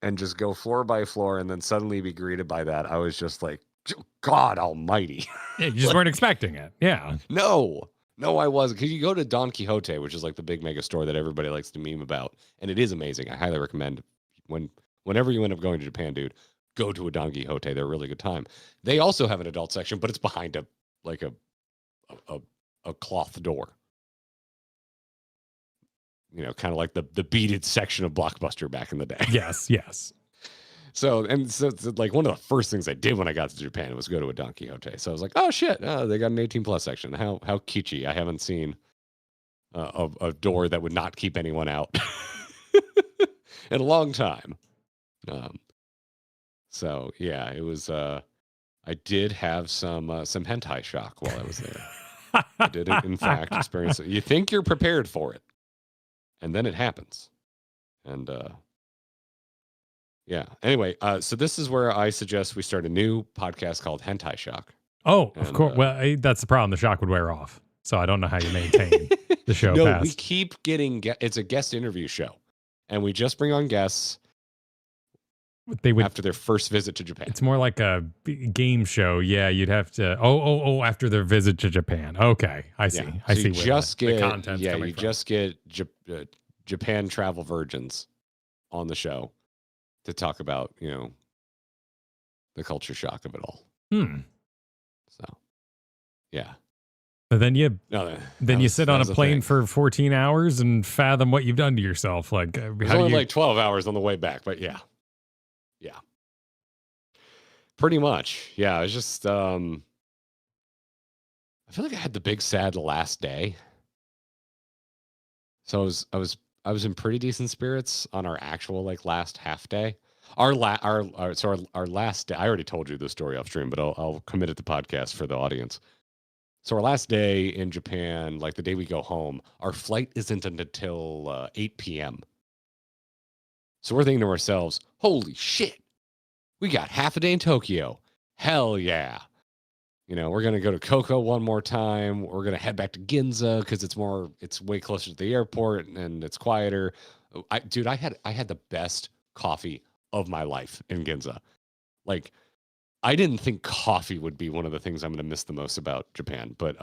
and just go floor by floor and then suddenly be greeted by that, I was just like, God almighty. Yeah, you just weren't expecting it. Yeah. No, I wasn't. Because you go to Don Quixote, which is like the big mega store that everybody likes to meme about, and it is amazing. I highly recommend whenever you end up going to Japan, dude, go to a Don Quixote. They're a really good time. They also have an adult section, but it's behind a cloth door. You know, kind of like the beaded section of Blockbuster back in the day. Yes. So like one of the first things I did when I got to Japan was go to a Don Quixote. So I was like, oh shit, they got an 18 plus section. How kitschy. I haven't seen a door that would not keep anyone out in a long time. So yeah, it was, I did have some hentai shock while I was there. I did in fact experience it. You think you're prepared for it, and then it happens. And, yeah. Anyway, so this is where I suggest we start a new podcast called Hentai Shock. Oh, of course. Well, that's the problem. The shock would wear off. So I don't know how you maintain the show. No, we keep getting. It's a guest interview show, and we just bring on guests. They would after their first visit to Japan. It's more like a game show. Yeah, you'd have to. Oh, after their visit to Japan. Okay, I see. Yeah. I see. You just get the content's coming from. Just get Japan travel virgins on the show to talk about, you know, the culture shock of it all. So, yeah. But then you sit on a plane for 14 hours and fathom what you've done to yourself. Like, it's only like 12 hours on the way back, but yeah. Pretty much. Yeah, I was just I feel like I had the big sad last day. So I was in pretty decent spirits on our actual like last half day. Our last day, I already told you the story off stream, but I'll commit it to podcast for the audience. So our last day in Japan, like the day we go home, our flight isn't until 8 p.m. So we're thinking to ourselves, holy shit, we got half a day in Tokyo. Hell yeah. You know, we're going to go to Koko one more time. We're going to head back to Ginza because it's way closer to the airport and it's quieter. I had the best coffee of my life in Ginza. Like, I didn't think coffee would be one of the things I'm going to miss the most about Japan, but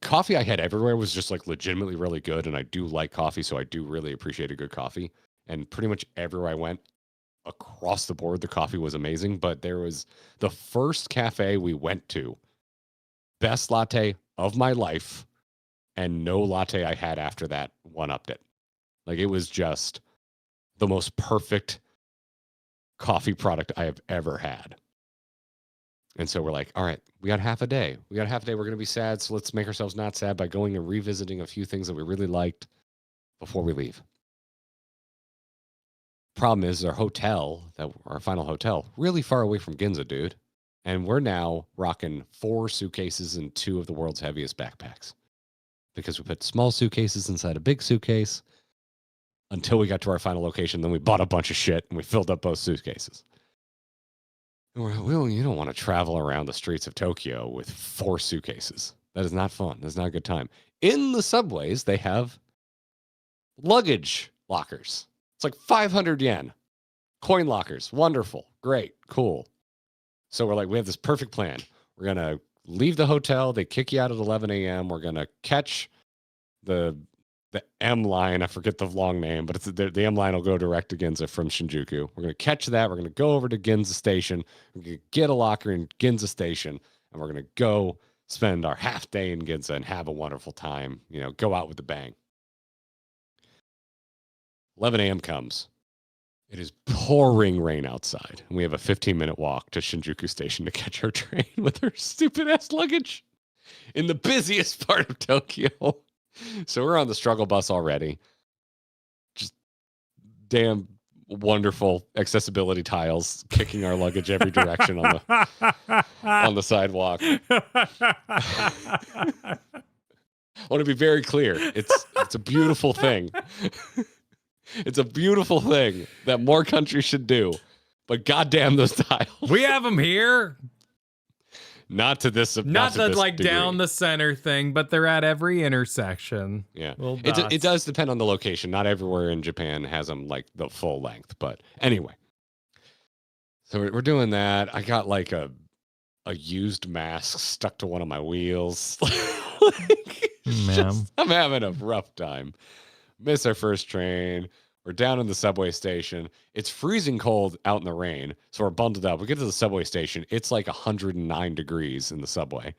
coffee I had everywhere was just like legitimately really good, and I do like coffee, so I do really appreciate a good coffee. And pretty much everywhere I went across the board, the coffee was amazing. But there was the first cafe we went to, best latte of my life, and no latte I had after that one-upped it. Like, it was just the most perfect coffee product I have ever had. And so we're like, all right, we got half a day. We're going to be sad. So let's make ourselves not sad by going and revisiting a few things that we really liked before we leave. Problem is, our final hotel, really far away from Ginza, dude. And we're now rocking 4 suitcases and 2 of the world's heaviest backpacks. Because we put small suitcases inside a big suitcase until we got to our final location. Then we bought a bunch of shit and we filled up both suitcases. And we're like, well, you don't want to travel around the streets of Tokyo with 4 suitcases. That is not fun. That's not a good time. In the subways, they have luggage lockers. It's like 500 yen. Coin lockers. Wonderful. Great. Cool. So we're like, we have this perfect plan. We're going to leave the hotel. They kick you out at 11 a.m. We're going to catch the M line. I forget the long name, but it's the M line will go direct to Ginza from Shinjuku. We're going to catch that. We're going to go over to Ginza Station. We're going to get a locker in Ginza Station, and we're going to go spend our half day in Ginza and have a wonderful time. You know, go out with a bang. 11 a.m. comes. It is pouring rain outside, and we have a 15-minute walk to Shinjuku Station to catch our train with our stupid-ass luggage in the busiest part of Tokyo. So we're on the struggle bus already. Just damn wonderful accessibility tiles kicking our luggage every direction on the sidewalk. I want to be very clear. It's a beautiful thing. It's a beautiful thing that more countries should do. But goddamn those tiles. We have them here. Not to this like degree. Down the center thing, but they're at every intersection. Yeah. It does depend on the location. Not everywhere in Japan has them like the full length. But anyway. So we're doing that. I got like a used mask stuck to one of my wheels. I'm having a rough time. Miss our first train. We're down in the subway station. It's freezing cold out in the rain, so we're bundled up. We get to the subway station. It's like 109 degrees in the subway.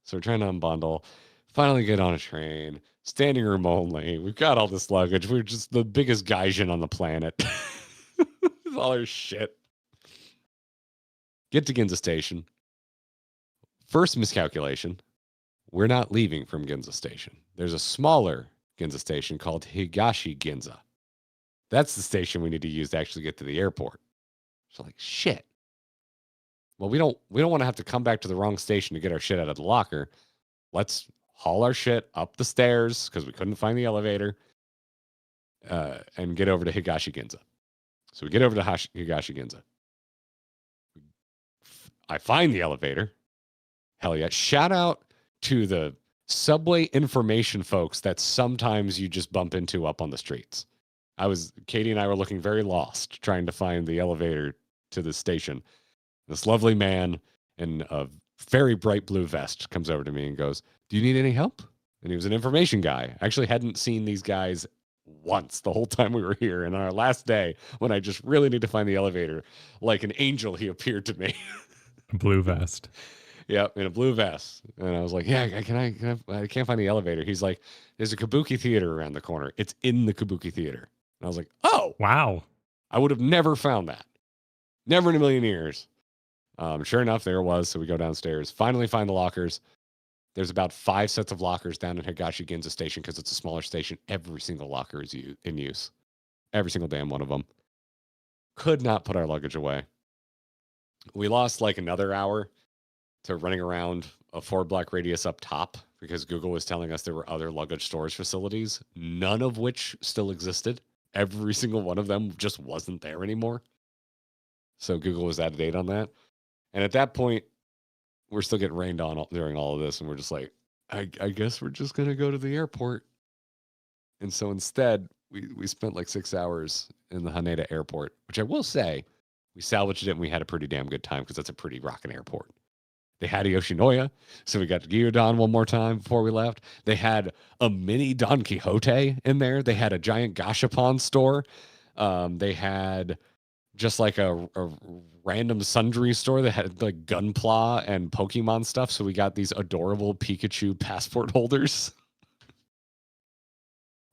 So we're trying to unbundle. Finally get on a train. Standing room only. We've got all this luggage. We're just the biggest gaijin on the planet. With all our shit. Get to Ginza Station. First miscalculation. We're not leaving from Ginza Station. There's a smaller Ginza Station called Higashi Ginza. That's the station we need to use to actually get to the airport. So like, shit. Well, we don't want to have to come back to the wrong station to get our shit out of the locker. Let's haul our shit up the stairs because we couldn't find the elevator and get over to Higashi Ginza. So we get over to Higashi Ginza. I find the elevator. Hell yeah. Shout out to the subway information folks that sometimes you just bump into up on the streets. Katie and I were looking very lost trying to find the elevator to the station. This lovely man in a very bright blue vest comes over to me and goes, "Do you need any help?" And he was an information guy. I actually hadn't seen these guys once the whole time we were here. And on our last day, when I just really need to find the elevator, like an angel, he appeared to me. Blue vest. Yep, in a blue vest. And I was like, yeah, I can't find the elevator. He's like, there's a Kabuki theater around the corner. It's in the Kabuki theater. And I was like, oh. Wow. I would have never found that. Never in a million years. Sure enough, there it was. So we go downstairs, finally find the lockers. There's about 5 sets of lockers down in Higashi Ginza Station because it's a smaller station. Every single locker is in use. Every single damn one of them. Could not put our luggage away. We lost like another hour to running around a 4-block radius up top because Google was telling us there were other luggage storage facilities, none of which still existed. Every single one of them just wasn't there anymore. So Google was out of date on that. And at that point, we're still getting rained on during all of this. And we're just like, I guess we're just going to go to the airport. And so instead, we spent like 6 hours in the Haneda airport, which I will say, we salvaged it and we had a pretty damn good time because that's a pretty rockin' airport. They had a Yoshinoya, so we got to Gyudon one more time before we left. They had a mini Don Quixote in there. They had a giant Gashapon store. They had just like a random sundry store that had like Gunpla and Pokemon stuff. So we got these adorable Pikachu passport holders.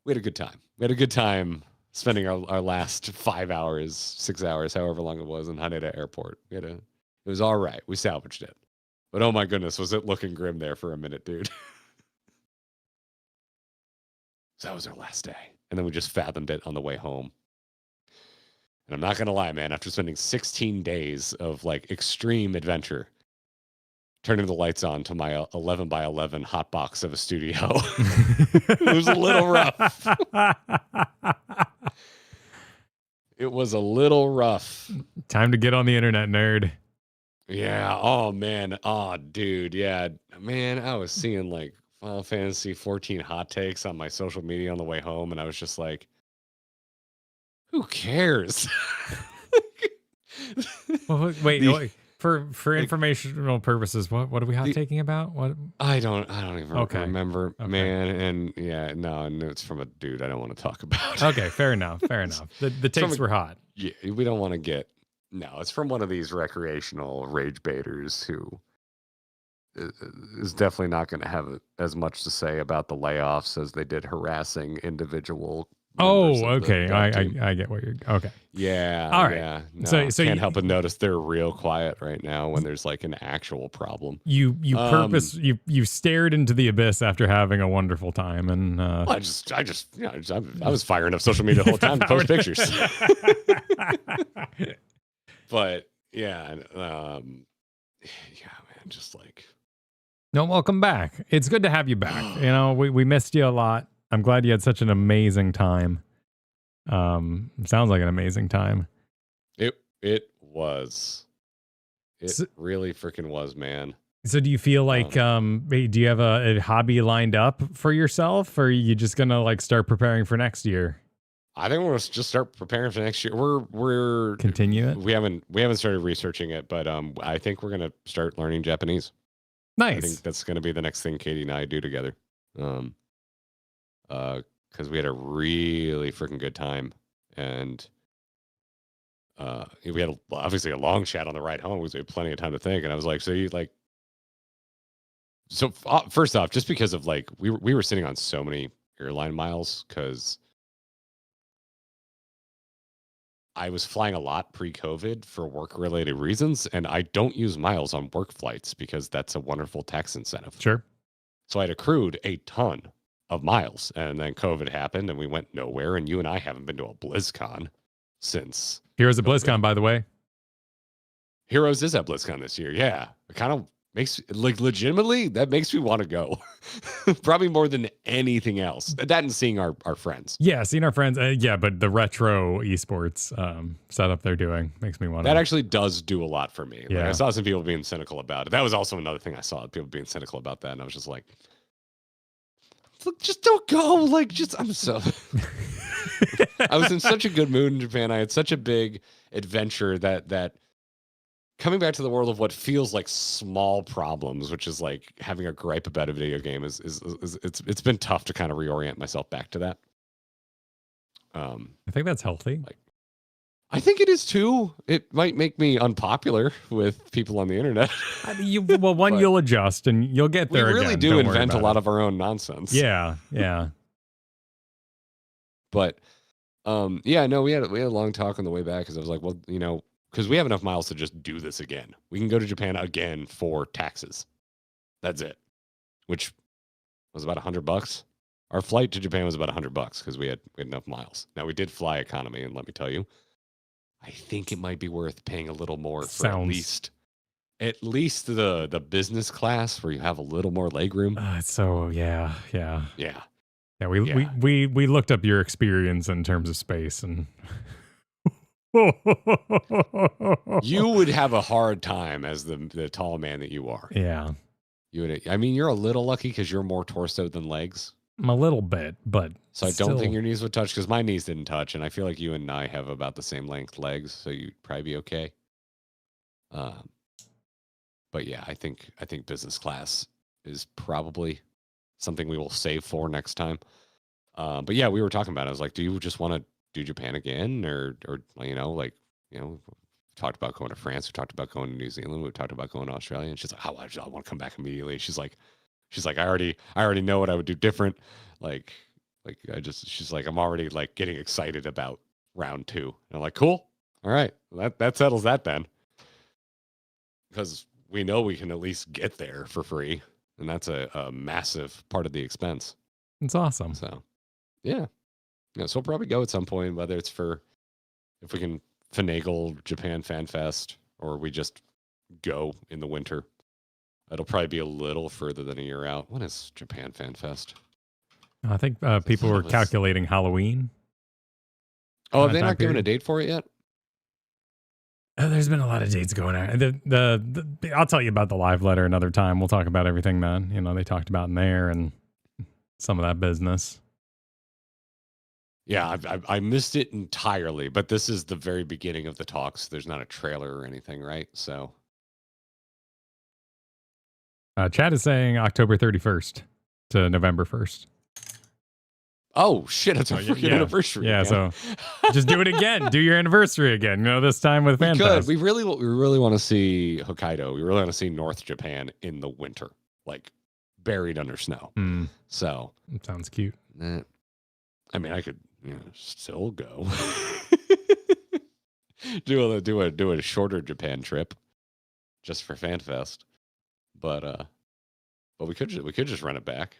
We had a good time. We had a good time spending our last 5 hours, 6 hours, however long it was in Haneda Airport. It was all right. We salvaged it. But oh my goodness, was it looking grim there for a minute, dude. So that was our last day. And then we just fathomed it on the way home. And I'm not going to lie, man, after spending 16 days of like extreme adventure, turning the lights on to my 11 by 11 hot box of a studio, it was a little rough. It was a little rough. Time to get on the internet, nerd. Yeah. Oh, man. Oh, dude. Yeah. Man, I was seeing like Final Fantasy 14 hot takes on my social media on the way home, and I was just like, who cares? Well, wait. For informational purposes, what are we hot taking about? What? I don't even remember, man. And yeah, no, it's from a dude I don't want to talk about. Okay, fair enough. The takes were hot. Yeah, we don't want to get. No, it's from one of these recreational rage baiters who is definitely not going to have as much to say about the layoffs as they did harassing individual. Oh, okay. I get what you're. Okay. Yeah. All right. Yeah. No, so can't help but notice they're real quiet right now when there's like an actual problem. You stared into the abyss after having a wonderful time, and I was firing up social media the whole time to post pictures. But yeah, man, just like. No, welcome back. It's good to have you back. You know, we missed you a lot. I'm glad you had such an amazing time. Sounds like an amazing time. It was. It really freaking was, man. So do you feel like, do you have a hobby lined up for yourself, or are you just going to like start preparing for next year? I think we're going to just start preparing for next year. We're continue it. We haven't started researching it, but I think we're going to start learning Japanese. Nice. I think that's going to be the next thing Katie and I do together. Because we had a really freaking good time, and we had obviously a long chat on the ride home because we had plenty of time to think. And I was like, first off, just because of like we were sitting on so many airline miles because I was flying a lot pre-COVID for work-related reasons, and I don't use miles on work flights because that's a wonderful tax incentive. Sure. So I'd accrued a ton of miles, and then COVID happened, and we went nowhere, and you and I haven't been to a BlizzCon since. Heroes of BlizzCon, by the way. Heroes is at BlizzCon this year, yeah. It kind of makes, like, legitimately, that makes me want to go. Probably more than anything else. That and seeing our friends. Yeah, seeing our friends. But the retro esports setup they're doing makes me want to. That actually does do a lot for me. Yeah. Like, I saw some people being cynical about it. That was also another thing I saw, people being cynical about that, and I was just like, look, just don't go. Like, I'm so. I was in such a good mood in Japan. I had such a big adventure that coming back to the world of what feels like small problems, which is like having a gripe about a video game, is it's been tough to kind of reorient myself back to that. I think that's healthy. Like, I think it is too. It might make me unpopular with people on the internet. You'll adjust and you'll get there. We really do invent a lot of our own nonsense. Yeah. But we had a long talk on the way back because I was like, well, because we have enough miles to just do this again. We can go to Japan again for taxes. That's it. Which was about $100. Our flight to Japan was about $100 because we had enough miles. Now we did fly economy, and let me tell you, I think it might be worth paying a little more for at least the business class where you have a little more legroom. Yeah, we looked up your experience in terms of space, and you would have a hard time as the tall man that you are. Yeah, you would. I mean, you're a little lucky because you're more torso than legs. I'm a little bit, but so I don't think your knees would touch because my knees didn't touch, and I feel like you and I have about the same length legs, so you'd probably be okay. But yeah, I think business class is probably something we will save for next time. But yeah, we were talking about it. I was like, do you just want to do Japan again, or talked about going to France. We talked about going to New Zealand. We talked about going to Australia. And she's like, oh, I want to come back immediately. She's like, I already know what I would do different. She's like, I'm already like getting excited about round 2. And I'm like, cool. All right. That settles that then. Because we know we can at least get there for free. And that's a massive part of the expense. It's awesome. So, yeah. So we'll probably go at some point, whether it's if we can finagle Japan Fan Fest or we just go in the winter. It'll probably be a little further than a year out. When is Japan Fan Fest? I think people were calculating Halloween. Oh, have they not given a date for it yet? There's been a lot of dates going on. I'll tell you about the live letter another time. We'll talk about everything then. They talked about in there and some of that business. Yeah, I missed it entirely, but this is the very beginning of the talks. There's not a trailer or anything, right? So, Chad is saying October 31st to November 1st. Oh shit! It's our freaking anniversary. Yeah, again. So just do it again. Do your anniversary again. This time with FanFest. We really want to see Hokkaido. We really want to see North Japan in the winter, like buried under snow. So it sounds cute. I mean, I could still go do a shorter Japan trip just for FanFest, but we could just run it back.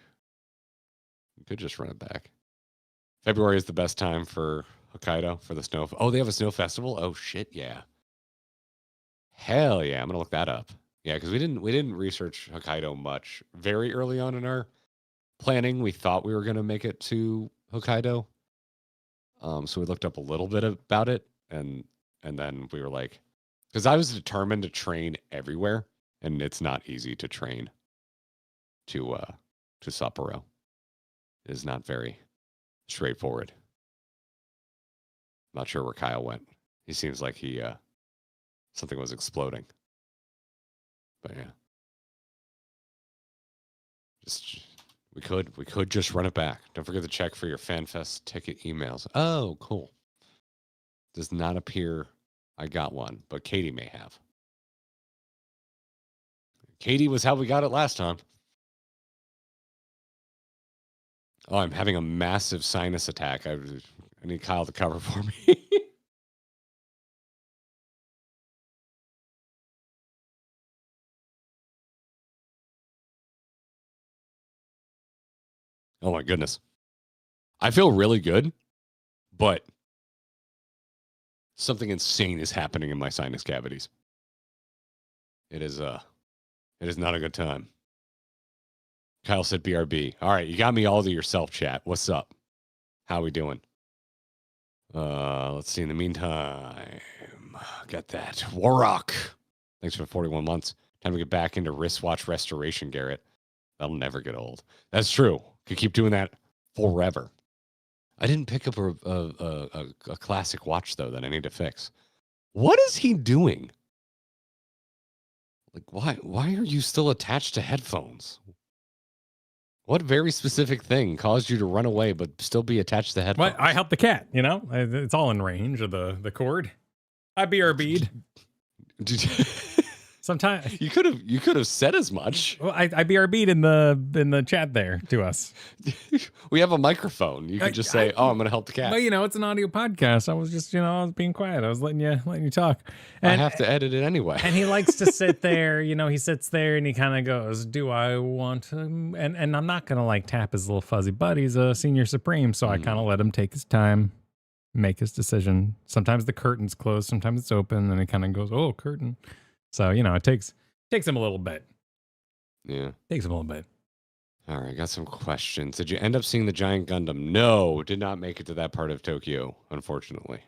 February is the best time for Hokkaido for the snow. Oh, they have a snow festival. Oh shit, yeah. Hell yeah, I'm gonna look that up. Yeah, because we didn't research Hokkaido much very early on in our planning. We thought we were gonna make it to Hokkaido. So we looked up a little bit about it, and then we were like, because I was determined to train everywhere, and it's not easy to train to Sapporo. It is not very straightforward. Not sure where Kyle went. He seems like something was exploding. But yeah, we could just run it back. Don't forget to check for your FanFest ticket emails. Oh, cool. Does not appear I got one, but Katie may have. Katie was how we got it last time. Oh, I'm having a massive sinus attack. I need Kyle to cover for me. Oh my goodness. I feel really good, but something insane is happening in my sinus cavities. It is not a good time. Kyle said BRB. All right, you got me all to yourself, chat. What's up? How we doing? Let's see. In the meantime, got that. Warrock. Thanks for 41 months. Time to get back into wristwatch restoration, Garrett. That'll never get old. That's true. Could keep doing that forever. I didn't pick up a classic watch, though, that I need to fix. What is he doing? Like, why are you still attached to headphones? What very specific thing caused you to run away but still be attached to headphones? Well, I helped the cat, It's all in range of the cord. I BRB'd. Sometimes you could have said as much. Well, I BRB'd in the chat there to us. We have a microphone. You could just say, "Oh, I'm going to help the cat." Well, it's an audio podcast. I was just, I was being quiet. I was letting you talk. And I have to edit it anyway. And he likes to sit there. He sits there and he kind of goes, "Do I want to?" And I'm not going to tap his little fuzzy butt. He's a senior supreme, so I kind of let him take his time, make his decision. Sometimes the curtain's closed, sometimes it's open, and it kind of goes, "Oh, curtain." So, it takes him a little bit. Yeah. Takes him a little bit. All right, got some questions. Did you end up seeing the giant Gundam? No, did not make it to that part of Tokyo, unfortunately.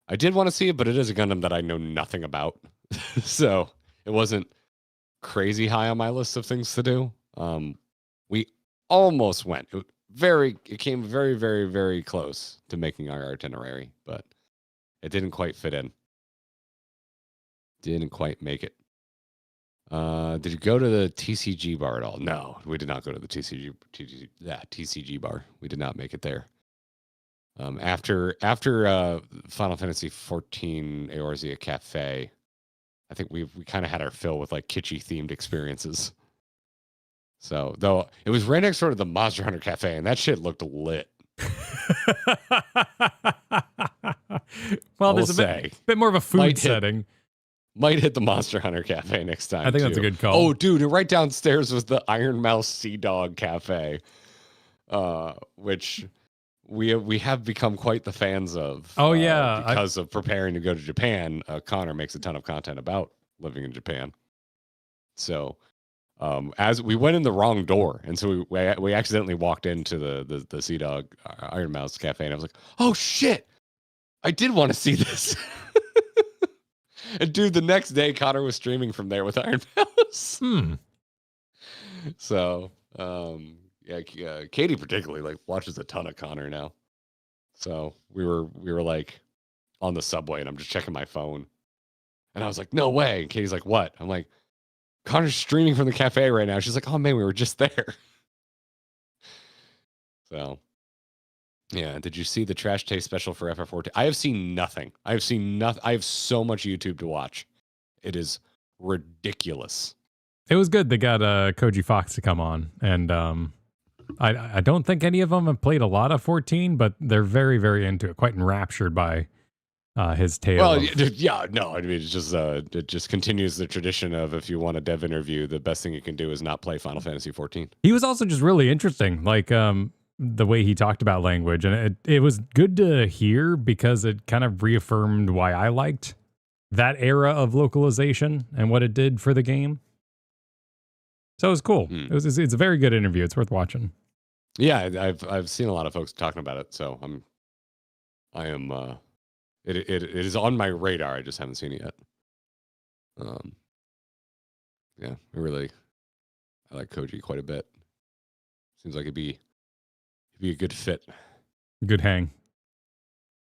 I did want to see it, but it is a Gundam that I know nothing about. So it wasn't crazy high on my list of things to do. We almost went. It came very, very, very close to making our itinerary, but it didn't quite fit in. Didn't quite make it. Did you go to the TCG bar at all? No, we did not go to the TCG bar. We did not make it there. After Final Fantasy 14 Eorzea Cafe, I think we kind of had our fill with like kitschy themed experiences. So though it was right next door to the Monster Hunter Cafe, and that shit looked lit. Well, there's a bit more of a food setting. Might hit the Monster Hunter Cafe next time. I think that's a good call. Oh, dude, and right downstairs was the Iron Mouse Sea Dog Cafe, which we have become quite the fans of. Oh yeah, because of preparing to go to Japan. Connor makes a ton of content about living in Japan. So, as we went in the wrong door, and so we accidentally walked into the Sea Dog Iron Mouse Cafe, and I was like, oh shit, I did want to see this. And dude, the next day Connor was streaming from there with Iron Mouse. So, Katie particularly like watches a ton of Connor now. So we were like on the subway, and I'm just checking my phone, and I was like, no way. And Katie's like, what? I'm like, Connor's streaming from the cafe right now. She's like, oh man, we were just there. So, yeah. Did you see the Trash Taste special for FF14? I have seen nothing. I have so much YouTube to watch. It is ridiculous. It was good. They got Koji Fox to come on, and I don't think any of them have played a lot of 14, but they're very, very into it, quite enraptured by his tale. Well, yeah, no, I mean, it's just it just continues the tradition of, if you want a dev interview, the best thing you can do is not play Final Fantasy 14. He was also just really interesting, like the way he talked about language, and it was good to hear because it kind of reaffirmed why I liked that era of localization and what it did for the game. So it was cool. It's a very good interview. It's worth watching. Yeah, I've seen a lot of folks talking about it, so I am it is on my radar. I just haven't seen it yet. Yeah, I like Koji quite a bit. Seems like it'd be a good fit. Good hang.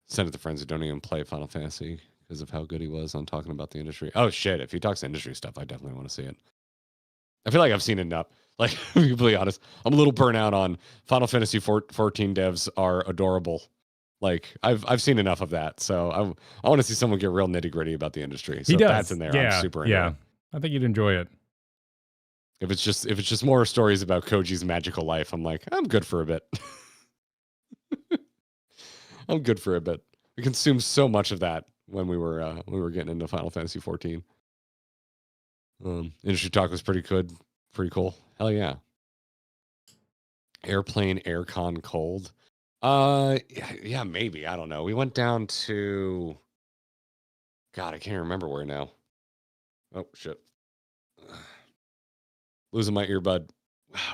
Send it to friends who don't even play Final Fantasy because of how good he was on talking about the industry. Oh shit, if he talks industry stuff, I definitely want to see it. I feel like I've seen enough. Like, to be completely honest, I'm a little burnt out on Final Fantasy 14 devs are adorable. Like, I've seen enough of that. So I want to see someone get real nitty gritty about the industry. So if that's in there, I'm super into it. I think you'd enjoy it. If it's just more stories about Koji's magical life, I'm like, I'm good for a bit. I'm good for a bit. We consumed so much of that when we were getting into Final Fantasy 14. Industry talk was pretty good, pretty cool. Hell yeah. Airplane aircon cold. Yeah, maybe. I don't know. We went down to, God, I can't remember where now. Oh shit. Losing my earbud.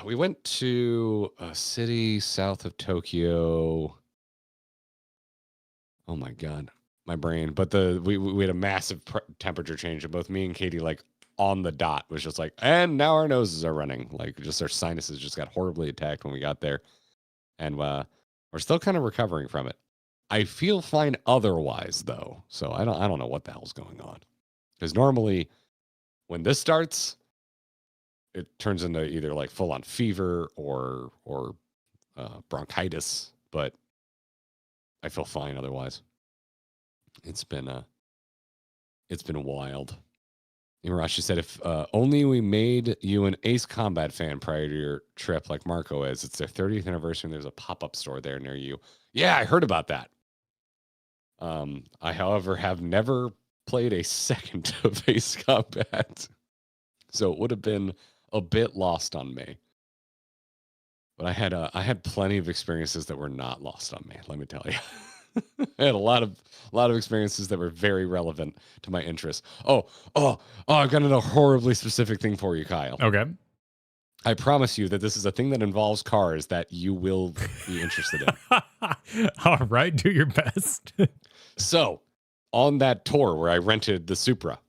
We went to a city south of Tokyo. Oh my God, my brain. But we had a massive temperature change, and both me and Katie, like on the dot, was just like, and now our noses are running. Like, just our sinuses just got horribly attacked when we got there, and we're still kind of recovering from it. I feel fine otherwise though, so I don't know what the hell's going on. Because normally, when this starts, it turns into either like full on fever or bronchitis, but I feel fine otherwise. It's been wild. Imarashi said, if only we made you an Ace Combat fan prior to your trip like Marco is. It's their 30th anniversary and there's a pop-up store there near you. Yeah, I heard about that. I, however, have never played a second of Ace Combat. So it would have been a bit lost on me. But I had plenty of experiences that were not lost on me, let me tell you. I had a lot of experiences that were very relevant to my interests. Oh, I've got a horribly specific thing for you, Kyle. Okay. I promise you that this is a thing that involves cars that you will be interested in. All right, do your best. So, on that tour where I rented the Supra,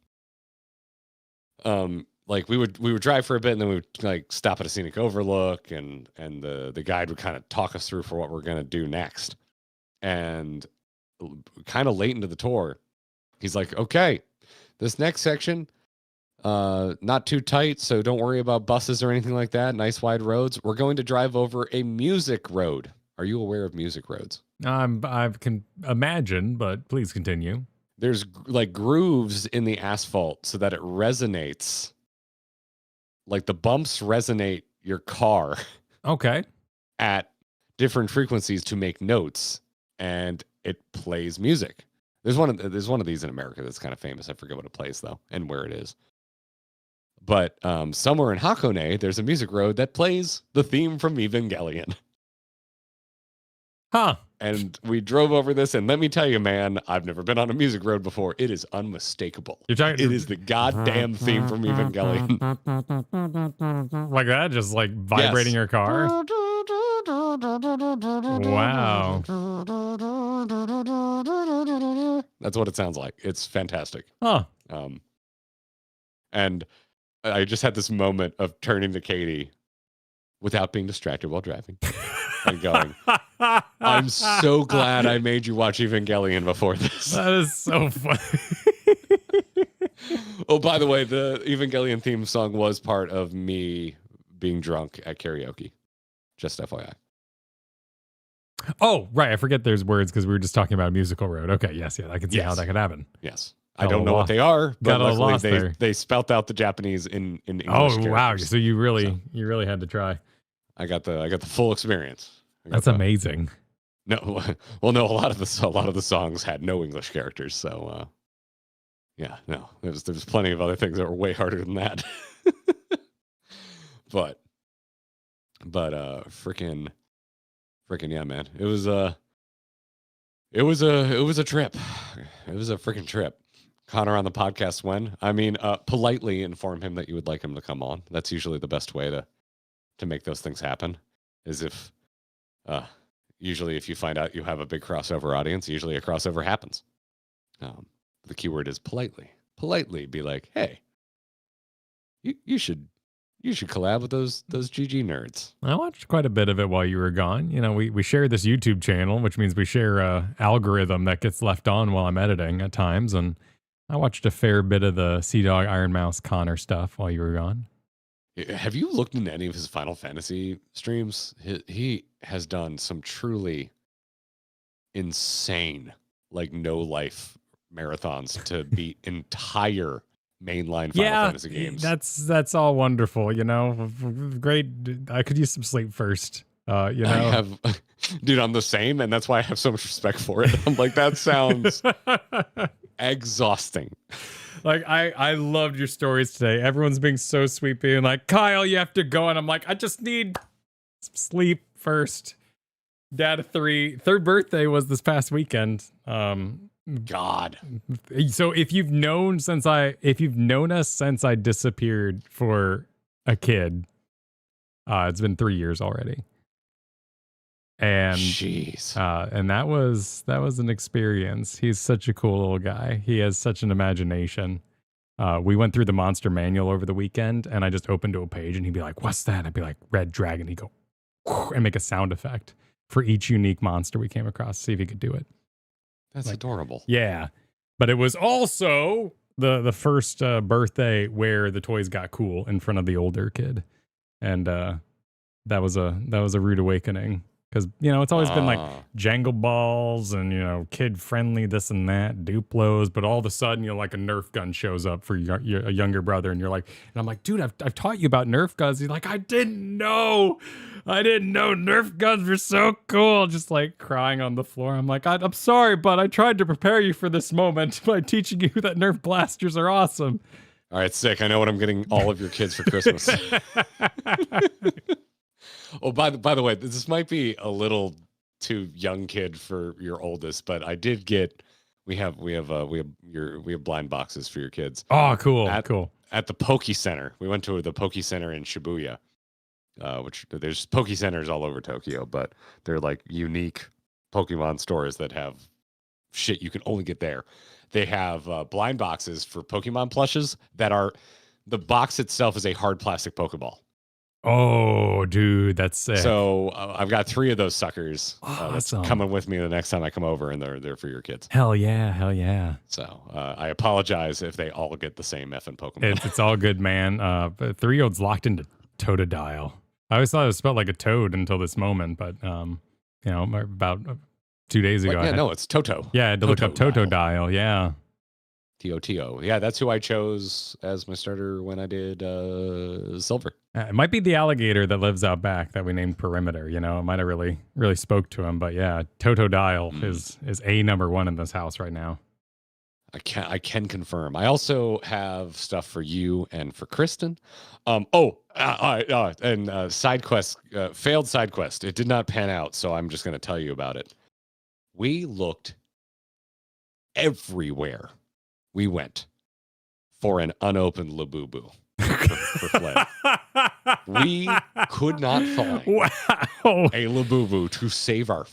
like we would drive for a bit, and then we would like stop at a scenic overlook, and the guide would kind of talk us through for what we're gonna do next. And kind of late into the tour, he's like, okay, this next section, not too tight, so don't worry about buses or anything like that. Nice wide roads. We're going to drive over a music road. Are you aware of music roads? I can imagine, but please continue. There's like grooves in the asphalt so that it resonates. Like the bumps resonate your car. Okay. At different frequencies to make notes, and it plays music. There's one of these in America that's kind of famous. I forget what it plays though, and where it is. But somewhere in Hakone, there's a music road that plays the theme from Evangelion. Huh. And we drove over this, and let me tell you, man, I've never been on a music road before. It is unmistakable. It is the goddamn theme from Evangelion. Like that? Just like vibrating your car? Wow. That's what it sounds like. It's fantastic. Huh. And I just had this moment of turning to Katie without being distracted while driving and going, I'm so glad I made you watch Evangelion before this. That is so funny. Oh, by the way, the Evangelion theme song was part of me being drunk at karaoke. Just FYI. Oh, right. I forget there's words because we were just talking about a musical road. Okay. Yes. Yeah. I can see how that could happen. Yes. I don't know what they are, but luckily they spelt out the Japanese in English. Oh, characters. Wow. So you really had to try. I got the full experience. That's amazing. No, well, no, a lot of the songs had no English characters, so yeah, no, there's plenty of other things that were way harder than that. but freaking yeah, man, it was a trip. It was a freaking trip. Connor on the podcast when? I mean, politely inform him that you would like him to come on. That's usually the best way to make those things happen. Is if usually if you find out you have a big crossover audience, usually a crossover happens. The keyword is politely. Politely be like, hey, you should collab with those GG nerds. I watched quite a bit of it while you were gone. You know, we share this YouTube channel, which means we share a algorithm that gets left on while I'm editing at times. And I watched a fair bit of the Sea Dog Iron Mouse Connor stuff while you were gone. Have you looked into any of his Final Fantasy streams? He has done some truly insane, like no life marathons to beat entire mainline Final Fantasy games. That's all wonderful, you know. Great. I could use some sleep first. You know, dude, I'm the same, and that's why I have so much respect for it. I'm like, that sounds exhausting. Like I loved your stories today. Everyone's being so sweet, being like, Kyle, you have to go, and I'm like, I just need some sleep first. Dad of 3, third birthday was this past weekend. God. So if you've known us since I disappeared for a kid, it's been 3 years already. And jeez. And that was an experience. He's such a cool little guy. He has such an imagination. We went through the monster manual over the weekend, and I just opened to a page, and he'd be like, "What's that?" I'd be like, "Red dragon." He'd go and make a sound effect for each unique monster we came across. See if he could do it. That's adorable. Yeah, but it was also the first birthday where the toys got cool in front of the older kid, and that was a rude awakening. Because, you know, it's always been like jangle balls and, you know, kid friendly, this and that, Duplos. But all of a sudden, you know, like a Nerf gun shows up for a younger brother. And you're like, and I'm like, dude, I've taught you about Nerf guns. He's like, I didn't know Nerf guns were so cool. Just like crying on the floor. I'm like, I'm sorry, but I tried to prepare you for this moment by teaching you that Nerf blasters are awesome. All right, sick. I know what I'm getting all of your kids for Christmas. Oh, by the way, this might be a little too young kid for your oldest, but I did get. We have blind boxes for your kids. Oh, cool, cool. At the Poke Center, we went to the Poke Center in Shibuya, which there's Poke Centers all over Tokyo, but they're like unique Pokemon stores that have shit you can only get there. They have blind boxes for Pokemon plushes that are the box itself is a hard plastic Pokeball. Oh, dude, that's sick. So I've got 3 of those suckers that's coming with me the next time I come over, and they're for your kids. Hell yeah. So I apologize if they all get the same effing Pokemon. It's all good, man. 3-year-old's locked into Totodile. I always thought it was spelled like a toad until this moment, but you know, about 2 days ago. No, it's Toto. Yeah, I had to look up Totodile. Yeah. T-O-T-O. Yeah, that's who I chose as my starter when I did Silver. It might be the alligator that lives out back that we named Perimeter. You know, it might have really spoke to him. But yeah, Totodile is a number one in this house right now. I can confirm. I also have stuff for you and for Kristen. And side quest, failed side quest. It did not pan out, so I'm just going to tell you about it. We looked everywhere we went for an unopened Labubu for Flynn. We could not find a Labubu to save our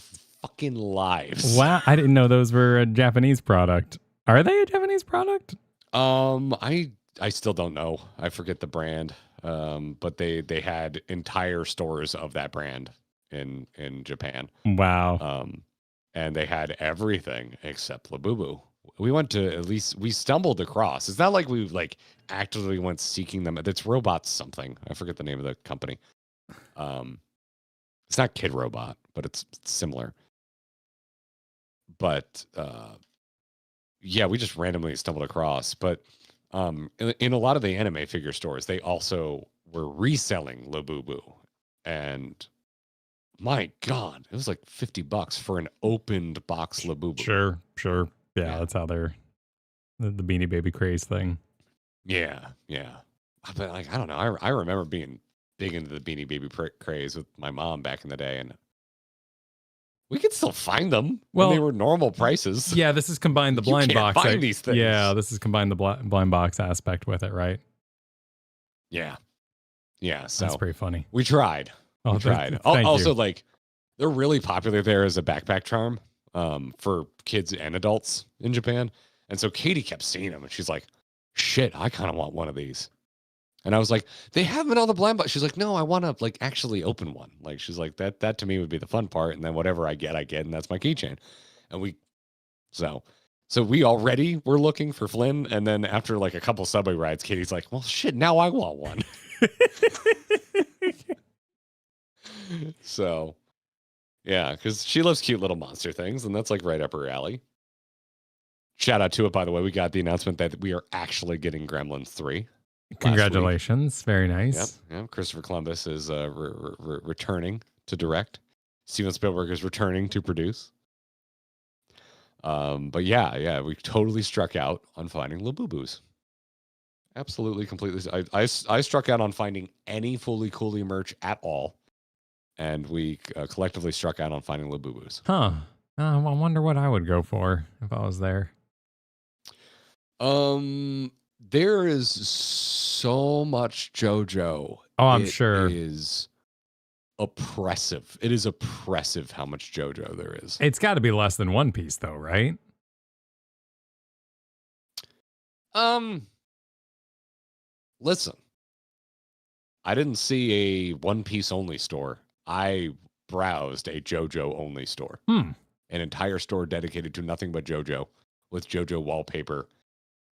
fucking lives. Wow, I didn't know those were a Japanese product. Are they a Japanese product? I still don't know. I forget the brand. But they had entire stores of that brand in Japan. Wow. And they had everything except Labubu. We went to we stumbled across. It's not like we actively went seeking them. It's Robots something. I forget the name of the company. It's not Kid Robot, but it's similar. But yeah, we just randomly stumbled across. But in a lot of the anime figure stores, they also were reselling Labubu. And my God, it was like $50 for an opened box Labubu. Sure. Yeah, that's how they're the Beanie Baby craze thing. Yeah. But I don't know. I remember being big into the Beanie Baby craze with my mom back in the day, and we could still find them when they were normal prices. Yeah, this is combined the blind box. Find these things. Yeah, this is combined the blind box aspect with it, right? Yeah. So that's pretty funny. We tried. We tried. Also, they're really popular there as a backpack charm for kids and adults in Japan. And so Katie kept seeing them, and she's like, "Shit, I kind of want one of these." And I was like, "They have them in all the blind box." She's like, "No, I want to actually open one." She's like, that to me would be the fun part, and then whatever I get, and that's my keychain. And so we already were looking for Flynn, and then after a couple subway rides, Katie's like, "Well, shit, now I want one." So, yeah, because she loves cute little monster things, and that's right up her alley. Shout out to it, by the way. We got the announcement that we are actually getting Gremlins 3. Congratulations. Very nice. Yep. Christopher Columbus is returning to direct. Steven Spielberg is returning to produce. But yeah, we totally struck out on finding Labubus. Absolutely, completely. I struck out on finding any Fully Cooley merch at all. And we collectively struck out on finding Labubus. Huh. I wonder what I would go for if I was there. There is so much JoJo. Oh, I'm sure. It is oppressive. It is oppressive how much JoJo there is. It's got to be less than One Piece, though, right? Listen. I didn't see a One Piece only store. I browsed a JoJo only store. An entire store dedicated to nothing but JoJo, with JoJo wallpaper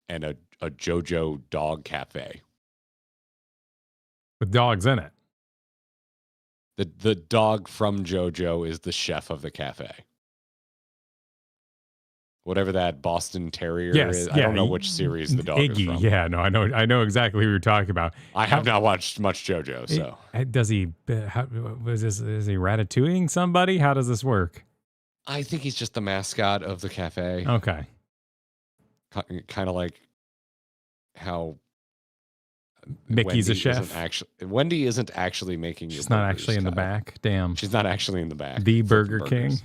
and a JoJo dog cafe. With dogs in it. The dog from JoJo is the chef of the cafe. Whatever that Boston Terrier is. I don't know which series the dog is from. Yeah, no, I know exactly who you're talking about. I have not watched much JoJo, so. Does he, is he ratatouilleing somebody? How does this work? I think he's just the mascot of the cafe. Okay. Kind of like how Mickey's a chef. Wendy isn't actually making. She's not actually in the back. Damn. She's not actually in the back. The Burger King.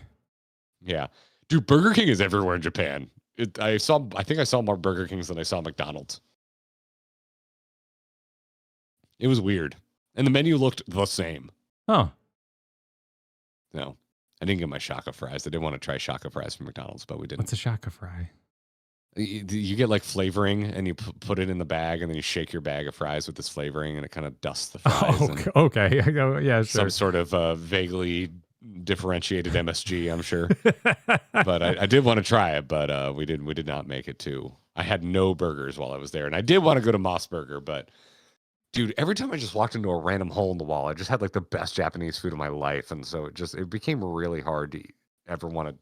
Yeah. Dude, Burger King is everywhere in Japan. I think I saw more Burger Kings than I saw McDonald's. It was weird. And the menu looked the same. Oh. No. I didn't get my Shaka fries. I didn't want to try Shaka fries from McDonald's, but we didn't. What's a Shaka fry? You get flavoring, and you put it in the bag, and then you shake your bag of fries with this flavoring, and it kind of dusts the fries. Oh, okay. Yeah, sure. Some sort of vaguely differentiated MSG, I'm sure. But I did want to try it, but we did not make it to. I had no burgers while I was there, and I did want to go to Moss Burger, but dude, every time I just walked into a random hole in the wall, I just had the best Japanese food of my life, and so it became really hard to ever want to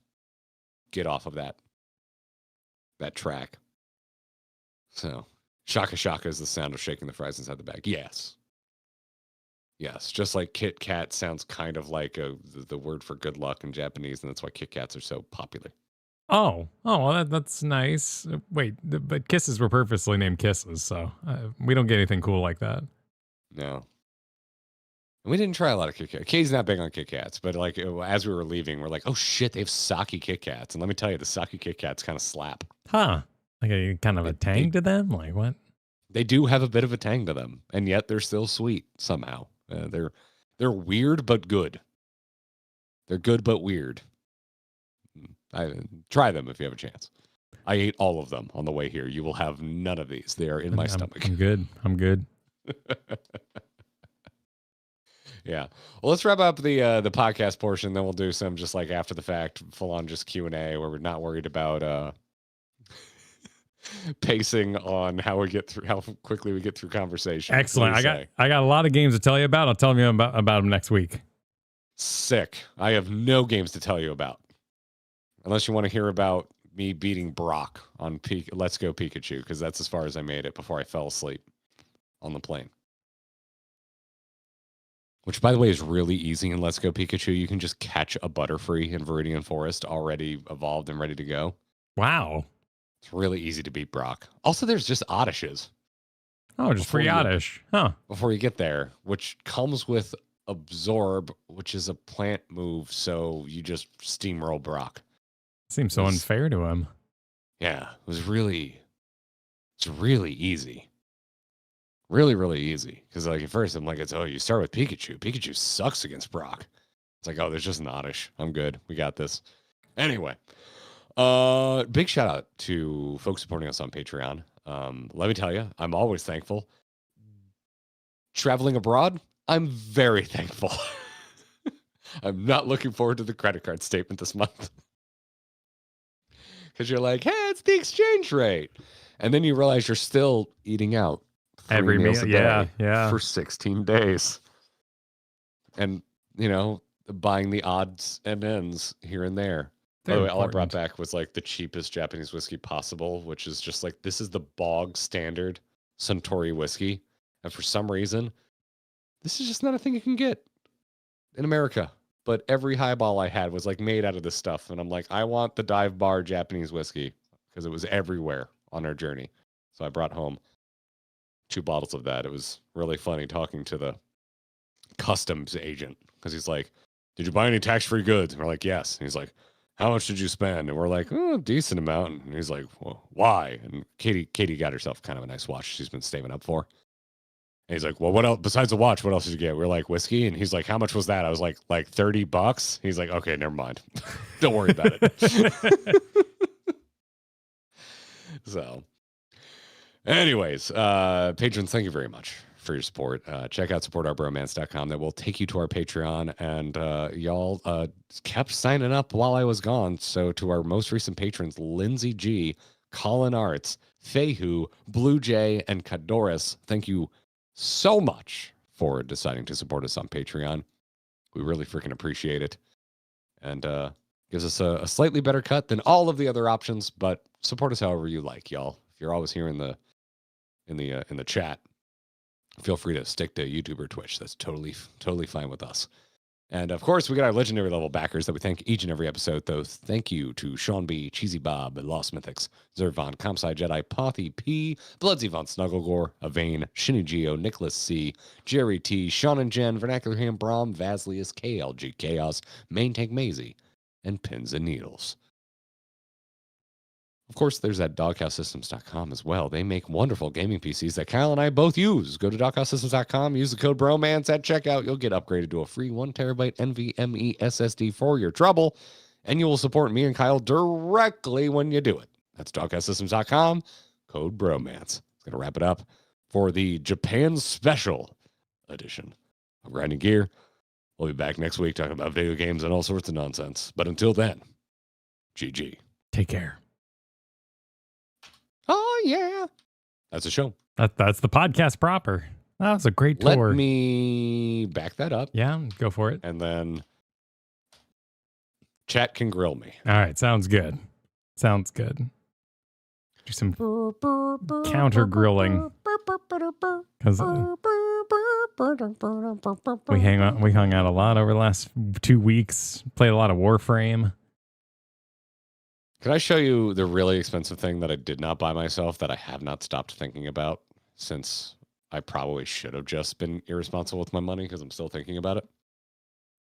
get off of that track. So, shaka shaka is the sound of shaking the fries inside the bag. Yes. Yes, just like Kit Kat sounds kind of like the word for good luck in Japanese, and that's why Kit Kats are so popular. Oh, well, that's nice. Wait, but kisses were purposely named kisses, so we don't get anything cool like that. No. We didn't try a lot of Kit Kats. Kay's not big on Kit Kats, but like as we were leaving, we're like, oh shit, they have sake Kit Kats. And let me tell you, the sake Kit Kats kind of slap. Huh. Like a kind of a tang to them? Like what? They do have a bit of a tang to them, and yet they're still sweet somehow. They're weird but good. They're good but weird. Try them if you have a chance. I ate all of them on the way here. You will have none of these. They are in my stomach. I'm good. Yeah. Well, let's wrap up the podcast portion. Then we'll do some just like after the fact, full on just Q&A where we're not worried about pacing on how quickly we get through conversation. Excellent. I got a lot of games to tell you about. I'll tell you about them next week. Sick. I have no games to tell you about. Unless you want to hear about me beating Brock on Let's Go Pikachu, because that's as far as I made it before I fell asleep on the plane. Which, by the way, is really easy in Let's Go Pikachu. You can just catch a Butterfree in Viridian Forest already evolved and ready to go. Wow. It's really easy to beat Brock. Also, there's just Oddishes. Oh, just free Oddish. Huh. Before you get there, which comes with Absorb, which is a plant move, so you just steamroll Brock. Seems so unfair to him. Yeah, it's really easy. Really, really easy. Because like at first I'm like, you start with Pikachu. Pikachu sucks against Brock. It's like, there's just an Oddish. I'm good. We got this. Anyway, big shout out to folks supporting us on Patreon. Let me tell you, I'm always thankful. Traveling abroad, I'm very thankful. I'm not looking forward to the credit card statement this month. Because you're like, hey, it's the exchange rate. And then you realize you're still eating out every meal for 16 days. And, buying the odds and ends here and there. By the way, all I brought back was like the cheapest Japanese whiskey possible, which is just like, this is the bog standard Suntory whiskey. And for some reason, this is just not a thing you can get in America. But every highball I had was like made out of this stuff. And I'm like, I want the dive bar Japanese whiskey because it was everywhere on our journey. So I brought home 2 bottles of that. It was really funny talking to the customs agent because he's like, did you buy any tax-free goods? And we're like, yes. And he's like, how much did you spend? And we're like, a decent amount. And he's like, well, why? And Katie got herself kind of a nice watch she's been saving up for. And he's like, well, what else besides the watch? What else did you get? We're like, whiskey. And he's like, how much was that? I was like $30. He's like, okay, never mind. Don't worry about it. So anyways, patrons, thank you very much for your support. Check out supportourbromance.com. That will take you to our Patreon. And y'all kept signing up while I was gone. So to our most recent patrons, Lindsay G, Colin Arts, Fehu, Blue Jay, and Kadoris, thank you so much for deciding to support us on Patreon. We really freaking appreciate it. And gives us a slightly better cut than all of the other options, but support us however you like, y'all. If you're always here in the chat, feel free to stick to YouTube or Twitch. That's totally fine with us. And of course, we got our legendary level backers that we thank each and every episode, though. Thank you to Sean B, Cheesy Bob, Lost Mythics, Zervon, Comsci Jedi, Pothy P, Bloodsy Von Snugglegore, Avane, Shinny Geo, Nicholas C, Jerry T, Sean and Jen, Vernacular Ham, Brom, Vaslius, KLG Chaos, Main Tank Maisie, and Pins and Needles. Of course, there's that doghousesystems.com as well. They make wonderful gaming PCs that Kyle and I both use. Go to doghousesystems.com, use the code BROMANCE at checkout. You'll get upgraded to a free 1 terabyte NVMe SSD for your trouble, and you will support me and Kyle directly when you do it. That's doghousesystems.com, code BROMANCE. It's going to wrap it up for the Japan Special edition of Grinding Gear. We'll be back next week talking about video games and all sorts of nonsense. But until then, GG. Take care. Oh, yeah. That's a show. That's the podcast proper. That was a great tour. Let me back that up. Yeah, go for it. And then Chat can grill me. All right, sounds good. Sounds good. Do some counter grilling because we hung out a lot over the last 2 weeks. Played a lot of Warframe. Can I show you the really expensive thing that I did not buy myself that I have not stopped thinking about since I probably should have just been irresponsible with my money because I'm still thinking about it?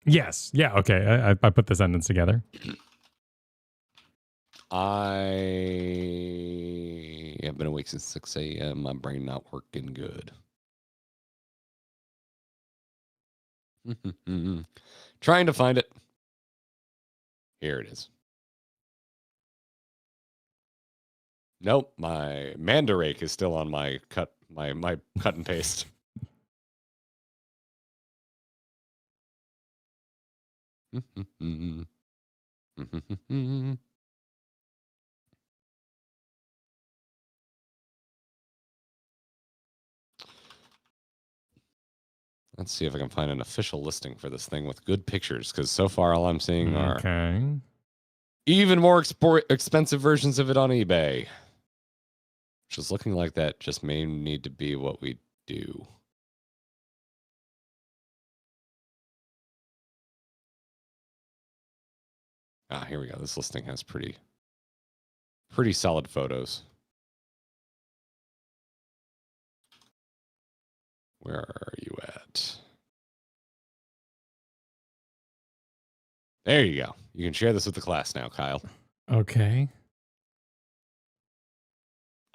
Yes. Yeah. Okay. I put the sentence together. I have been awake since 6 a.m. My brain not working good. Trying to find it. Here it is. Nope, my Mandarake is still on my cut and paste. Let's see if I can find an official listing for this thing with good pictures, because so far all I'm seeing are even more expensive versions of it on eBay. Which is looking like that just may need to be what we do. Ah, here we go. This listing has pretty solid photos. Where are you at? There you go. You can share this with the class now, Kyle. Okay.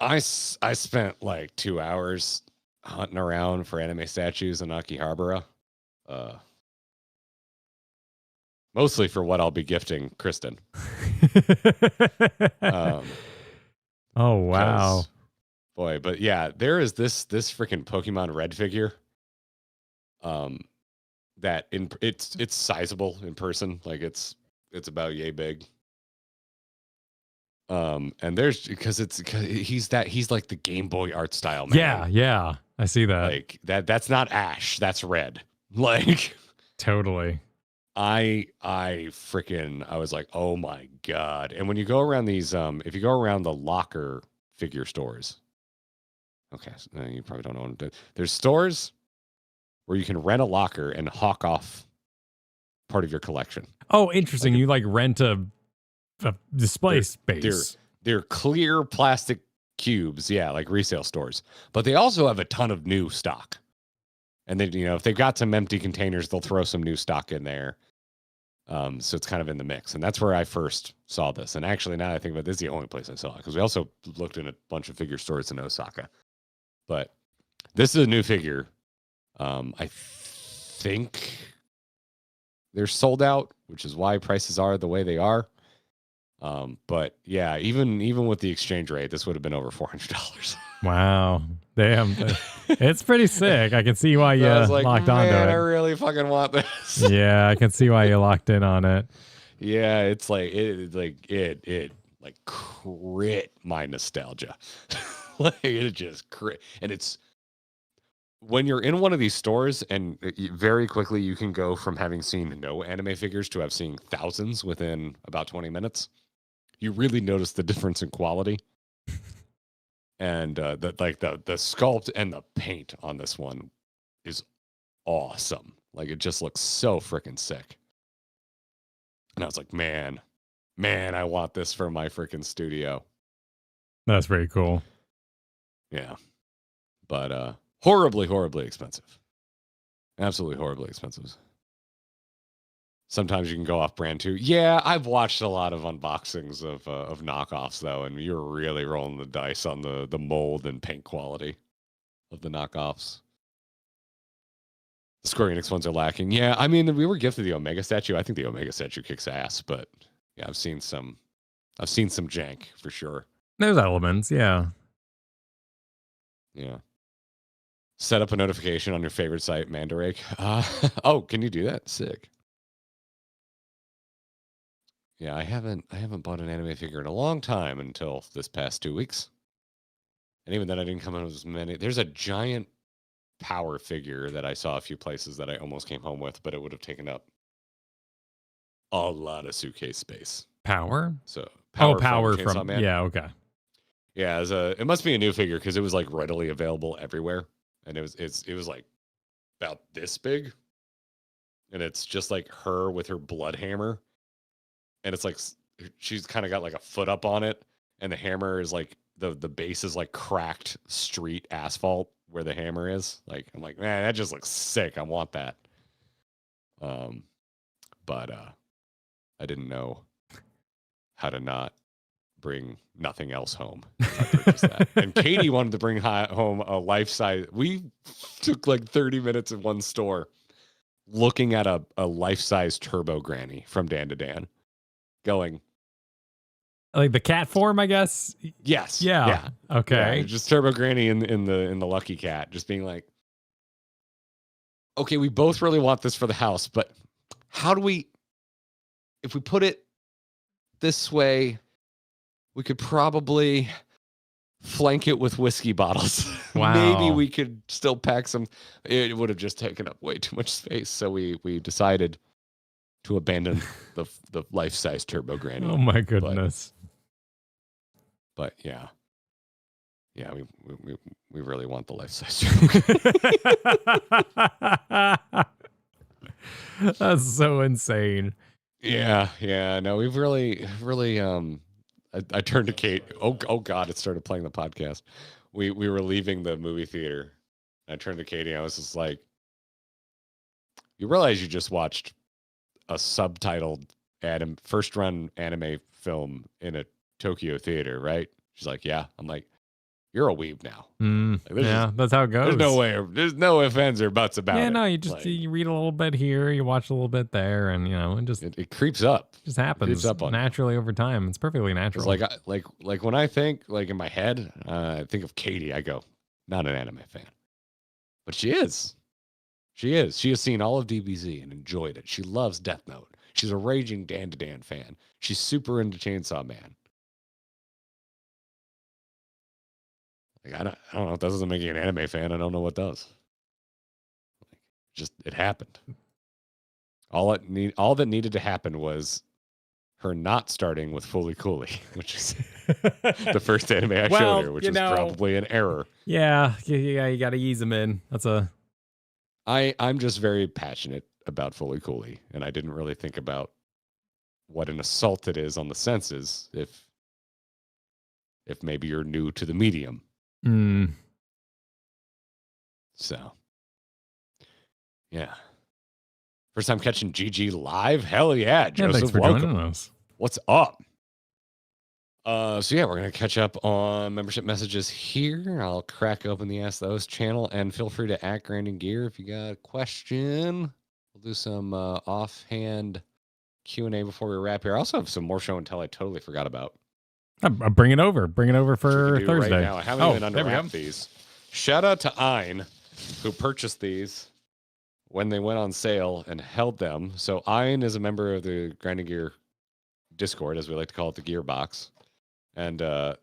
I spent like 2 hours hunting around for anime statues in Akihabara. Mostly for what I'll be gifting Kristen. Oh, wow. Boy, but yeah, there is this freaking Pokemon Red figure. That it's sizable in person, like it's about yay big. And there's because he's like the Game Boy art style man. Yeah, I see that. Like that's not Ash, that's Red. Like totally. I was like, oh my god. And when you go around these, if you go around the locker figure stores, okay, so you probably don't know what to do. There's stores where you can rent a locker and hawk off part of your collection. Oh, interesting. Like you like rent a display space. They're clear plastic cubes, yeah, like resale stores. But they also have a ton of new stock. And then, if they've got some empty containers, they'll throw some new stock in there. So it's kind of in the mix. And that's where I first saw this. And actually, now that I think about it, this is the only place I saw it, because we also looked in a bunch of figure stores in Osaka. But this is a new figure. I think they're sold out, which is why prices are the way they are. But yeah, even with the exchange rate, this would have been over $400. Wow. Damn. It's pretty sick. I can see why you locked onto it. I really fucking want this. Yeah, I can see why you locked in on it. Yeah, it's like it crit my nostalgia. Like it just crit. And it's when you're in one of these stores, and very quickly you can go from having seen no anime figures to have seen thousands within about 20 minutes. You really notice the difference in quality. And the sculpt and the paint on this one is awesome. Like it just looks so freaking sick. And I was like, man, I want this for my freaking studio. That's pretty cool. Yeah. But horribly expensive. Absolutely horribly expensive. Sometimes you can go off brand too. Yeah, I've watched a lot of unboxings of knockoffs though, and you're really rolling the dice on the mold and paint quality of the knockoffs. The Square Enix ones are lacking. Yeah, I mean, we were gifted the Omega statue. I think the Omega statue kicks ass, but yeah, I've seen some jank for sure. There's elements, yeah. Yeah. Set up a notification on your favorite site, Mandarake. Oh, can you do that? Sick. Yeah, I haven't bought an anime figure in a long time until this past 2 weeks. And even then I didn't come in with as many. There's a giant power figure that I saw a few places that I almost came home with, but it would have taken up a lot of suitcase space. Power? So power from from yeah, okay. Yeah, it must be a new figure because it was like readily available everywhere, and it was like about this big, and it's just like her with her blood hammer, and it's like she's kind of got like a foot up on it, and the hammer is like the base is like cracked street asphalt where the hammer is. Like I'm like, man, that just looks sick. I want that. But I didn't know how to not bring nothing else home if I purchased that. And Katie wanted to bring home a life size. We took like 30 minutes in one store looking at a life size Turbo Granny from Dan to Dan, going like the cat form, I guess. Yes. Yeah. Okay. Yeah, just Turbo Granny in the Lucky Cat, just being like, okay, we both really want this for the house, but how do we? If we put it this way, we could probably flank it with whiskey bottles. Wow. Maybe we could still pack some. It would have just taken up way too much space. So we decided to abandon the life-size Turbo Granny. Oh my goodness. But yeah. Yeah, we really want the life-size Turbo. That's so insane. Yeah. No, we've really I turned to Kate. Oh God! It started playing the podcast. We were leaving the movie theater. I turned to Katie. I was just like, "You realize you just watched a subtitled first run anime film in a Tokyo theater, right?" She's like, "Yeah." I'm like, "You're a weeb now." That's how it goes. There's no ifs, ands, or buts about it. Yeah, no, you just you read a little bit here, you watch a little bit there, and it creeps up. Just happens. It creeps up naturally over time. It's perfectly natural. It's like when I think like in my head, I think of Katie. I go, not an anime fan, but she is. She is. She has seen all of DBZ and enjoyed it. She loves Death Note. She's a raging Dan to Dan fan. She's super into Chainsaw Man. Like I don't know if that doesn't make you an anime fan. I don't know what does. Just it happened. All that needed to happen was her not starting with Fully Cooley, which is the first anime I showed her, which is probably an error. Yeah, you got to ease them in. I'm just very passionate about Fully Cooley, and I didn't really think about what an assault it is on the senses if maybe you're new to the medium. So, yeah. First time catching GG live? Hell yeah, Joseph. Thanks for welcome. Joining us. What's up? So yeah, we're going to catch up on membership messages here. I'll crack open the Ask Those channel, and feel free to @ Grinding Gear if you got a question. We'll do some offhand Q&A before we wrap here. I also have some more show and tell I totally forgot about. Bring it over. Bring it over for Thursday. Right now. I haven't even unwrapped these. Shout out to Ein, who purchased these when they went on sale and held them. So Ein is a member of the Grinding Gear Discord, as we like to call it, the Gearbox. And I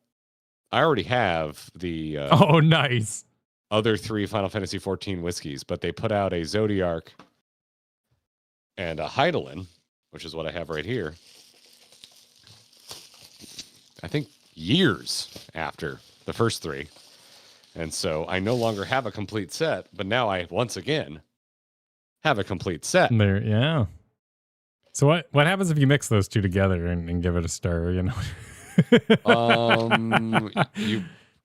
already have the nice other 3 Final Fantasy 14 whiskeys, but they put out a Zodiark and a Heidelin, which is what I have right here. I think years after the first 3. And so I no longer have a complete set, but now I once again have a complete set. There, yeah. So what happens if you mix those two together and give it a stir,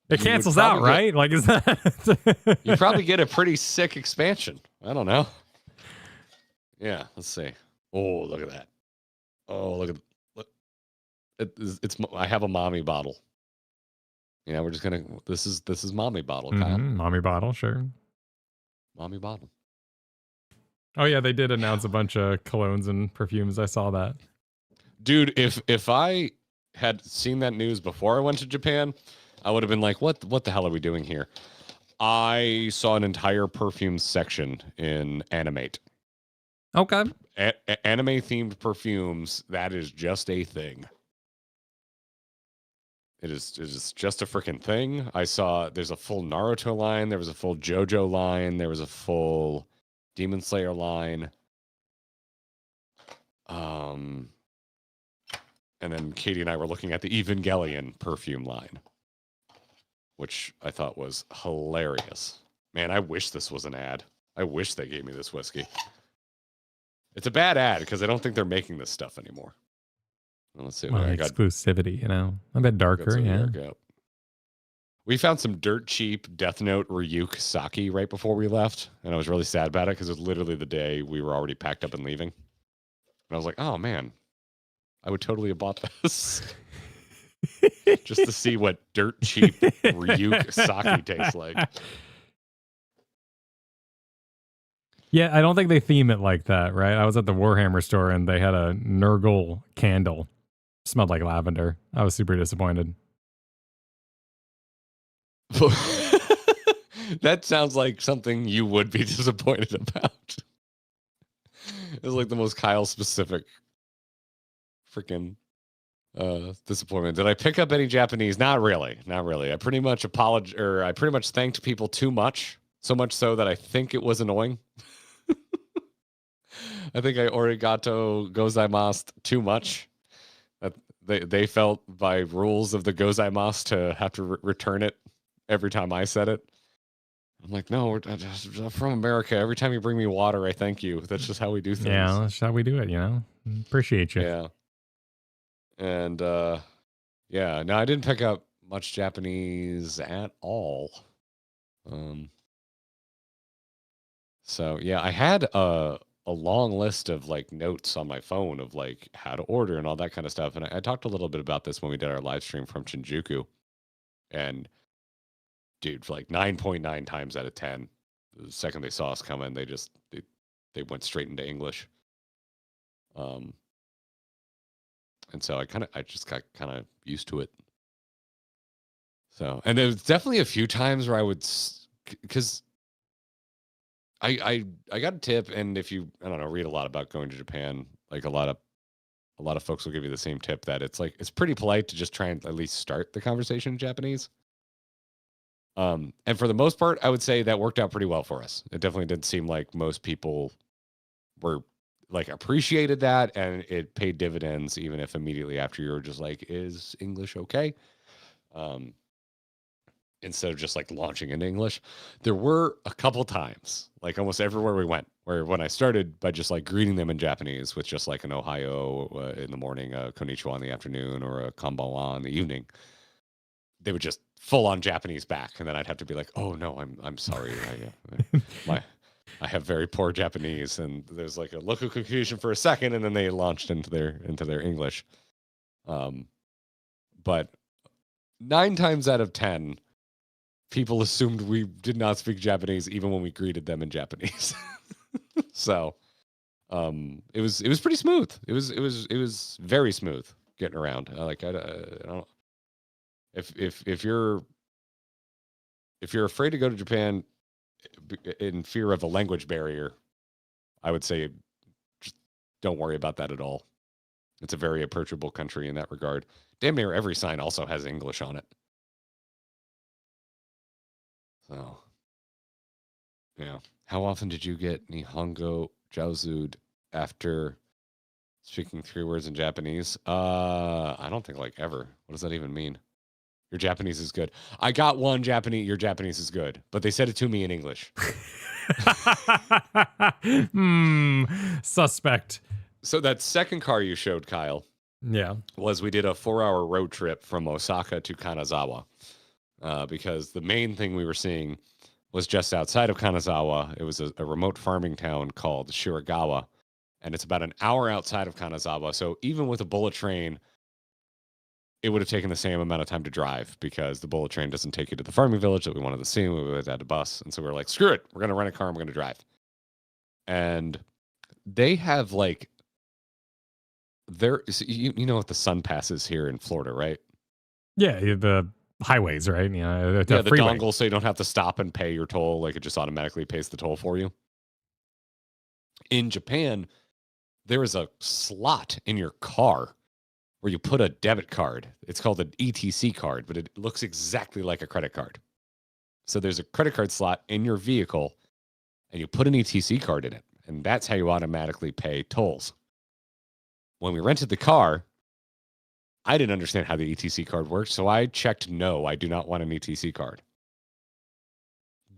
it cancels out, right? Like, is that you probably get a pretty sick expansion. I don't know. Yeah, let's see. Oh, look at that. Oh, look. It's I have a mommy bottle. We're just gonna. This is mommy bottle, Kyle. Mommy bottle, sure. Mommy bottle. Oh yeah, they did announce a bunch of colognes and perfumes. I saw that. Dude, if I had seen that news before I went to Japan, I would have been like, what the hell are we doing here? I saw an entire perfume section in Animate. Okay. Anime themed perfumes, that is just a thing. It is just a freaking thing. I saw there's a full Naruto line, there was a full JoJo line, there was a full Demon Slayer line. And then Katie and I were looking at the Evangelion perfume line, which I thought was hilarious. Man, I wish this was an ad. I wish they gave me this whiskey. It's a bad ad because I don't think they're making this stuff anymore. Well, let's see. Well, exclusivity, a bit darker, yeah. We found some dirt cheap Death Note Ryuk sake right before we left, and I was really sad about it because it was literally the day we were already packed up and leaving. And I was like, oh man, I would totally have bought this just to see what dirt cheap Ryuk sake tastes like. Yeah, I don't think they theme it like that, right? I was at the Warhammer store and they had a Nurgle candle. Smelled like lavender. I was super disappointed. That sounds like something you would be disappointed about. It was like the most Kyle specific freaking disappointment. Did I pick up any Japanese? Not really. I pretty much thanked people too much. So much so that I think it was annoying. I think I origato gozaimasu too much. They felt by rules of the gozaimasu to have to return it every time I said it. I'm like, no, I'm from America. Every time you bring me water, I thank you. That's just how we do things. Yeah, that's how we do it, Appreciate you. Yeah. And, no, I didn't pick up much Japanese at all. So, yeah, I had a long list of, notes on my phone of, how to order and all that kind of stuff. And I talked a little bit about this when we did our live stream from Shinjuku. And, dude, for 9.9 times out of 10, the second they saw us coming, they went straight into English. And so I just got kind of used to it. So, and there was definitely a few times where I would, because I got a tip, and if you, I don't know, read a lot about going to Japan, a lot of folks will give you the same tip that it's pretty polite to just try and at least start the conversation in Japanese. And for the most part, I would say that worked out pretty well for us. It definitely didn't seem like most people were appreciated that, and it paid dividends, even if immediately after you were just is English okay? Instead of just launching into English. There were a couple times, almost everywhere we went, where when I started by just greeting them in Japanese with just an Ohio in the morning, a konnichiwa in the afternoon, or a konbanwa in the evening, they would just full on Japanese back, and then I'd have to be like, oh no, I'm sorry, I have very poor Japanese, and there's a look of confusion for a second, and then they launched into their English. But 9 times out of 10, people assumed we did not speak Japanese even when we greeted them in Japanese. So, it was pretty smooth. It was very smooth getting around. I don't. If you're afraid to go to Japan in fear of a language barrier, I would say just don't worry about that at all. It's a very approachable country in that regard. Damn near every sign also has English on it. So, yeah. How often did you get Nihongo Jauzud after speaking 3 words in Japanese? I don't think ever. What does that even mean? Your Japanese is good. I got one Japanese. Your Japanese is good, but they said it to me in English. Suspect. So that second car you showed, Kyle, was we did a 4-hour road trip from Osaka to Kanazawa, because the main thing we were seeing was just outside of Kanazawa. It was a remote farming town called Shiragawa, and it's about an hour outside of Kanazawa. So even with a bullet train, it would have taken the same amount of time to drive, because the bullet train doesn't take you to the farming village that we wanted to see. We would have had a bus. And so we were like, screw it. We're going to rent a car and we're going to drive. And they have you know what the sun passes here in Florida, right? Yeah, the highways, right? The dongle, so you don't have to stop and pay your toll. It just automatically pays the toll for you. In Japan, there is a slot in your car where you put a debit card. It's called an ETC card, but it looks exactly like a credit card. So there's a credit card slot in your vehicle, and you put an ETC card in it, and that's how you automatically pay tolls. when we rented the car, I didn't understand how the ETC card worked, so I checked no, I do not want an ETC card.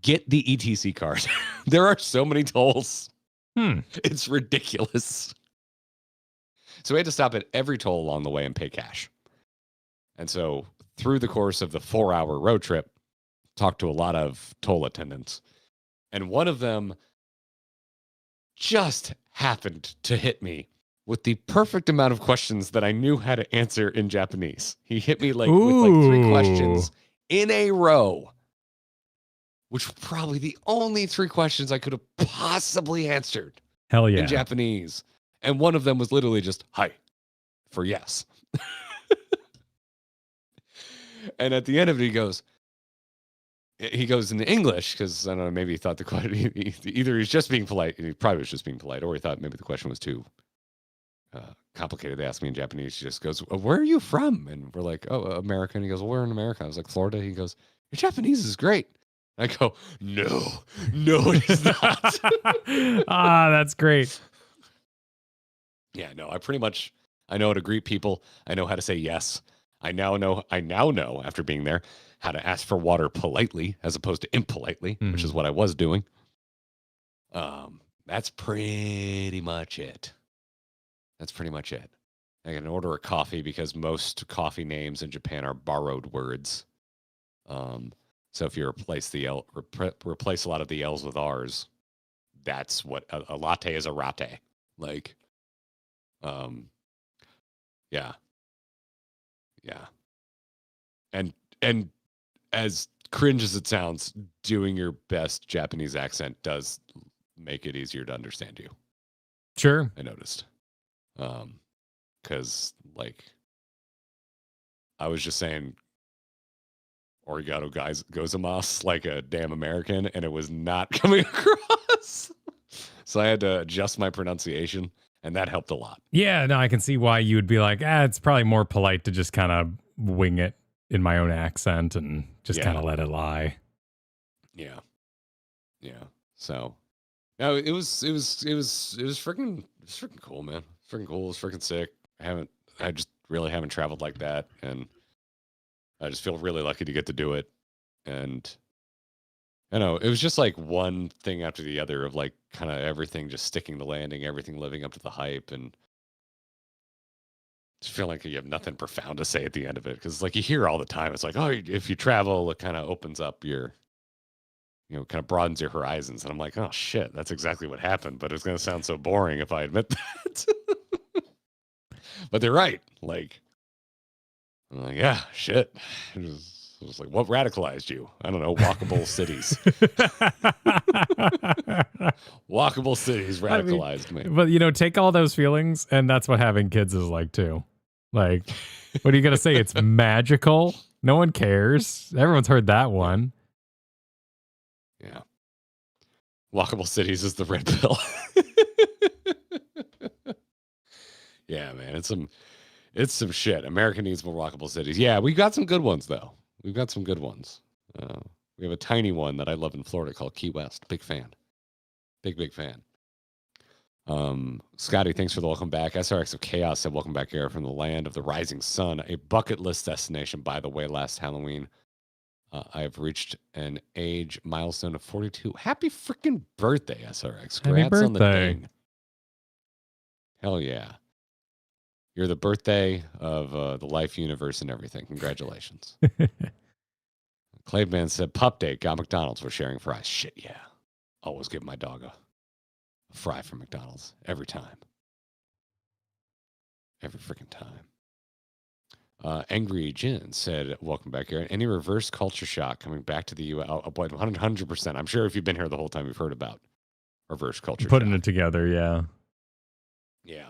Get the ETC card. There are so many tolls. It's ridiculous. So we had to stop at every toll along the way and pay cash. And so through the course of the 4-hour road trip, talked to a lot of toll attendants. And one of them just happened to hit me with the perfect amount of questions that I knew how to answer in Japanese. He hit me with 3 questions in a row, which were probably the only 3 questions I could have possibly answered. Hell yeah. In Japanese. And one of them was literally just, hi, for yes. And at the end of it, he goes in English, because I don't know, maybe he thought the question, either he's just being polite, he probably was just being polite, or he thought maybe the question was too complicated. They asked me in Japanese. He just goes, where are you from? And we're like, oh, America. And he goes, well, we're in America. I was like, Florida. He goes, your Japanese is great. I go, no, it is not. That's great. Yeah, no, I know how to greet people. I know how to say yes. I now know after being there how to ask for water politely as opposed to impolitely, which is what I was doing. That's pretty much it. I can order a coffee because most coffee names in Japan are borrowed words. So if you replace replace a lot of the L's with R's, that's what a latte is. A latte, like, yeah, and as cringe as it sounds, doing your best Japanese accent does make it easier to understand you. Sure, I noticed, because like I was just saying Origato gozaimasu like a damn American, and it was not coming across. So I had to adjust my pronunciation, and that helped a lot. Yeah, no, I can see why you would be like, it's probably more polite to just kind of wing it in my own accent and just kind of let it lie. Yeah. So, no, it was freaking cool, man. Freaking cool. It was freaking sick. I just really haven't traveled like that, and I just feel really lucky to get to do it. And I know it was just like one thing after the other of like kind of everything just sticking the landing, everything living up to the hype, and just feel like you have nothing profound to say at the end of it, because like you hear all the time, it's like, oh, if you travel, it kind of opens up your, kind of broadens your horizons. And I'm like, oh shit, that's exactly what happened. But it's going to sound so boring if I admit that. But they're right. Like, I'm like, yeah, shit. It was like, what radicalized you? I don't know. Walkable cities. Walkable cities radicalized me. But, take all those feelings, and that's what having kids is like, too. Like, what are you going to say? It's magical? No one cares. Everyone's heard that one. Yeah. Walkable cities is the red pill. Yeah, man. It's some shit. America needs more walkable cities. Yeah, we got some good ones, though. We've got some good ones. We have a tiny one that I love in Florida called Key West. Big fan. Big fan. Scotty, thanks for the welcome back. SRX of Chaos said, welcome back, Garrett, from the land of the rising sun. A bucket list destination, by the way, last Halloween. I have reached an age milestone of 42. Happy freaking birthday, SRX. Congrats on the ding. Hell yeah. You're the birthday of the life universe and everything. Congratulations. Claveman said, pup date, got McDonald's. We're sharing fries. Shit, yeah. Always give my dog a fry from McDonald's. Every time. Every freaking time. Angry Jin said, welcome back, Garrett. Any reverse culture shock coming back to the U.S.? 100%. I'm sure if you've been here the whole time, you've heard about reverse culture Putting shock. It together, yeah. Yeah.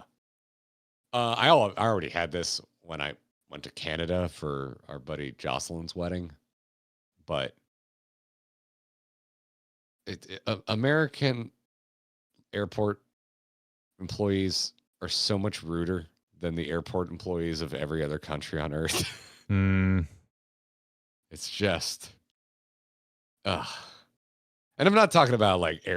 I already had this when I went to Canada for our buddy Jocelyn's wedding. But American airport employees are so much ruder than the airport employees of every other country on earth. It's just, and I'm not talking about like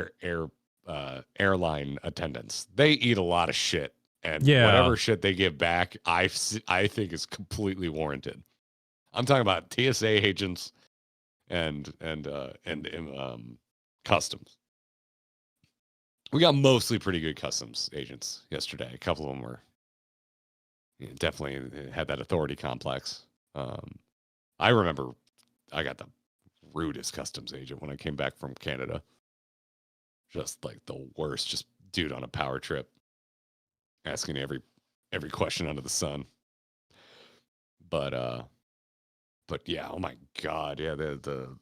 airline attendants. They eat a lot of shit And whatever shit they give back, I think is completely warranted. I'm talking about TSA agents and customs. We got mostly pretty good customs agents yesterday. A couple of them were definitely had that authority complex. I remember I got the rudest customs agent when I came back from Canada. Just like the worst, just dude on a power trip, asking every question under the sun. But yeah, oh my God, yeah, the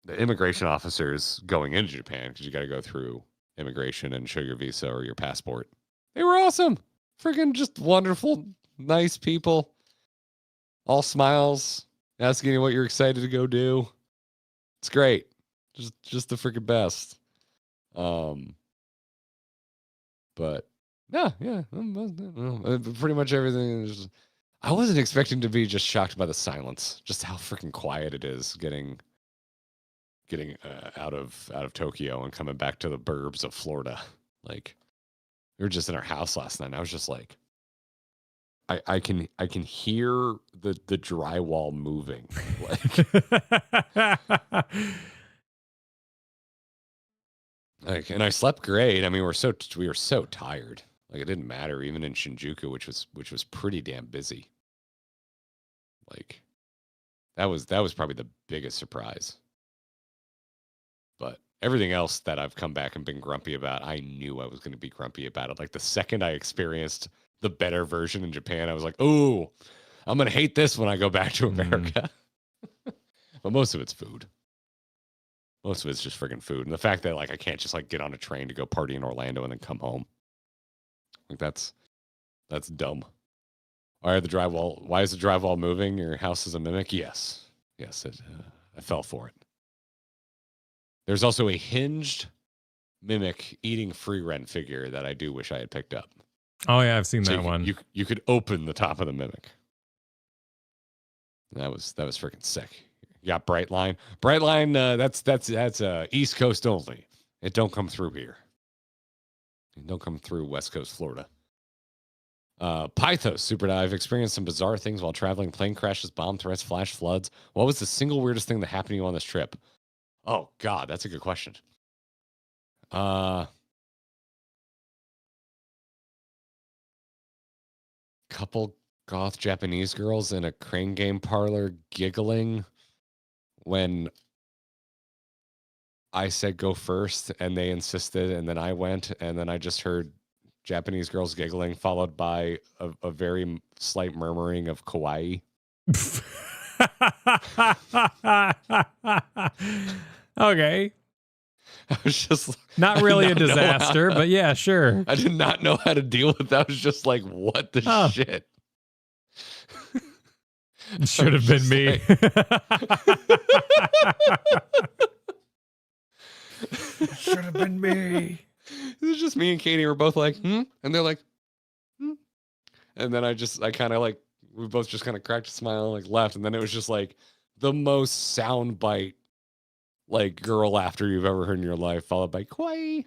immigration officers going into Japan, because you got to go through immigration and show your visa or your passport. They were awesome, freaking just wonderful, nice people, all smiles, asking you what you're excited to go do. It's great, just the freaking best. But yeah, pretty much everything is. I wasn't expecting to be just shocked by the silence, just how freaking quiet it is getting out of Tokyo and coming back to the burbs of Florida. Like, we were just in our house last night, and I was just like, I can hear the drywall moving. Like, and I slept great. I mean, we were so tired. Like, it didn't matter even in Shinjuku, which was pretty damn busy. Like, that was probably the biggest surprise. But everything else that I've come back and been grumpy about, I knew I was going to be grumpy about it. Like, the second I experienced the better version in Japan, I was like, "Oh, I'm going to hate this when I go back to America." But most of it's food. Most of it's just freaking food. And the fact that, like, I can't just, like, get on a train to go party in Orlando and then come home. Like, that's dumb. All right, the drywall. Why is the drywall moving? Your house is a mimic? Yes. I fell for it. There's also a hinged mimic eating free rent figure that I do wish I had picked up. Oh yeah, I've seen that one. You could open the top of the mimic. That was freaking sick. You got Brightline. That's East Coast only. It don't come through here. It don't come through West Coast Florida. Pythos Super Dive experienced some bizarre things while traveling. Plane crashes, bomb threats, flash floods. What was the single weirdest thing that happened to you on this trip? Oh God, that's a good question. Couple goth Japanese girls in a crane game parlor giggling when I said go first and they insisted, and then I went, and then I just heard Japanese girls giggling followed by a very slight murmuring of kawaii. Okay. I was just not really a disaster, but yeah, sure. I did not know how to deal with that. I was just like, what the shit? Should have been me. Should have been me. It was just me and Katie were both like, and they're like, and then I kind of like, we both just kind of cracked a smile, like left, and then it was just like the most soundbite, like girl laughter you've ever heard in your life, followed by kawaii.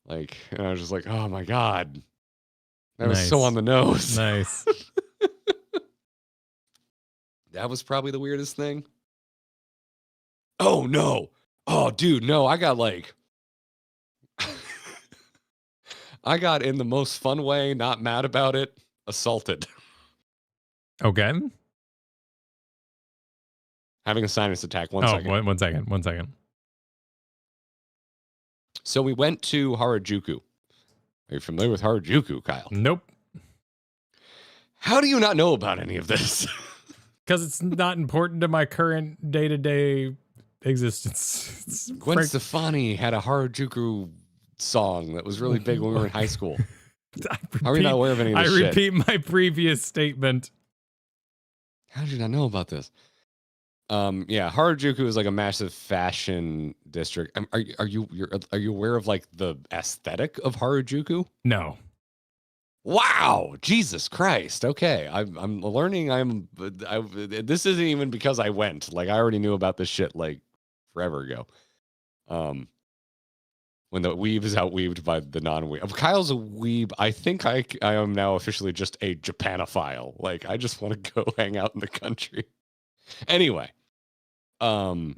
Like, and I was just like, oh my God, that was so on the nose. Nice. That was probably the weirdest thing. Oh no. Oh dude, no, I got in the most fun way, not mad about it, assaulted. Okay. Having a sinus attack. One second. One second. So we went to Harajuku. Are you familiar with Harajuku, Kyle? Nope. How do you not know about any of this? Because it's not important to my current day-to-day existence. Gwen Stefani had a Harajuku song that was really big when we were in high school. How are you not aware of any of this shit? I repeat my previous statement. How did you not know about this? Yeah, Harajuku is like a massive fashion district. Are you aware of like the aesthetic of Harajuku? No. Wow, Jesus Christ. Okay, I'm learning. This isn't even because I went. Like, I already knew about this shit like forever ago. when the weeb is outweaved by the non-weeb. Kyle's a weeb. I think I am now officially just a Japanophile. Like, I just want to go hang out in the country. Anyway, I don't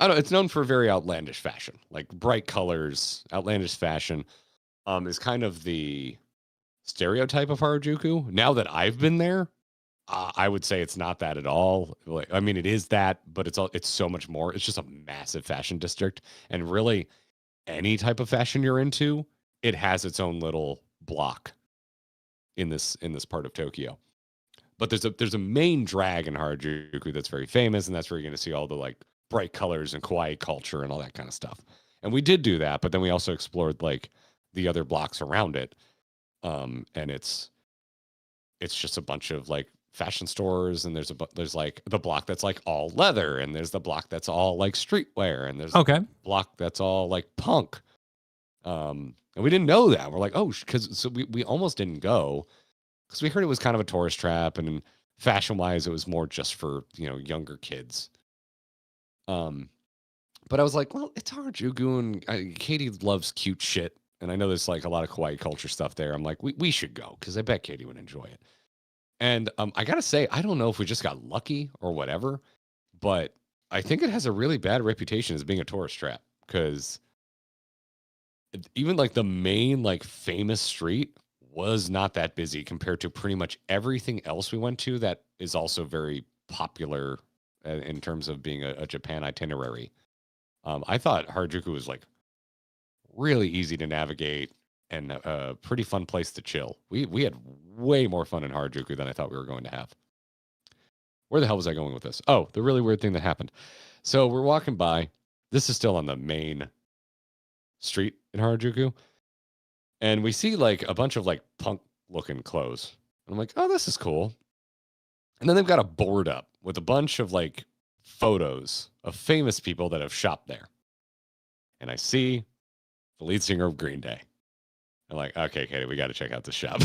know. It's known for very outlandish fashion, like bright colors, outlandish fashion. Is kind of the stereotype of Harajuku. Now that I've been there, I would say it's not that at all. Like, I mean, it is that, but it's so much more. It's just a massive fashion district, and really, any type of fashion you're into, it has its own little block in this part of Tokyo. But there's a main drag in Harajuku that's very famous, and that's where you're going to see all the like bright colors and kawaii culture and all that kind of stuff. And we did do that, but then we also explored like the other blocks around it. And it's just a bunch of like fashion stores, and there's like the block that's like all leather, and there's the block that's all like streetwear, and there's a block that's all like punk. And we didn't know that. We're like, oh, so we almost didn't go because we heard it was kind of a tourist trap, and fashion wise, it was more just for, you know, younger kids. But I was like, well, it's Harajuku, and Katie loves cute shit, and I know there's like a lot of kawaii culture stuff there. I'm like, we should go because I bet Katie would enjoy it. And I gotta say, I don't know if we just got lucky or whatever, but I think it has a really bad reputation as being a tourist trap, because even like the main like famous street was not that busy compared to pretty much everything else we went to that is also very popular in terms of being a Japan itinerary. I thought Harajuku was like really easy to navigate and a pretty fun place to chill. We had way more fun in Harajuku than I thought we were going to have. Where the hell was I going with this? Oh, the really weird thing that happened. So we're walking by. This is still on the main street in Harajuku. And we see like a bunch of like punk looking clothes. And I'm like, oh, this is cool. And then they've got a board up with a bunch of like photos of famous people that have shopped there. And I see the lead singer of Green Day. I'm like, okay, Katie, we got to check out this shop.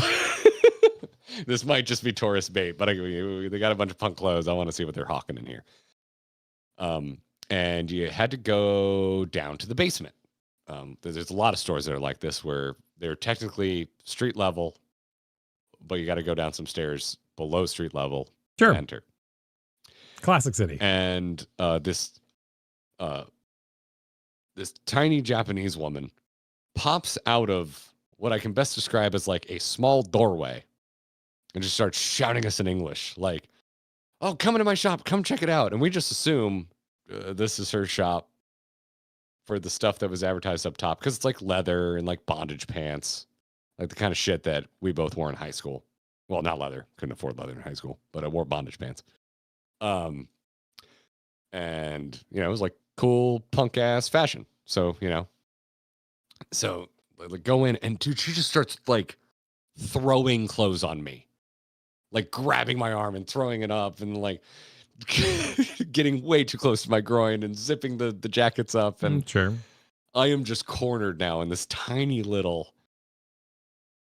This might just be tourist bait, but they got a bunch of punk clothes. I want to see what they're hawking in here. And you had to go down to the basement. There's a lot of stores that are like this where they're technically street level, but you got to go down some stairs below street level to enter. Classic city. And this tiny Japanese woman pops out of what I can best describe as like a small doorway and just starts shouting us in English, like, oh, come into my shop, come check it out. And we just assume this is her shop for the stuff that was advertised up top, because it's like leather and like bondage pants, like the kind of shit that we both wore in high school. Well, not leather, couldn't afford leather in high school, but I wore bondage pants. And you know, it was like cool punk ass fashion. So, you know, so like go in, and dude, she just starts like throwing clothes on me, like grabbing my arm and throwing it up, and like getting way too close to my groin and zipping the jackets up. And I am just cornered now in this tiny little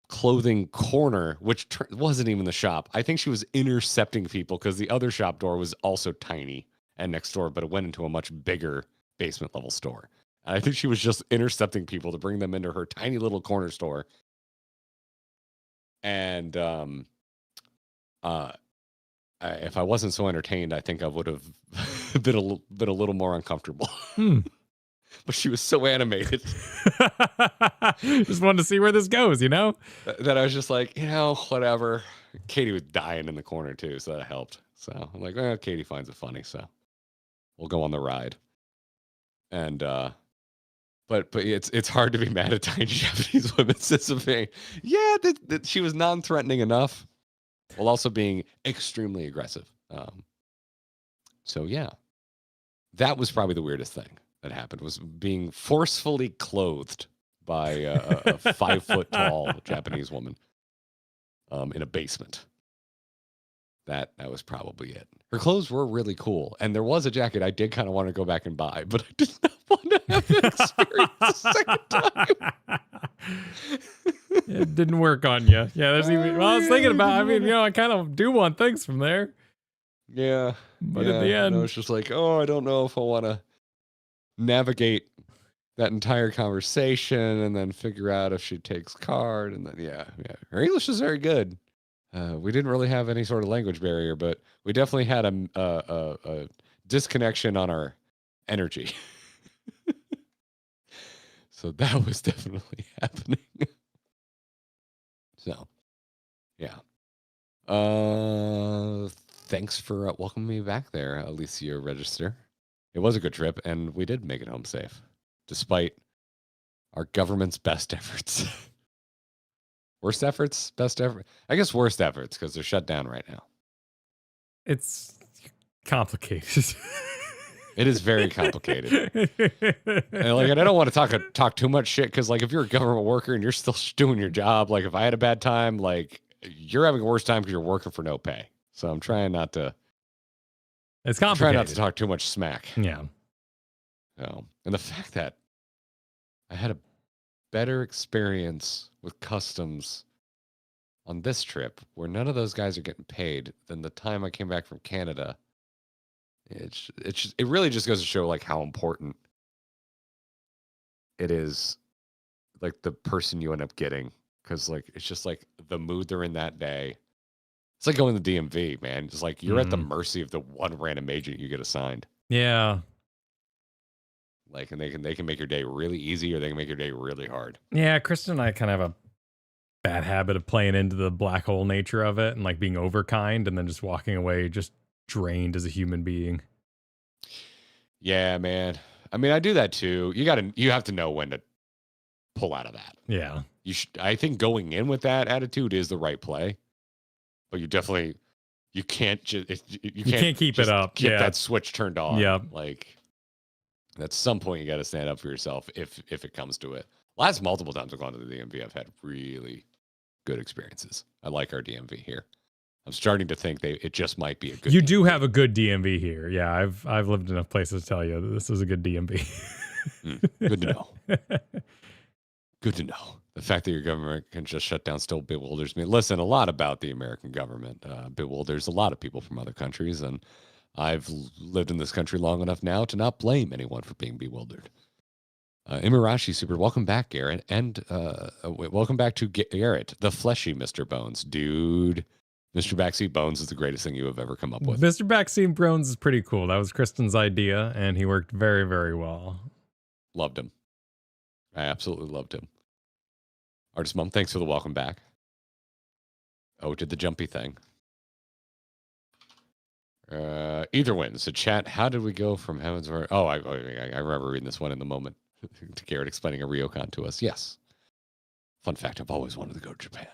clothing corner, which wasn't even the shop. I think she was intercepting people because the other shop door was also tiny and next door, but it went into a much bigger basement level store. And I think she was just intercepting people to bring them into her tiny little corner store. And if I wasn't so entertained, I think I would have been a little more uncomfortable. But she was so animated. Just wanted to see where this goes, you know? That I was just like, you know, whatever. Katie was dying in the corner too, so that helped. So I'm like, well, Katie finds it funny, so we'll go on the ride. And but it's hard to be mad at tiny Japanese women sissificating. Yeah, she was non-threatening enough, while also being extremely aggressive. So yeah, that was probably the weirdest thing that happened, was being forcefully clothed by a 5 foot tall Japanese woman in a basement. That was probably it. Her clothes were really cool, and there was a jacket I did kind of want to go back and buy, but I did not want to have that experience a second time. It didn't work on you. Yeah, there's even. Well, I was thinking about. I mean, you know, I kind of do want things from there. Yeah, but at the end, it's just like, oh, I don't know if I want to navigate that entire conversation and then figure out if she takes card. And then, yeah. Her English is very good. We didn't really have any sort of language barrier, but we definitely had a disconnection on our energy. So that was definitely happening. So, yeah. Thanks for welcoming me back there, Alicia Register. It was a good trip, and we did make it home safe, despite our government's best efforts. Worst efforts? Best effort? I guess worst efforts, because they're shut down right now. It's complicated. It is very complicated. And like, I don't want to talk too much shit, because like, if you're a government worker and you're still doing your job, like if I had a bad time, like you're having a worse time because you're working for no pay. So I'm trying not to. It's complicated. I'm trying not to talk too much smack. Yeah. And the fact that I had a better experience with customs on this trip, where none of those guys are getting paid, than the time I came back from Canada. It really just goes to show like how important it is, like the person you end up getting, because like it's just like the mood they're in that day. It's like going to the DMV, man. It's like you're at the mercy of the one random agent you get assigned. Yeah. Like, and they can make your day really easy, or they can make your day really hard. Yeah, Kristen and I kind of have a bad habit of playing into the black hole nature of it and like being overkind and then just walking away just drained as a human being. Yeah, man. I mean, I do that too. You have to know when to pull out of that. Yeah. I think going in with that attitude is the right play. But you can't keep it up. Get that switch turned on. Yeah. Like at some point you got to stand up for yourself if it comes to it. Last multiple times I've gone to the DMV, I've had really good experiences. I like our DMV here. I'm starting to think it just might be a good. You DMV. Do have a good DMV here. Yeah, I've lived enough places to tell you that this is a good DMV. Good to know. Good to know. The fact that your government can just shut down still bewilders me. Listen, a lot about the American government bewilders a lot of people from other countries, and I've lived in this country long enough now to not blame anyone for being bewildered. Imarashi Super, welcome back, Garrett, and welcome back to Garrett, the fleshy Mr. Bones. Dude, Mr. Backseat Bones is the greatest thing you have ever come up with. Mr. Backseat Bones is pretty cool. That was Kristen's idea, and he worked very, very well. Loved him. I absolutely loved him. Artist Mom, thanks for the welcome back. Oh, did the jumpy thing. Either wins. So chat, how did we go from Heaven's Word? Oh, I remember reading this one in the moment. To Garrett explaining a Ryokan to us. Yes. Fun fact, I've always wanted to go to Japan.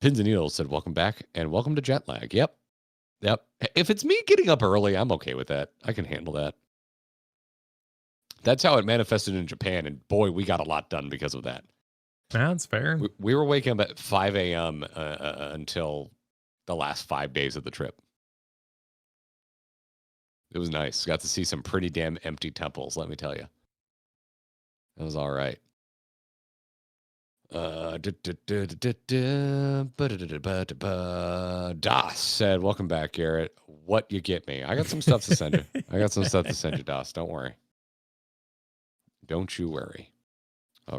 Pins and Needles said, welcome back, and welcome to jet lag. Yep. If it's me getting up early, I'm okay with that. I can handle that. That's how it manifested in Japan, and boy, we got a lot done because of that. That's fair. We were waking up at 5 a.m. Until the last 5 days of the trip. It was nice. Got to see some pretty damn empty temples, let me tell you. That was all right. Das said, welcome back, Garrett. What you get me? I got some stuff to send you. Das. Don't worry. Don't you worry.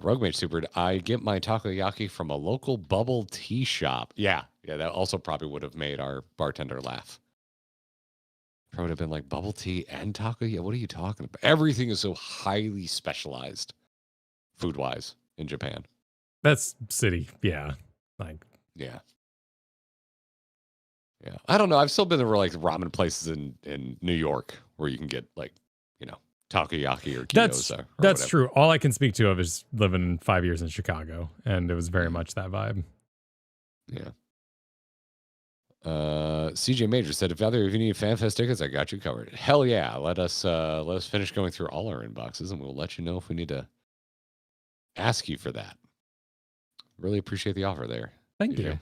Rogue Mage Super, I get my takoyaki from a local bubble tea shop. Yeah, that also probably would have made our bartender laugh. Probably would have been like, bubble tea and takoyaki? What are you talking about? Everything is so highly specialized, food-wise, in Japan. That's city, yeah. Yeah. I don't know. I've still been to like ramen places in New York where you can get like, takoyaki or gyoza. That's true. All I can speak to of is living 5 years in Chicago, and it was very much that vibe. Yeah. CJ Major said, if you need FanFest tickets, I got you covered. Hell yeah. Let us finish going through all our inboxes, and we'll let you know if we need to ask you for that. Really appreciate the offer there. Thank you.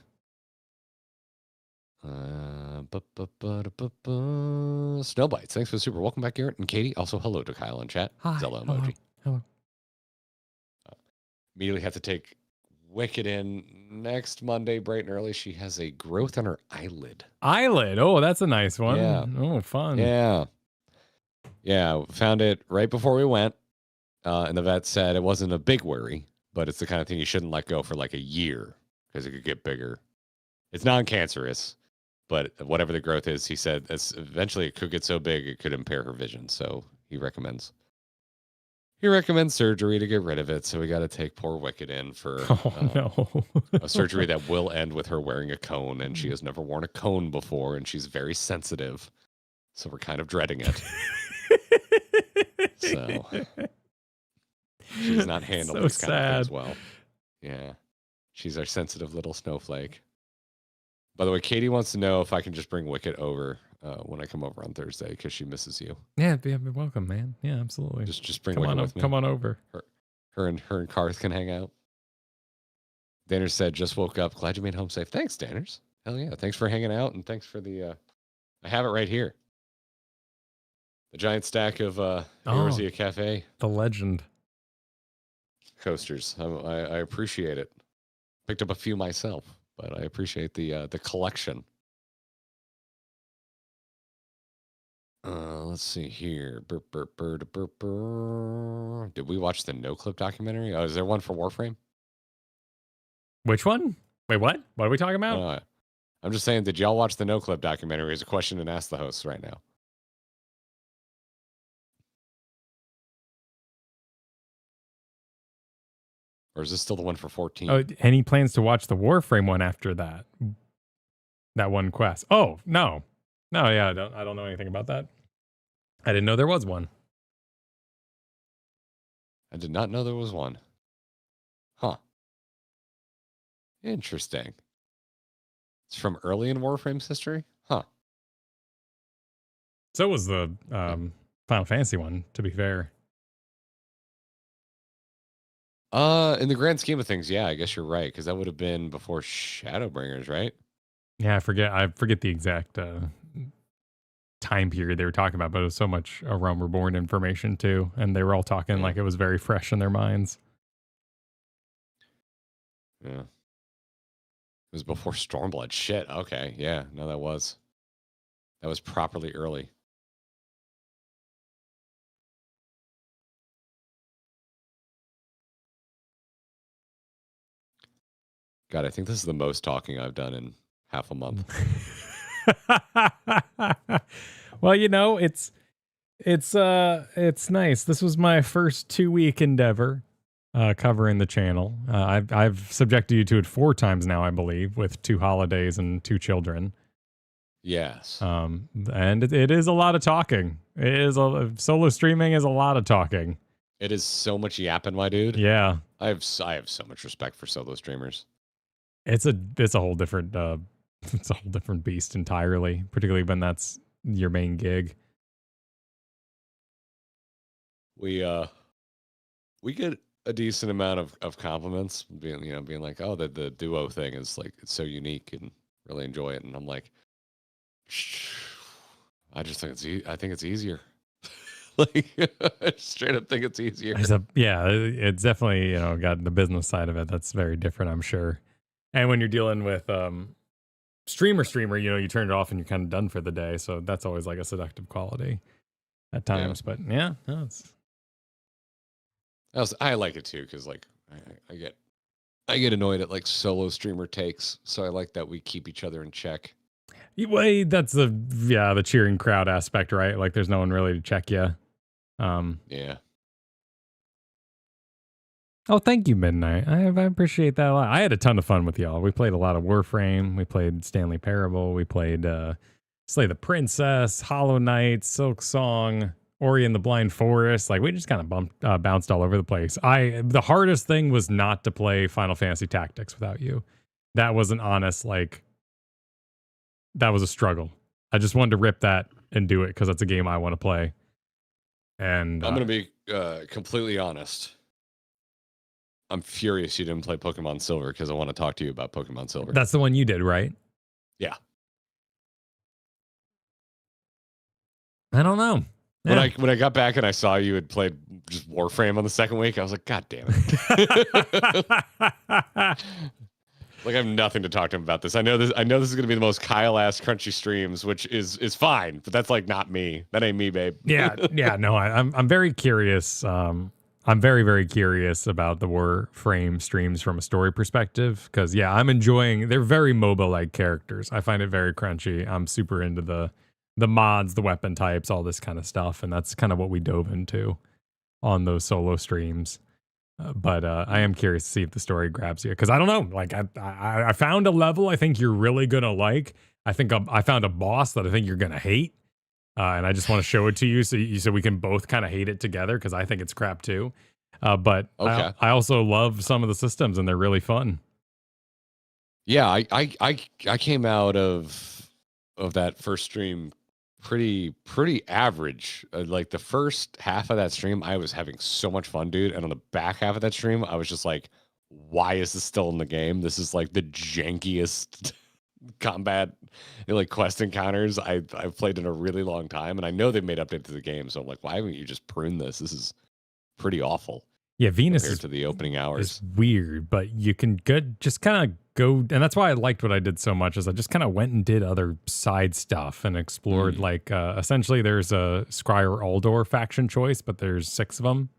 Snowbites, thanks for the super. Welcome back, Garrett and Katie. Also, hello to Kyle in chat. Hi. Zelda emoji. Hello. Immediately have to take Wicked in next Monday, bright and early. She has a growth on her eyelid. Oh, that's a nice one. Yeah. Oh, fun. Yeah. Found it right before we went. And the vet said it wasn't a big worry, but it's the kind of thing you shouldn't let go for like a year because it could get bigger. It's non-cancerous, but whatever the growth is, he said eventually it could get so big it could impair her vision. So he recommends surgery to get rid of it. So we got to take poor Wicked in for a surgery that will end with her wearing a cone, and she has never worn a cone before, and she's very sensitive. So we're kind of dreading it. So she's not handled this kind of thing as well. Yeah. She's our sensitive little snowflake. By the way, Katie wants to know if I can just bring Wicket over when I come over on Thursday because she misses you. Yeah, be welcome, man. Yeah, absolutely. Just bring Wicket with me. Come on over. Her and Karth can hang out. Danners said, just woke up. Glad you made home safe. Thanks, Danners. Hell yeah. Thanks for hanging out, and thanks for the I have it right here. The giant stack of Eorzea Cafe. The legend. Coasters. I appreciate it. Picked up a few myself, but I appreciate the collection. Let's see here. Did we watch the No Clip documentary? Oh, is there one for Warframe? Which one? Wait, what? What are we talking about? I'm just saying, did y'all watch the No Clip documentary? Is a question and ask the hosts right now. Or is this still the one for 14? Oh, any plans to watch the Warframe one after that? That one quest. Oh, no. No, yeah, I don't know anything about that. I didn't know there was one. I did not know there was one. Huh. Interesting. It's from early in Warframe's history? Huh. So was the Final Fantasy one, to be fair. In the grand scheme of things, yeah, I guess you're right, because that would have been before Shadowbringers, right? Yeah, I forget the exact time period they were talking about, but it was so much Realm Reborn information too, and they were all talking like it was very fresh in their minds. Yeah. It was before Stormblood. Shit. Okay. Yeah. No, that was properly early. God, I think this is the most talking I've done in half a month. Well, you know, it's nice. This was my first 2-week endeavor covering the channel. I've subjected you to it 4 times now, I believe, with 2 holidays and 2 children. Yes. And it is a lot of talking. Solo streaming is a lot of talking. It is so much yapping, my dude. Yeah. I have so much respect for solo streamers. It's a whole different it's a whole different beast entirely, particularly when that's your main gig. We get a decent amount of compliments being like, oh, the duo thing is like, it's so unique and really enjoy it. And I'm like, I just think it's easier. Like, I straight up think it's easier. It's definitely, got the business side of it. That's very different, I'm sure. And when you're dealing with streamer, you turn it off and you're kind of done for the day. So that's always like a seductive quality at times. Yeah. But yeah, no, I like it too, because like I get annoyed at like solo streamer takes. So I like that we keep each other in check. Well, that's the cheering crowd aspect, right? Like there's no one really to check you. Yeah. Oh, thank you, Midnight. I appreciate that a lot. I had a ton of fun with y'all. We played a lot of Warframe. We played Stanley Parable. We played Slay the Princess, Hollow Knight, Silk Song, Ori and the Blind Forest. Like we just kind of bounced all over the place. The hardest thing was not to play Final Fantasy Tactics without you. That was an honest, that was a struggle. I just wanted to rip that and do it because that's a game I want to play. And I'm going to be completely honest. I'm furious you didn't play Pokemon Silver because I want to talk to you about Pokemon Silver. That's the one you did, right? Yeah. I don't know. Yeah. When I got back and I saw you had played just Warframe on the second week, I was like, God damn it. Like I have nothing to talk to him about this. I know this is gonna be the most Kyle ass crunchy streams, which is fine, but that's like not me. That ain't me, babe. Yeah. No, I'm very curious. I'm very, very curious about the Warframe streams from a story perspective because, yeah, I'm enjoying. They're very MOBA-like characters. I find it very crunchy. I'm super into the mods, the weapon types, all this kind of stuff, and that's kind of what we dove into on those solo streams. But I am curious to see if the story grabs you because I don't know. Like I found a level I think you're really gonna like. I think I found a boss that I think you're gonna hate. And I just want to show it to you so we can both kind of hate it together because I think it's crap too. But okay. I also love some of the systems and they're really fun. Yeah, I came out of that first stream pretty average. Like the first half of that stream, I was having so much fun, dude. And on the back half of that stream, I was just like, why is this still in the game? This is like the jankiest combat like quest encounters I've played in a really long time, and I know they made updates to the game, so I'm like, why haven't you just pruned this? This is pretty awful. Yeah, Venus compared to the opening hours. It's weird, but you can just kind of go, and that's why I liked what I did so much. Is I just kind of went and did other side stuff and explored. Like essentially, there's a Scryer Aldor faction choice, but there's 6 of them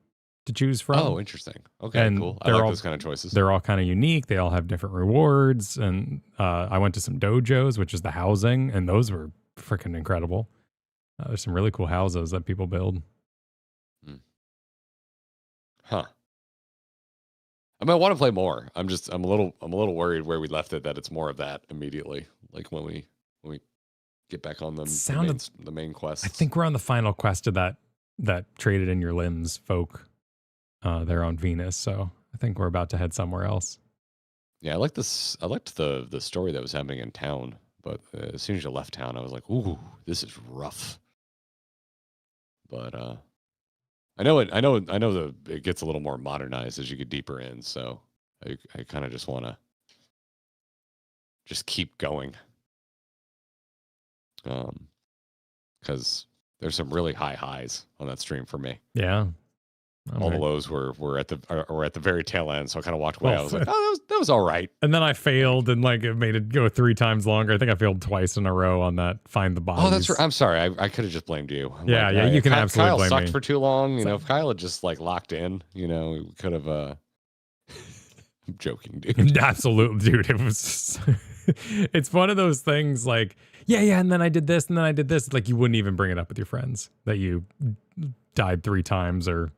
to choose from. Oh, interesting. Okay, and cool. I like those kind of choices. They're all kind of unique. They all have different rewards. And I went to some dojos, which is the housing, and those were freaking incredible. There's some really cool houses that people build. Huh. I mean, I want to play more. I'm a little worried where we left it that it's more of that immediately. Like when we get back on the main quest. I think we're on the final quest of that traded in your limbs folk. They're on Venus, so I think we're about to head somewhere else. Yeah, I liked the story that was happening in town, but as soon as you left town, I was like, "Ooh, this is rough." But I know it gets a little more modernized as you get deeper in, so I kind of just want to just keep going, because there's some really high highs on that stream for me. Yeah. All the lows were at the very tail end, so I kind of walked away. I was like, "Oh, that was all right." And then I failed, and like it made it go 3 times longer. I think I failed twice in a row on that find the bodies. Oh, that's right. I'm sorry. I could have just blamed you. Yeah, you can absolutely Kyle blame sucked me. for too long. You know, if Kyle had just like locked in, we could have. I'm joking, dude. Absolutely, dude. It was. It's one of those things like, yeah, and then I did this, and then I did this. Like you wouldn't even bring it up with your friends that you died 3 times or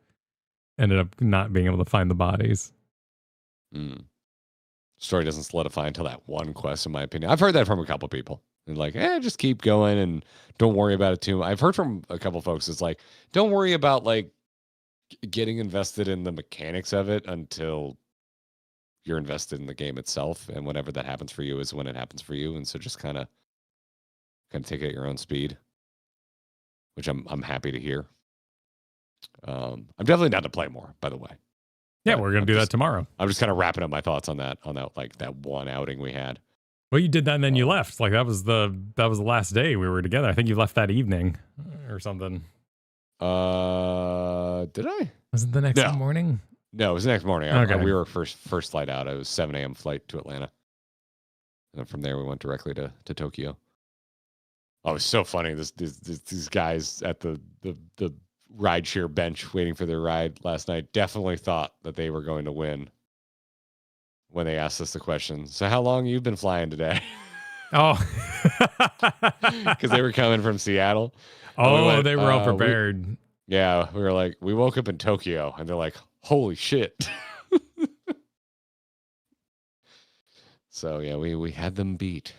ended up not being able to find the bodies. Story doesn't solidify until that one quest, in my opinion. I've heard that from a couple people. And like, just keep going and don't worry about it too much. I've heard from a couple folks, it's like, don't worry about like getting invested in the mechanics of it until you're invested in the game itself. And whenever that happens for you is when it happens for you. And so just kind of take it at your own speed, which I'm happy to hear. I'm definitely down to play more, by the way. Yeah, we're gonna do that tomorrow. I'm just kind of wrapping up my thoughts on that like that one outing we had. Well, you did that and then you left. Like that was the last day we were together. I think you left that evening or something. Did I? Was it the next morning? No, it was the next morning. Okay. We were first flight out. It was 7 a.m. flight to Atlanta. And then from there we went directly to Tokyo. Oh, it was so funny. These guys at the rideshare bench waiting for their ride last night definitely thought that they were going to win when they asked us the question. So how long you been flying today? Oh, because they were coming from Seattle. Oh, they were all prepared. We were like, we woke up in Tokyo, and they're like, holy shit. So yeah, we had them beat.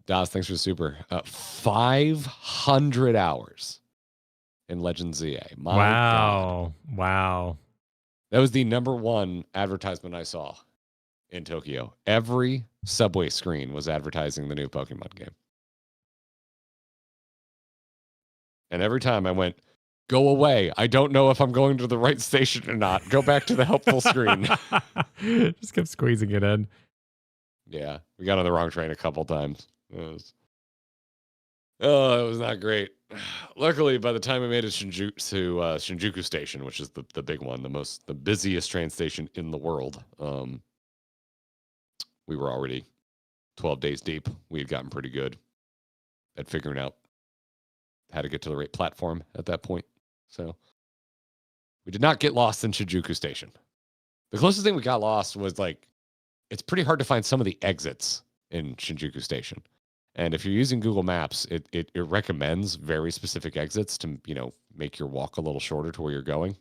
Das, thanks for the super. 500 hours in Legend ZA. My God. Wow. That was the number 1 advertisement I saw in Tokyo. Every subway screen was advertising the new Pokemon game. And every time I went, go away. I don't know if I'm going to the right station or not. Go back to the helpful screen. Just kept squeezing it in. Yeah, we got on the wrong train a couple times. It was not great. Luckily, by the time we made it to Shinjuku Station, which is the big one, the busiest train station in the world, we were already 12 days deep. We had gotten pretty good at figuring out how to get to the right platform at that point. So We did not get lost in Shinjuku Station. The closest thing we got lost was like, it's pretty hard to find some of the exits in Shinjuku Station. And if you're using Google Maps, it recommends very specific exits to, make your walk a little shorter to where you're going.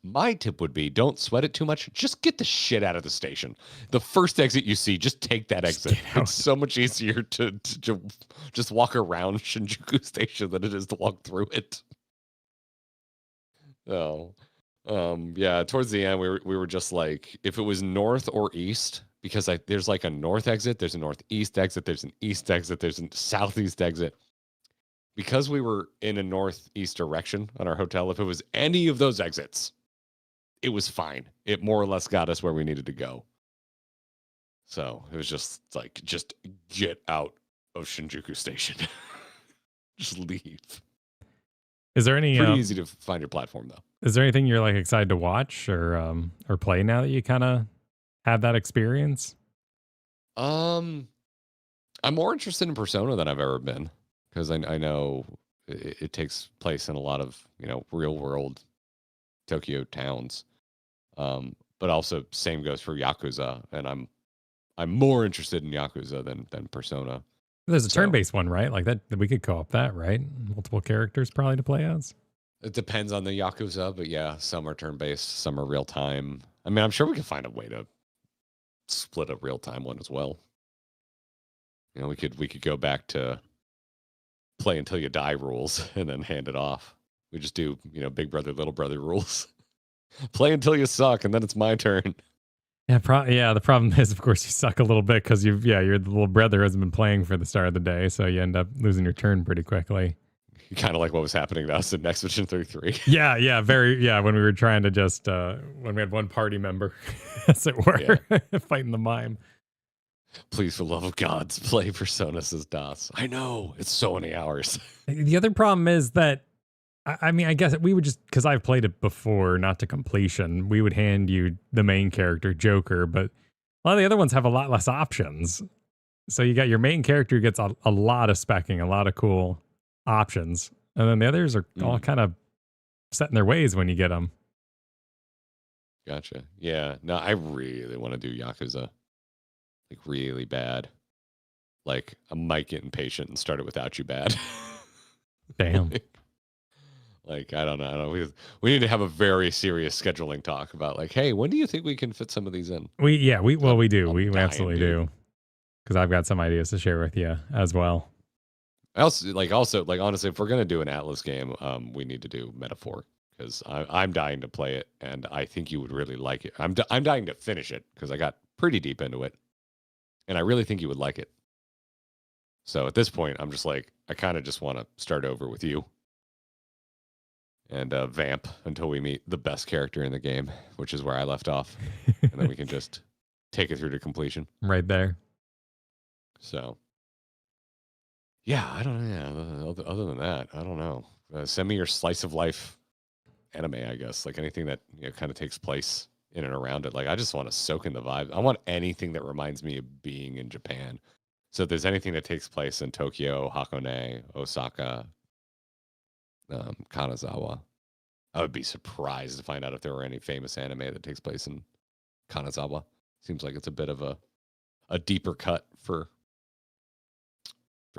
My tip would be don't sweat it too much. Just get the shit out of the station. The first exit you see, just take that exit. It's so much easier to just walk around Shinjuku Station than it is to walk through it. Oh, yeah. Towards the end, we were just like, if it was north or east, because there's like a north exit, there's a northeast exit, there's an east exit, there's a southeast exit. Because we were in a northeast direction on our hotel, if it was any of those exits, it was fine. It more or less got us where we needed to go. So it was just like, just get out of Shinjuku Station. Just leave. Is there any pretty easy to find your platform though? Is there anything you're like excited to watch or play now that you kind of have that experience? I'm more interested in Persona than I've ever been because I know it takes place in a lot of real world Tokyo towns, but also same goes for Yakuza, and I'm more interested in Yakuza than Persona. There's a turn-based one, right? Like that we could co-op that, right? Multiple characters probably to play as. It depends on the Yakuza, but yeah, some are turn-based, some are real-time. I mean, I'm sure we can find a way to split a real-time one as well. We could go back to play until you die rules and then hand it off. We just do, big brother, little brother rules. Play until you suck, and then it's my turn. Yeah, the problem is, of course, you suck a little bit because you're the little brother who hasn't been playing for the start of the day, so you end up losing your turn pretty quickly. Kind of like what was happening to us in Next Mission 33. Yeah, when we were trying to just, when we had one party member, as it were, fighting the mime. Please, for the love of God, play Persona, says Das. I know, it's so many hours. The other problem is that, I mean, I guess we would just, because I've played it before, not to completion, we would hand you the main character, Joker, but a lot of the other ones have a lot less options. So you got your main character who gets a lot of specking, a lot of cool options, and then the others are all kind of set in their ways when you get them. Gotcha. Yeah, no, I really want to do Yakuza. Like, really bad. Like, I might get impatient and start it without you bad. Damn. Like, I don't know. We need to have a very serious scheduling talk about like, hey, when do you think we can fit some of these in? We do. We absolutely do. Because I've got some ideas to share with you as well. Also, honestly, if we're gonna do an Atlas game, we need to do Metaphor because I'm dying to play it, and I think you would really like it. I'm dying to finish it because I got pretty deep into it, and I really think you would like it. So at this point, I'm just like, I kind of just want to start over with you. And vamp until we meet the best character in the game, which is where I left off. And then we can just take it through to completion. Right there. So, yeah, I don't know. Yeah, other than that, I don't know. Send me your slice of life anime, I guess. Like anything that kind of takes place in and around it. Like I just want to soak in the vibe. I want anything that reminds me of being in Japan. So if there's anything that takes place in Tokyo, Hakone, Osaka, Kanazawa. I would be surprised to find out if there were any famous anime that takes place in Kanazawa. Seems like it's a bit of a deeper cut for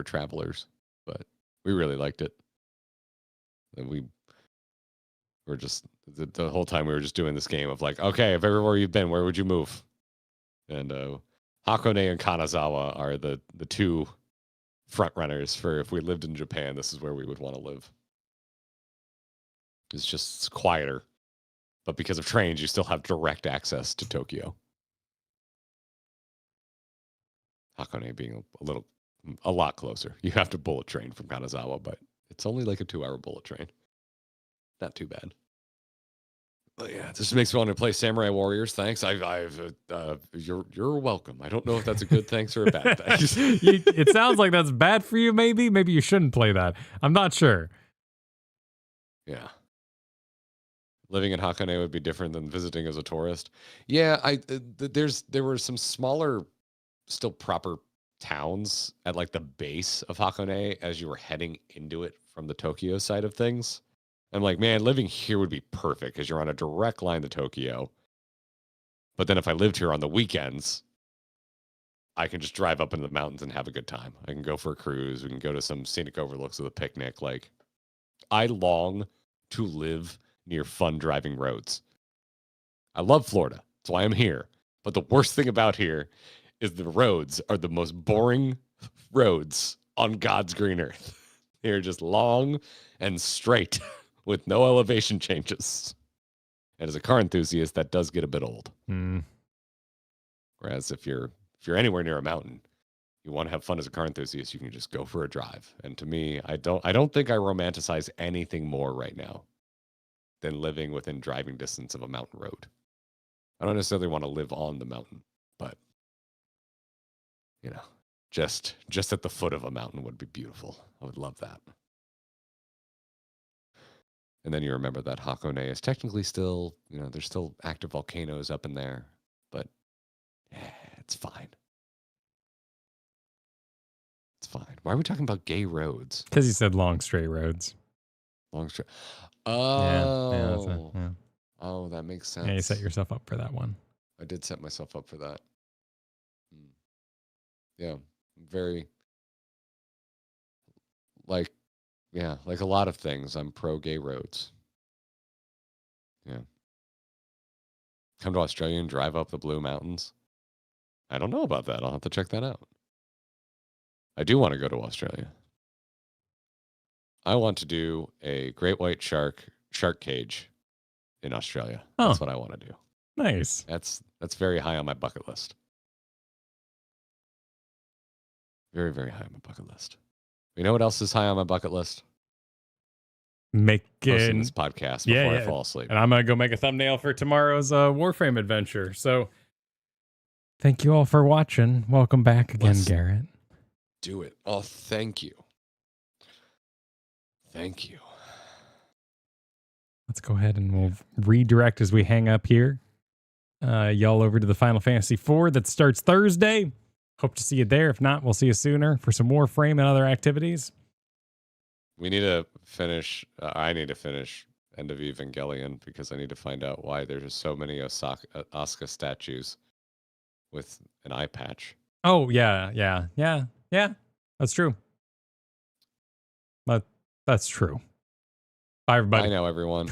travelers, but we really liked it. And we were just the whole time we were just doing this game of like, okay, if everywhere you've been, where would you move? And Hakone and Kanazawa are the two front runners for if we lived in Japan, this is where we would want to live. It's just quieter. But because of trains, you still have direct access to Tokyo. Hakone being a lot closer. You have to bullet train from Kanazawa, but it's only like a 2-hour bullet train. Not too bad. But yeah, this makes me want to play Samurai Warriors. Thanks. You're welcome. I don't know if that's a good thanks or a bad thanks. It sounds like that's bad for you. Maybe you shouldn't play that. I'm not sure. Yeah. Living in Hakone would be different than visiting as a tourist. Yeah, there were some smaller, still proper towns at like the base of Hakone as you were heading into it from the Tokyo side of things. I'm like, man, living here would be perfect because you're on a direct line to Tokyo. But then if I lived here on the weekends, I can just drive up into the mountains and have a good time. I can go for a cruise. We can go to some scenic overlooks with a picnic. Like, I long to live near fun driving roads. I love Florida. That's why I'm here. But the worst thing about here is the roads are the most boring roads on God's green earth. They're just long and straight with no elevation changes. And as a car enthusiast, that does get a bit old. Whereas if you're anywhere near a mountain, you want to have fun as a car enthusiast, you can just go for a drive. And to me, I don't think I romanticize anything more right now than living within driving distance of a mountain road. I don't necessarily want to live on the mountain, but just at the foot of a mountain would be beautiful. I would love that. And then you remember that Hakone is technically still, there's still active volcanoes up in there, but it's fine. It's fine. Why are we talking about gay roads? Because you said long, straight roads. Long, straight. Oh. Yeah. Oh, that makes sense. Yeah, you set yourself up for that one. I did set myself up for that. Yeah. Very, like a lot of things, I'm pro gay roads. Yeah. Come to Australia and drive up the Blue Mountains. I don't know about that. I'll have to check that out. I do want to go to Australia. I want to do a great white shark cage in Australia. Oh. That's what I want to do. Nice. That's very high on my bucket list. Very, very high on my bucket list. You know what else is high on my bucket list? Posting this podcast before I fall asleep. And I'm going to go make a thumbnail for tomorrow's Warframe adventure. So thank you all for watching. Welcome back again, Garrett. Do it. Oh, thank you. Thank you. Let's go ahead and we'll redirect as we hang up here. Y'all over to the Final Fantasy IV that starts Thursday. Hope to see you there. If not, we'll see you sooner for some Warframe and other activities. We need to finish. I need to finish End of Evangelion because I need to find out why there's just so many Asuka statues with an eye patch. Oh, yeah. That's true. But that's true. Bye, everybody. Bye now, everyone.